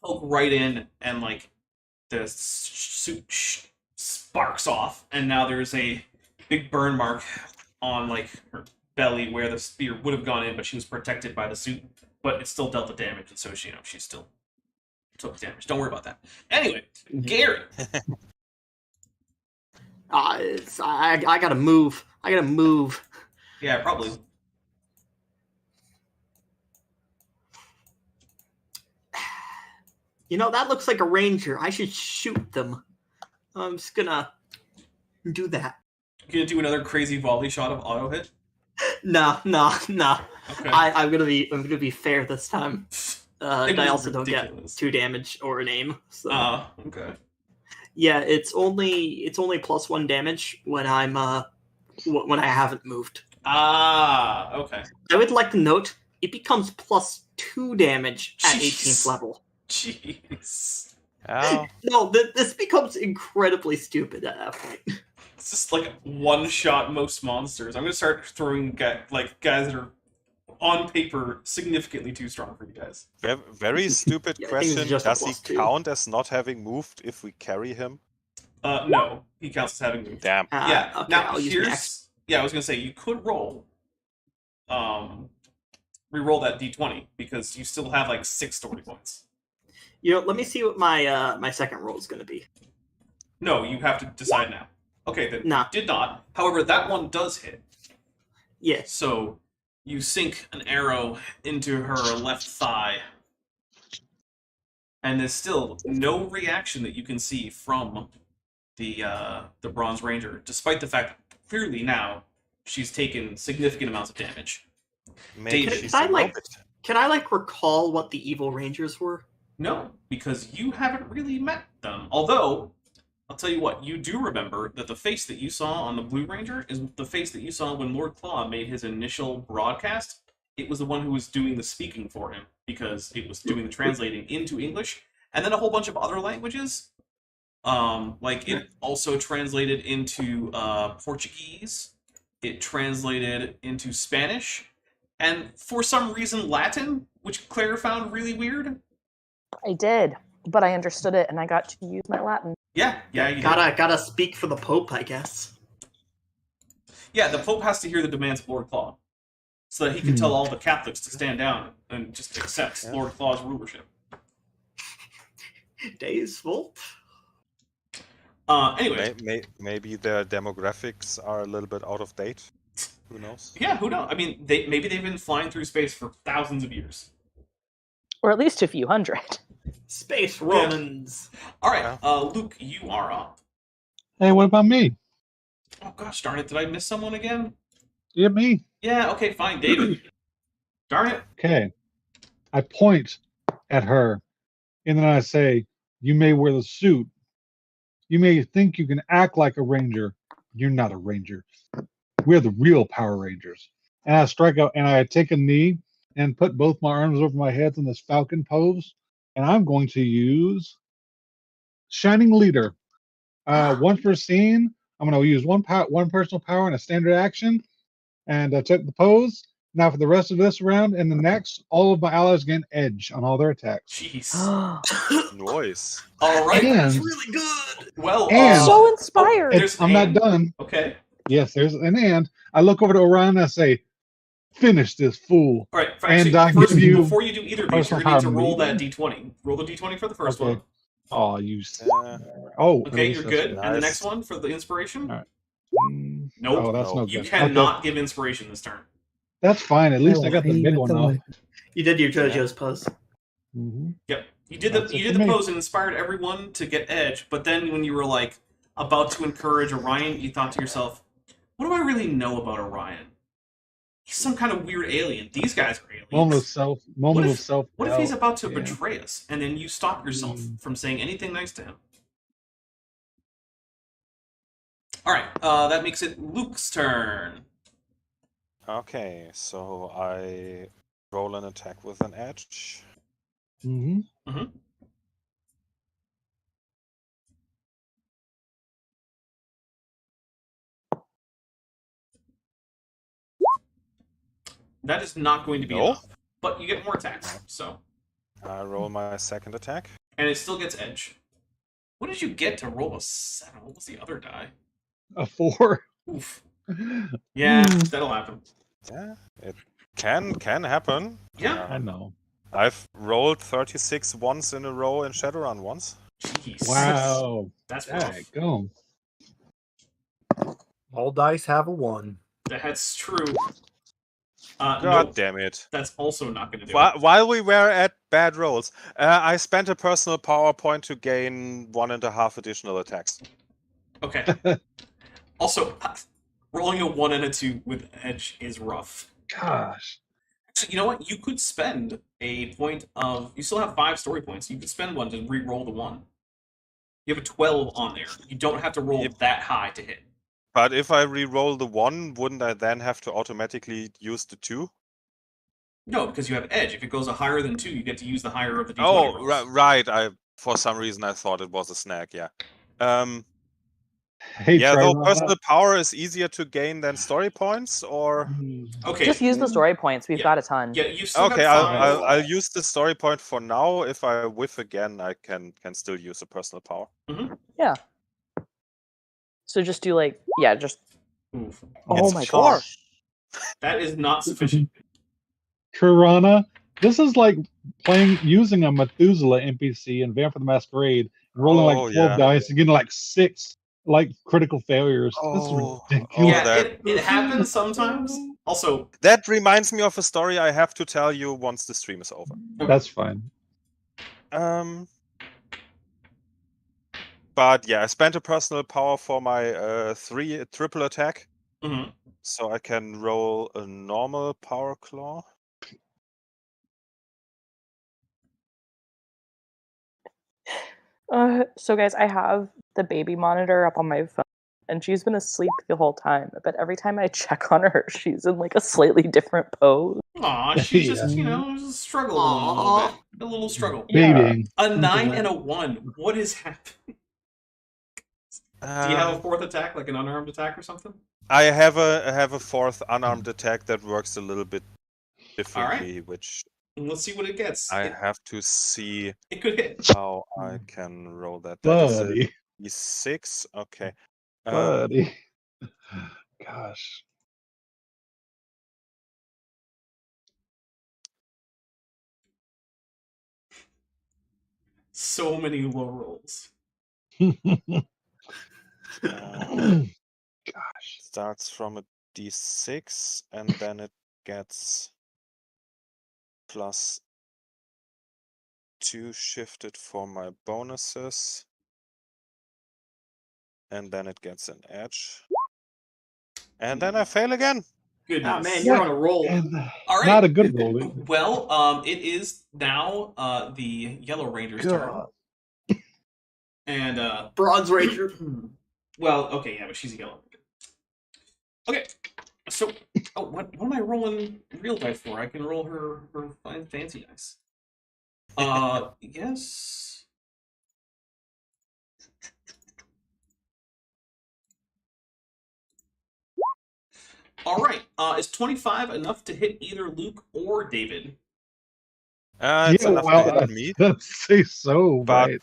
poke right in, and like the suit sparks off, and now there's a big burn mark on like her belly where the spear would have gone in, but she was protected by the suit. But it still dealt the damage, and so she, she still took damage. Don't worry about that. Anyway, Gary. I gotta move. I gotta move. Yeah, probably. You know, that looks like a ranger. I should shoot them. I'm just gonna do that. You gonna do another crazy volley shot of auto hit? No. Okay. I'm gonna be fair this time. And I also don't get ridiculous. 2 damage or an aim. So Okay. yeah, it's only +1 damage when I'm when I haven't moved. Okay. I would like to note it becomes +2 damage at Jeez. 18th level. Jeez. Oh. No, this becomes incredibly stupid at that point. It's just like one-shot most monsters. I'm gonna start throwing guys that are on paper significantly too strong for you guys. Very stupid Yeah, I think it's question. just a Does he +2. count as not having moved if we carry him? No, he counts as having moved. Damn. Yeah. Okay, Now I'll use here's max. yeah. I was gonna say you could roll, re-roll that d20 because you still have like 6 story points. You know, let me see what my my second roll is going to be. No, you have to decide now. Okay, then Nah. you did not. However, that one does hit. Yes. So you sink an arrow into her left thigh, and there's still no reaction that you can see from the Bronze Ranger, despite the fact that clearly now she's taken significant amounts of damage. Maybe Can she's I, a like- robot. Can I recall what the evil rangers were? No, because you haven't really met them. Although, I'll tell you what, you do remember that the face that you saw on the Blue Ranger is the face that you saw when Lord Claw made his initial broadcast. It was the one who was doing the speaking for him, because it was doing the translating into English, and then a whole bunch of other languages. Like, it also translated into Portuguese, it translated into Spanish, and for some reason Latin, which Claire found really weird. I did, but I understood it, and I got to use my Latin. Yeah, you did. Gotta speak for the Pope, I guess. Yeah, the Pope has to hear the demands of Lord Claw, so that he can tell all the Catholics to stand down and just accept Lord Claw's rulership. Days full. Anyway, Maybe their demographics are a little bit out of date. Who knows? yeah, who knows? I mean, maybe they've been flying through space for thousands of years. Or at least a few hundred. Space Romans. All right, Luke, you are up. Hey, what about me? Oh gosh, darn it! Did I miss someone again? Yeah, me. Yeah, okay, fine, David. Darn it! Okay. I point at her, and then I say, "You may wear the suit. You may think you can act like a ranger. You're not a ranger. We're the real Power Rangers." And I strike out, and I take a knee and put both my arms over my head in this falcon pose. And I'm going to use Shining Leader. One per scene. I'm going to use one personal power and a standard action, and I took the pose. Now for the rest of this round and the next, all of my allies gain edge on all their attacks. Jeez. Noise. All right. And- That's really good. Well, And- So inspired. there's I'm not an- done. Okay. Yes, there's an and. I look over to Orion and I say, "Finish this fool." All right. And Actually, I first, give you before you do either of these, you're personal going to need to power roll that immediately. d20. Roll the d20 for the first Okay. one. Oh, you. Uh, Oh, at Okay, least you're that's good. And the Nice. next one for the inspiration? All right. Nope. Oh, that's No. no You good. cannot Okay. give inspiration this turn. That's fine. At least I got the aim big at one the off. light. You did your JoJo's pose. Mm-hmm. Yep. You did That's the it you for did the me. pose and inspired everyone to get edge, but then when you were like about to encourage Orion, you thought to yourself, what do I really know about Orion? He's some kind of weird alien. These guys are aliens. Moment of self. Moment if- of self. What if he's about to Yeah. betray us? And then you stop yourself from saying anything nice to him. Alright, that makes it Luke's turn. okay, so I roll an attack with an edge. Mm-hmm. That is not going to be No. enough. But you get more attacks, so. I roll my second attack. And it still gets edge. What did you get to roll a 7? What was the other die? A 4. Oof. Yeah, Hmm. that'll happen. Yeah, it can happen. Yeah. I know. I've rolled 36 once in a row in Shadowrun once. Jeez. Wow. That's rough. Go. All dice have a 1. That's true. God Nope. damn it. That's also not going to do it. While we were at bad rolls, I spent a personal power point to gain 1.5 additional attacks. Okay. Also, rolling a 1 and a 2 with edge is rough. Gosh. Actually, you know what? You could spend a point of... You still have 5 story points. You could spend one to re-roll the 1. You have a 12 on there. You don't have to roll that high to hit. But if I re-roll the 1, wouldn't I then have to automatically use the 2? No, because you have edge. If it goes a higher than 2, you get to use the higher of the d20 Oh, rolls. right. For some reason I thought it was a snag, yeah. Hey, Yeah, though Trirana. personal power is easier to gain than story points, or... Okay. Just use the story points. We've got a ton. Yeah, you still Okay, got 5. I'll use the story point for now. If I whiff again, I can still use a personal power. Yeah. So just do like, just. Oof. Oh It's my 4. gosh. That is not sufficient. Trirana, this is like using a Methuselah NPC in Vampire the Masquerade and rolling like 12 dice and getting like 6 like critical failures. This is ridiculous. Yeah, it happens sometimes. Also, that reminds me of a story I have to tell you once the stream is over. That's fine. But yeah, I spent a personal power for my 3 triple attack, so I can roll a normal power claw. So guys, I have the baby monitor up on my phone, and she's been asleep the whole time. But every time I check on her, she's in like a slightly different pose. Aw, she's just, just struggling a little bit. A little struggle. Babying. A 9 and a 1. What is happening? Do you have a 4th attack, like an unarmed attack or something? I have a 4th unarmed attack that works a little bit differently, which Let's see what it gets. I have to see It could hit. how I can roll that. That is Buddy. a D6. Okay. Buddy. Gosh. So many low rolls. Gosh. Starts from a D6 and then it gets +2 shifted for my bonuses. And then it gets an edge. And then I fail again. Goodness. Oh man, you're on a roll. All right. Not a good roll. Well, it is now the Yellow Ranger's turn. And Bronze Ranger. Well, okay, yeah, but she's a Yellow Ranger. Okay, so what am I rolling real dice for? I can roll her fine fancy dice. Yes. All right. Is 25 enough to hit either Luke or David? It's enough to hit me. Let's say so, but right?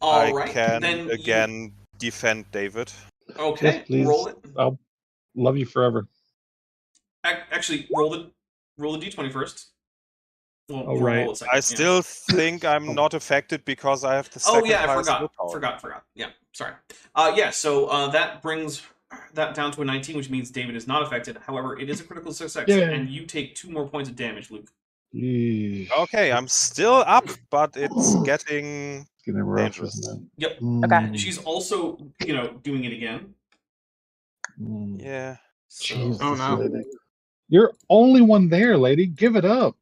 All right. I can then again defend David. Okay, Yes, please. roll it. I'll love you forever. Actually, roll the d20 first. Well, Oh, right. roll it second, I still think I'm not affected because I have the second Oh yeah, I highest willpower. forgot. Yeah, sorry. So that brings that down to a 19, which means David is not affected. However, it is a critical success, and you take 2 more points of damage, Luke. Okay, I'm still up, but it's getting rough, dangerous. isn't Yep. Okay. She's also, doing it again. it? Yeah. So, Jesus, Oh, no. lady. You're only one there, lady. Give it up.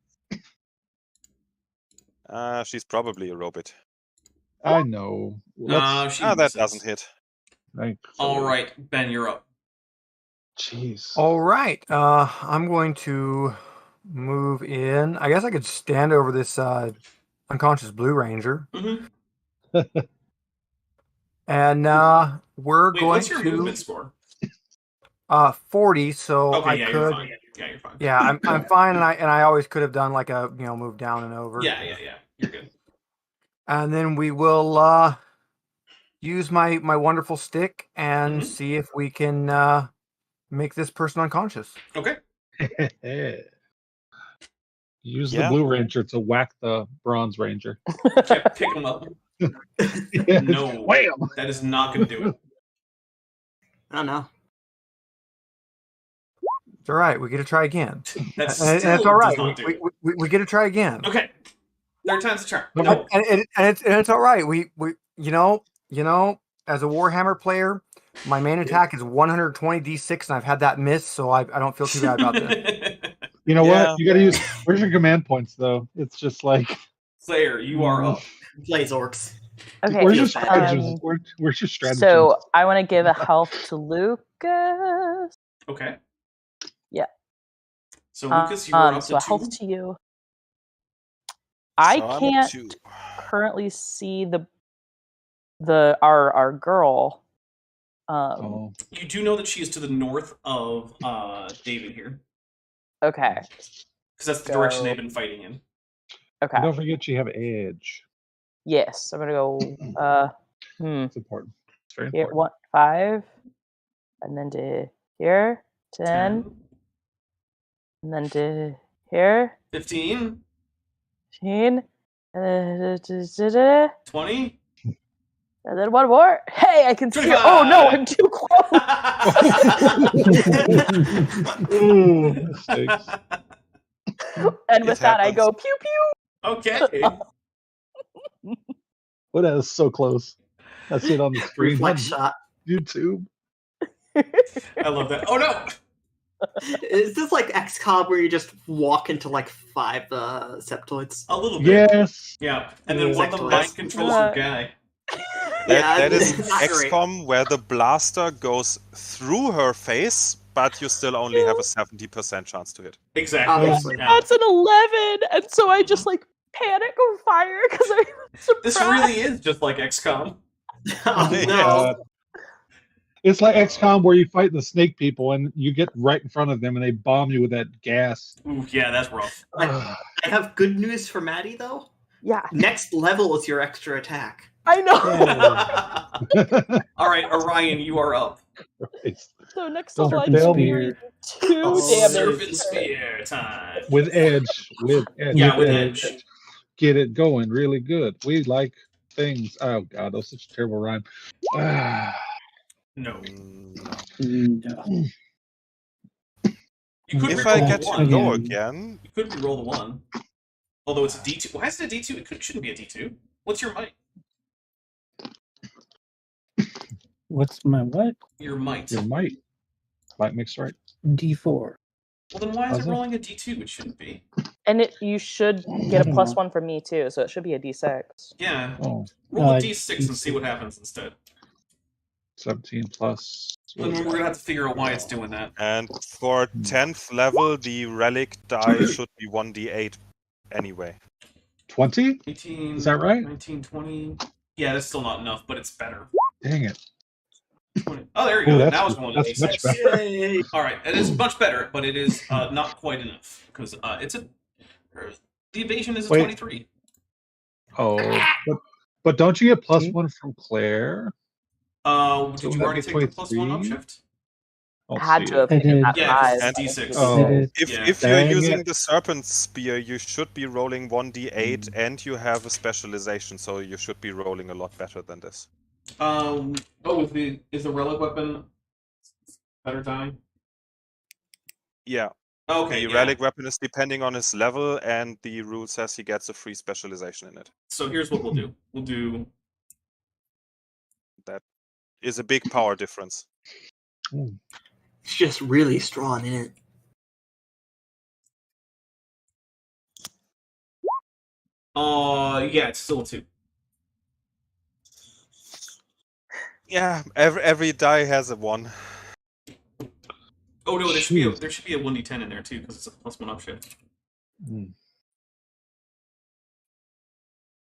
She's probably a robot. I know. That doesn't hit. All right, Ben, you're up. Jeez. All right. I'm going to move in. I guess I could stand over this unconscious Blue Ranger. Mm-hmm. And we're Wait, going what's your to movement score? 40. So Okay, I yeah, could. you're fine. Yeah, you're fine. Yeah, I'm fine, and I always could have done like a move down and over. Yeah. You're good. And then we will use my wonderful stick and see if we can make this person unconscious. Okay. Use the Blue Ranger to whack the Bronze Ranger. Yeah, pick him up. No, Wham! That is not going to do it. I don't know. It's all right. We get to try again. That and still it's all right. does not do it. We get to try again. Okay. Third time's the charm. No. And it's all right. We as a Warhammer player, my main attack is 120 d6, and I've had that miss, so I don't feel too bad about this. You know what? You got to use. Where's your command points, though? It's just like Slayer, you are up. Plays orcs. Okay. Where's your strategy? Where's your strategy? So I want to give a health to Lucas. Okay. Yeah. So Lucas, you are up so to a 2. health to you. I So I'm at can't 2. currently see our girl. You do know that she is to the north of David here. Okay. Because that's the direction they've been fighting in. Okay. And don't forget you have edge. Yes, I'm gonna go. It's important. It's very Here, important. 5, and then to here, 10, and then to here, 15, 15, and then 20, and then one more. Hey, I can see. 25. Oh no, I'm too close. Ooh, mistakes. And with that, I go pew pew. Okay. Oh, that is so close. I see it on the screen. Reflex on shot. YouTube. I love that. Oh no! Is this like XCOM where you just walk into like 5 septoids? A little bit. Yes. Yeah. And then one of them Exactly. mind controls your guy. That is it's not great. XCOM where the blaster goes through her face, but you still only have a 70% chance to hit. Exactly. Obviously. Yeah. That's an 11, and so I just like panic on fire because I'm surprised. This really is just like XCOM. Oh, no. It's like XCOM where you fight the snake people and you get right in front of them and they bomb you with that gas. Ooh, yeah, that's rough. I have good news for Maddie, though. Yeah, Next level is your extra attack. I know. All right, Orion, you are up. So next Don't level, I fail just me. do 2 Oh, damage. Serpent Spear time. With edge. With edge. Yeah, with edge. Get it going really good. We like things. Oh, God, that was such a terrible rhyme. No. No. You could If re-roll I get the to 1. go again, You could re-roll the 1. Although it's a D2. Why is it a D2? It shouldn't be a D2. What's your might? What's my what? Your might. Your might. Might mix right. D4. Well, then why is it How's it? rolling a D2? It shouldn't be. And you should get a +1 from me too, so it should be a D6. Yeah. Oh, Roll a Uh, D6 and see what happens instead. 17 plus. Then we're going to have to figure out why it's doing that. and for 10th level, the relic die should be 1d8 anyway. 20? 18. Is that right? 19, 20. Yeah, that's still not enough, but it's better. Dang it. 20. Oh, there you Oh, go. that's- Now it's rolling a that's much D6. better. Yay. All right, it is much better, but it is not quite enough because it's a the evasion is a Wait. 23. Oh, but don't you get +1 from Claire? Did So you would that already be take the +1 23? upshift? Let's Had see to have I taken did. that Yeah, 'cause 5. it's D6. Oh. It is. If Yeah. you're Dang using it. the serpent spear, you should be rolling 1d8, and you have a specialization, so you should be rolling a lot better than this. Is the relic weapon better die? Yeah, Okay, the yeah. relic weapon is depending on his level, and the rule says he gets a free specialization in it. So here's what we'll do. We'll do Is a big power difference. It's just really strong in it. yeah, it's still a 2. Yeah, every die has a 1. Oh no, there Jeez. should be a 1d10 in there too because it's a +1 upshift. Hmm.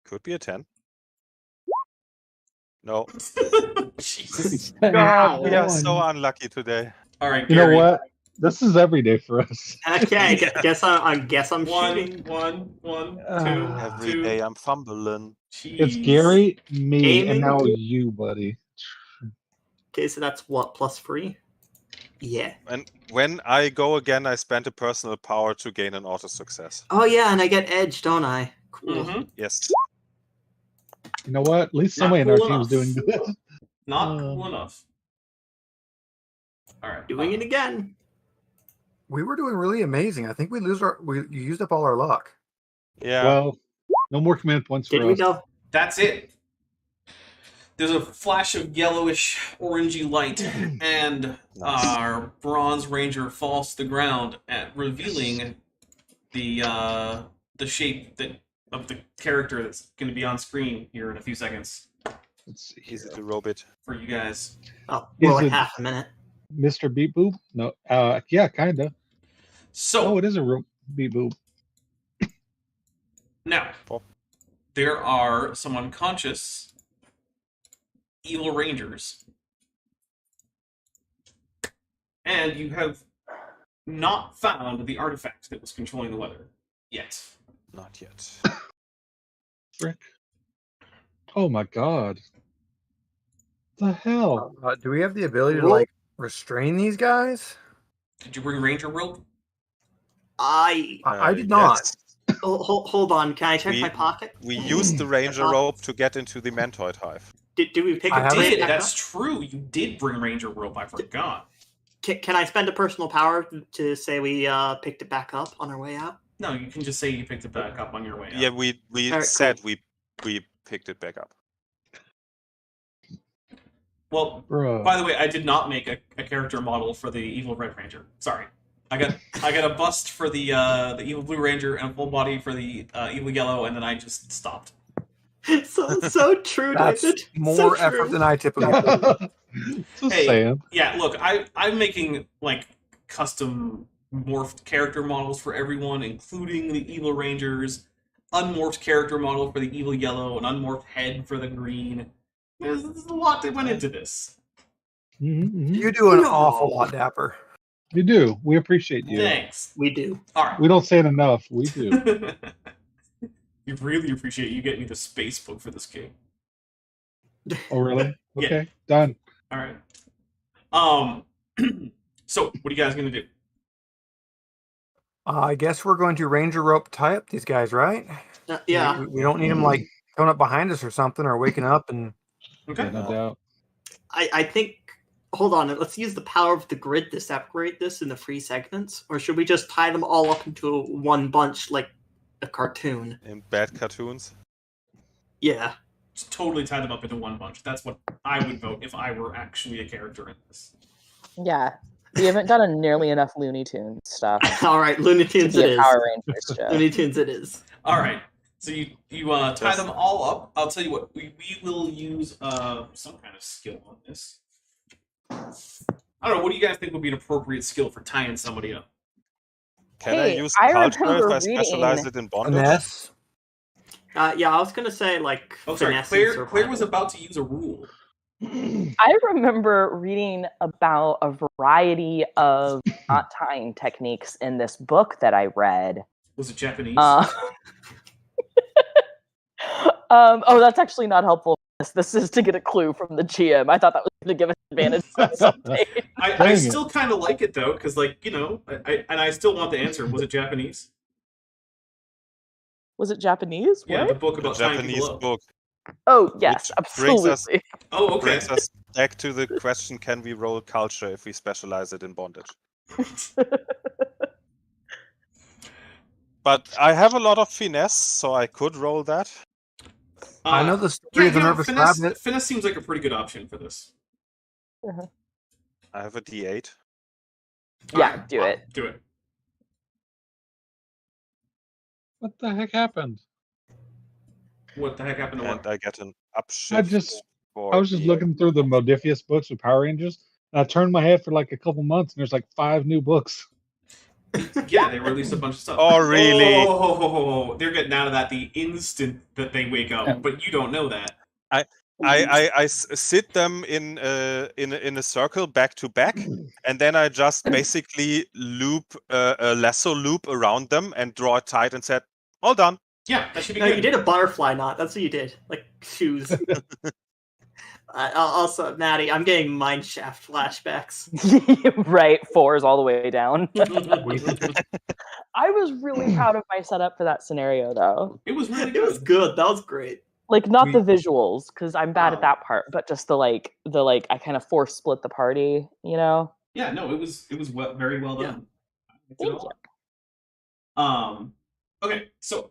Could be a 10. No. Jesus. God, we are One. so unlucky today. All right, You know Gary. what? This is every day for us. Okay, guess I'm One, shooting. one, Every two. day I'm fumbling. It's Jeez. Gary, me, and Aiming. now you, buddy. Okay, so that's what, +3? Yeah. And when I go again, I spend a personal power to gain an auto success. Oh yeah, and I get edge, don't I? Cool. Mhm. Yes. You know what? At least Not somebody in our cool team's enough. doing good. Not cool enough. All right. Doing it again. We were doing really amazing. I think we used up all our luck. Yeah. Well, no more command points for Did we us. go? That's it. There's a flash of yellowish, orangey light, and Nice. our Bronze Ranger falls to the ground, revealing the shape of the character that's going to be on screen here in a few seconds Let's see Easy here. to robe it. for you guys. Oh, more Is like it- half a minute. Mr. Beep Boop? No. Yeah, kinda. So Oh, it is a Beep Boop. now Oh. there are some unconscious evil rangers, and you have not found the artifact that was controlling the weather yet. Not yet. Frick. Oh my god. The hell? Do we have the ability to Roll. like restrain these guys? Did you bring ranger rope? I did not. Yes. Hold on. Can I check my pocket? We used the ranger rope to get into the mantoid hive. Did we pick I it? haven't- bring it Did back that's up? true? You did bring ranger rope. I forgot. Can I spend a personal power to say we picked it back up on our way out? No, you can just say you picked it back up on your way out. Yeah, we Alright, said we picked it back up. Well, Bro. by the way, I did not make a character model for the evil red ranger. Sorry, I got a bust for the evil blue ranger and a full body for the evil yellow, and then I just stopped. So true, That's David. more So effort true. than I typically do. Just Hey. saying. Yeah, look, I'm making like custom morphed character models for everyone, including the evil rangers, unmorphed character model for the evil yellow, an unmorphed head for the green. There's a lot that went into this. Mhm. You do an No. awful lot, Dapper. You do. We appreciate you. Thanks. We do. All right. We don't say it enough. We do. We really appreciate you getting me the space book for this game. Oh, really? Yeah. Okay, done. All right. So what are you guys gonna do? I guess we're going to ranger rope tie up these guys, right? Yeah. We don't need them like coming up behind us or something, or waking up and. Okay. Yeah, no doubt. I think. Hold on. Let's use the power of the grid to separate this into 3 segments, or should we just tie them all up into one bunch like a cartoon? In bad cartoons. Yeah. Just totally tie them up into one bunch. That's what I would vote if I were actually a character in this. Yeah. We haven't done nearly enough Looney Tunes stuff All right. Looney to Tunes be it a is. Power Rangers show. Looney Tunes it is. All right. So you tie Yes. them all up. I'll tell you what. We will use some kind of skill on this. I don't know. What do you guys think would be an appropriate skill for tying somebody up? Can Hey, I use I culture if remember I specialize reading- it in bondage? Finesse. Yeah, I was gonna say like. Oh, sorry. finesse and Claire survival. was about to use a rule. I remember reading about a variety of knot tying techniques in this book that I read. Was it Japanese? Oh, that's actually not helpful. This is to get a clue from the GM. I thought that was going to give us advantage on something. I Dang it. still kind of like it though, because like I still want the answer. Was it Japanese? Was it Japanese? Yeah, What? the book The about tying Japanese people up. book Oh, yes, Which brings us- absolutely. Oh, okay. brings us back to the question: can we roll culture if we specialize it in bondage? But I have a lot of finesse, so I could roll that. I know the story of the nervous rabbit. Finesse seems like a pretty good option for this. I have a D8. Yeah, Alright, do it. Do it. What the heck happened? What the heck happened to And what? I get an upshift. I was just looking through the Modifius books with Power Rangers, and I turned my head for like a couple months, and there's like 5 new books. Yeah, they released a bunch of stuff. Oh, really? Oh, they're getting out of that the instant that they wake up, but you don't know that. I sit them in a circle back to back, and then I just basically loop a lasso loop around them and draw it tight and said, "All done." Yeah, that should be No, good. you did a butterfly knot. That's what you did. Like shoes. Also, Maddie, I'm getting mineshaft flashbacks. Right, 4 is all the way down. We- I was really proud of my setup for that scenario, though. It was really It good. was good. That was great. Like, not We- the visuals, because I'm bad Oh. at that part, but just the I kind of force split the party, you know? Yeah, no, it was very well Yeah. done. I liked it a Thank you. lot. Okay, so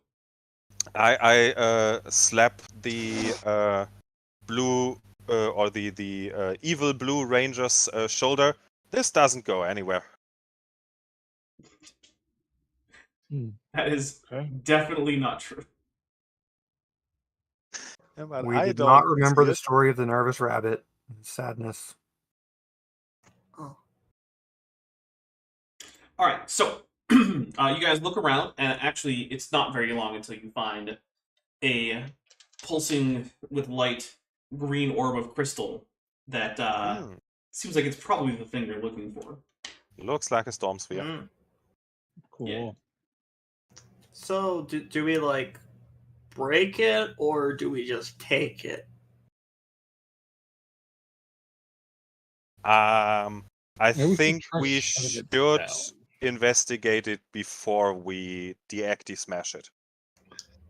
I slap the blue or the evil blue ranger's shoulder. This doesn't go anywhere. that is Okay. definitely not true. Yeah, but We I did don't not remember see the it. story of the nervous rabbit. Sadness. Oh. All right, so you guys look around, and actually, it's not very long until you find a pulsing with light green orb of crystal that seems like it's probably the thing you're looking for. Looks like a storm sphere. Mm. Cool. Yeah. So, do we like break it or do we just take it? I Maybe we should think try we shutting it should down. investigate it before we deacti smash it.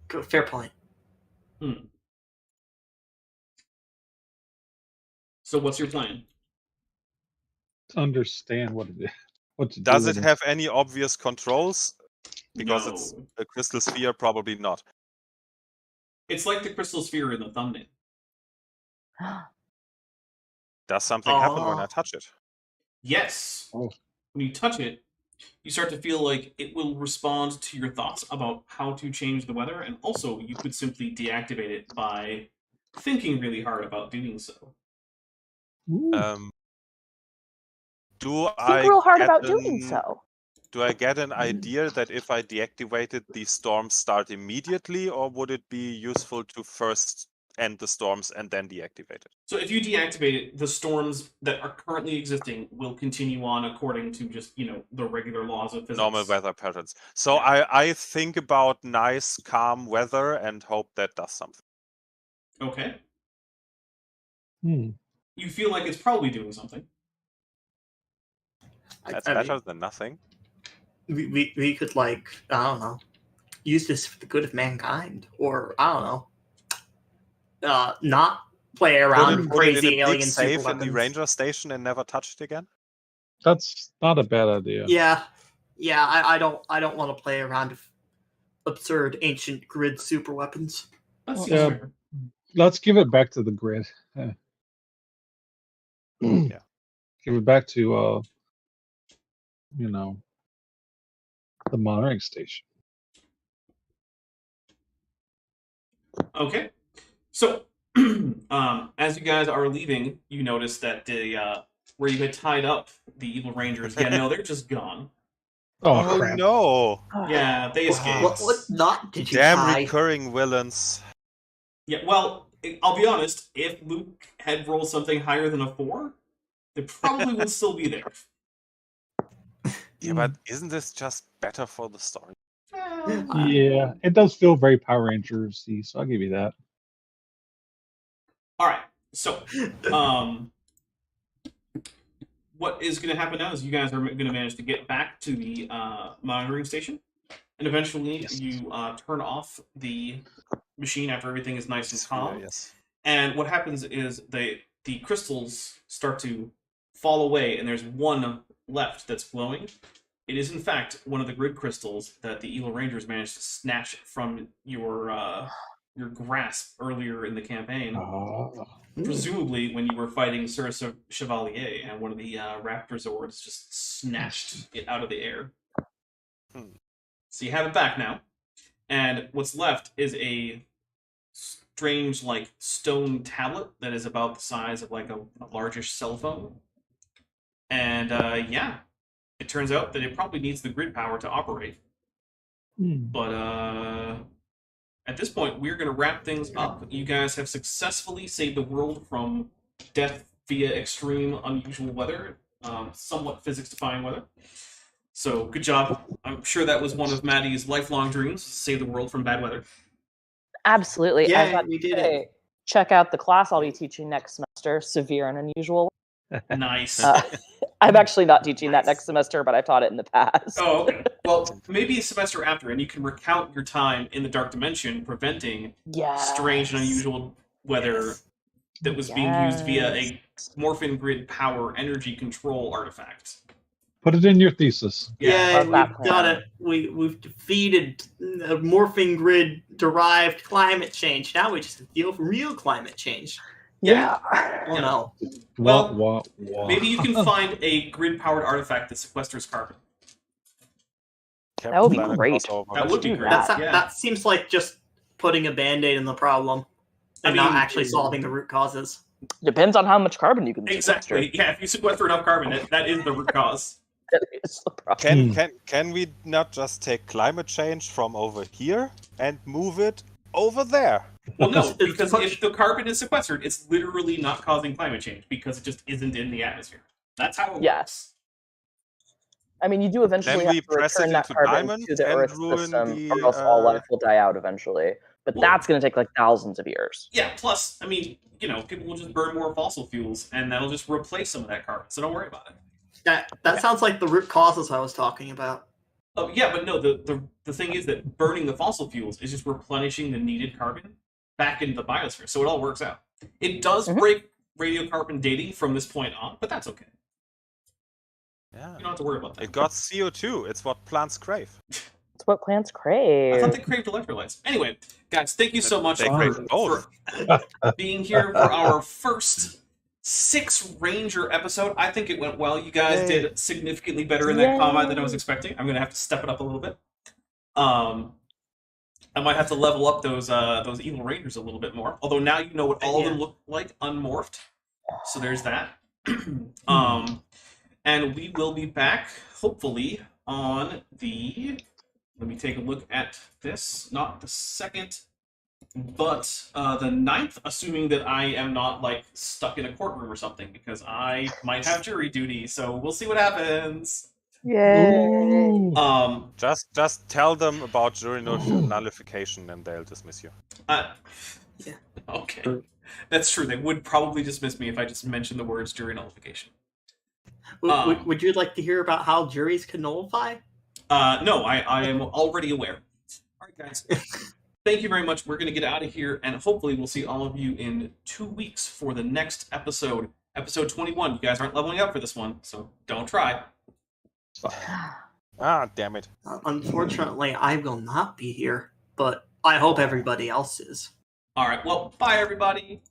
Good, fair point. So what's your plan? To understand what it is. What to Does do it with have any obvious controls? Because it's No. a crystal sphere, probably not. It's like the crystal sphere in the thumbnail. Does something happen when I Oh. touch it? Yes. Oh. When you touch it, you start to feel like it will respond to your thoughts about how to change the weather, and also you could simply deactivate it by thinking really hard about doing so. Ooh. Do Think I real hard get about doing an- so. Do I get an idea that if I deactivated, the storms start immediately, or would it be useful to first end the storms and then deactivate it? So if you deactivate it, the storms that are currently existing will continue on according to just, the regular laws of physics. Normal weather patterns. So Yeah. I think about nice, calm weather and hope that does something. Okay. Hmm. You feel like it's probably doing something. That's I better mean, than nothing. we could like, I don't know, use this for the good of mankind, or I don't know, not play around with Put it in crazy a big alien super safe in weapons. the ranger station and never touch it again. That's not a bad idea. Yeah, I don't want to play around with absurd ancient grid super weapons. That seems Yeah. fair. Let's give it back to the grid. Yeah. Give it back to the monitoring station. Okay. So, as you guys are leaving, you notice that the where you had tied up the evil rangers, they're just gone. Oh, crap. no! Yeah, they escaped. What knot did you Damn tie? recurring villains. Yeah, well, I'll be honest, if Luke had rolled something higher than a 4, they probably would still be there. Yeah, but isn't this just better for the story? Yeah, it does feel very Power Rangers-y, so I'll give you that. Alright, so, what is going to happen now is you guys are going to manage to get back to the monitoring station, and eventually Yes. you turn off the machine after everything is nice and calm. Yes. And what happens is the crystals start to fall away, and there's one left that's glowing. It is, in fact, one of the grid crystals that the Evil Rangers managed to snatch from your grasp earlier in the campaign. Presumably when you were fighting Sir Chevalier, and one of the Raptor Zords just snatched it out of the air. So you have it back now. And what's left is a strange, stone tablet that is about the size of, a largish cell phone. And, it turns out that it probably needs the grid power to operate. But, at this point, we're going to wrap things up. You guys have successfully saved the world from death via extreme, unusual weather, somewhat physics-defying weather. So, good job. I'm sure that was one of Maddie's lifelong dreams, save the world from bad weather. Absolutely. I was Yeah, about we to did say, it. check out the class I'll be teaching next semester, Severe and Unusual. Nice. I'm actually not teaching that next semester, but I've taught it in the past. Oh, okay. Well, maybe a semester after, and you can recount your time in the Dark Dimension preventing strange and unusual weather that was being used via a morphin grid power energy control artifact. Put it in your thesis. Yeah, Love that we've got plan. it. We've defeated a morphing grid derived climate change. Now we just have to deal with real climate change. Yeah. Oh no. Well, Wah. Maybe you can find a grid-powered artifact that sequesters carbon. That would be Planet great. crossover. That would be do great. that. That seems like just putting a band-aid in the problem and not mean- actually solving the root causes. Depends on how much carbon you can sequester. Exactly. Yeah, if you sequester enough carbon, that is the root cause. That is the problem. Can we not just take climate change from over here and move it over there? Well, no, It's because much- if the carbon is sequestered, it's literally not causing climate change because it just isn't in the atmosphere. That's how it Yes. works. I mean, you do eventually Then have we to press return it that into carbon diamond to the and Earth ruin system, the, or else all life will die out eventually. But Well- that's going to take like thousands of years. Yeah, plus, I mean, people will just burn more fossil fuels, and that'll just replace some of that carbon, so don't worry about it. That sounds like the root causes I was talking about. Oh, yeah, but no, the thing is that burning the fossil fuels is just replenishing the needed carbon back into the biosphere, so it all works out. It does break radiocarbon dating from this point on, but that's okay. Yeah. You don't have to worry about that. It got CO2. It's what plants crave. It's what plants I crave. thought they craved electrolytes. Anyway, guys, thank you so much They crave both. for being here for our first 6 Ranger episode. I think it went well. You guys Yay. did significantly better in that combat than I was Yay. expecting. I'm gonna have to step it up a little bit. I might have to level up those evil Rangers a little bit more. Although now you know what all of them look like unmorphed. So there's that. And we will be back, hopefully, on the... Let me take a look at this. Not the 2nd, but the 9th, assuming that I am not, stuck in a courtroom or something, because I might have jury duty, so we'll see what happens. Yay. Just tell them about jury nullification and they'll dismiss you. Okay. That's true. They would probably dismiss me if I just mentioned the words jury nullification. Would you like to hear about how juries can nullify? No, I am already aware. All right, guys. Thank you very much. We're going to get out of here, and hopefully we'll see all of you in 2 weeks for the next episode, episode 21. You guys aren't leveling up for this one, so don't try. Ah, damn it. Unfortunately, I will not be here, but I hope everybody else is. All right, well, bye, everybody.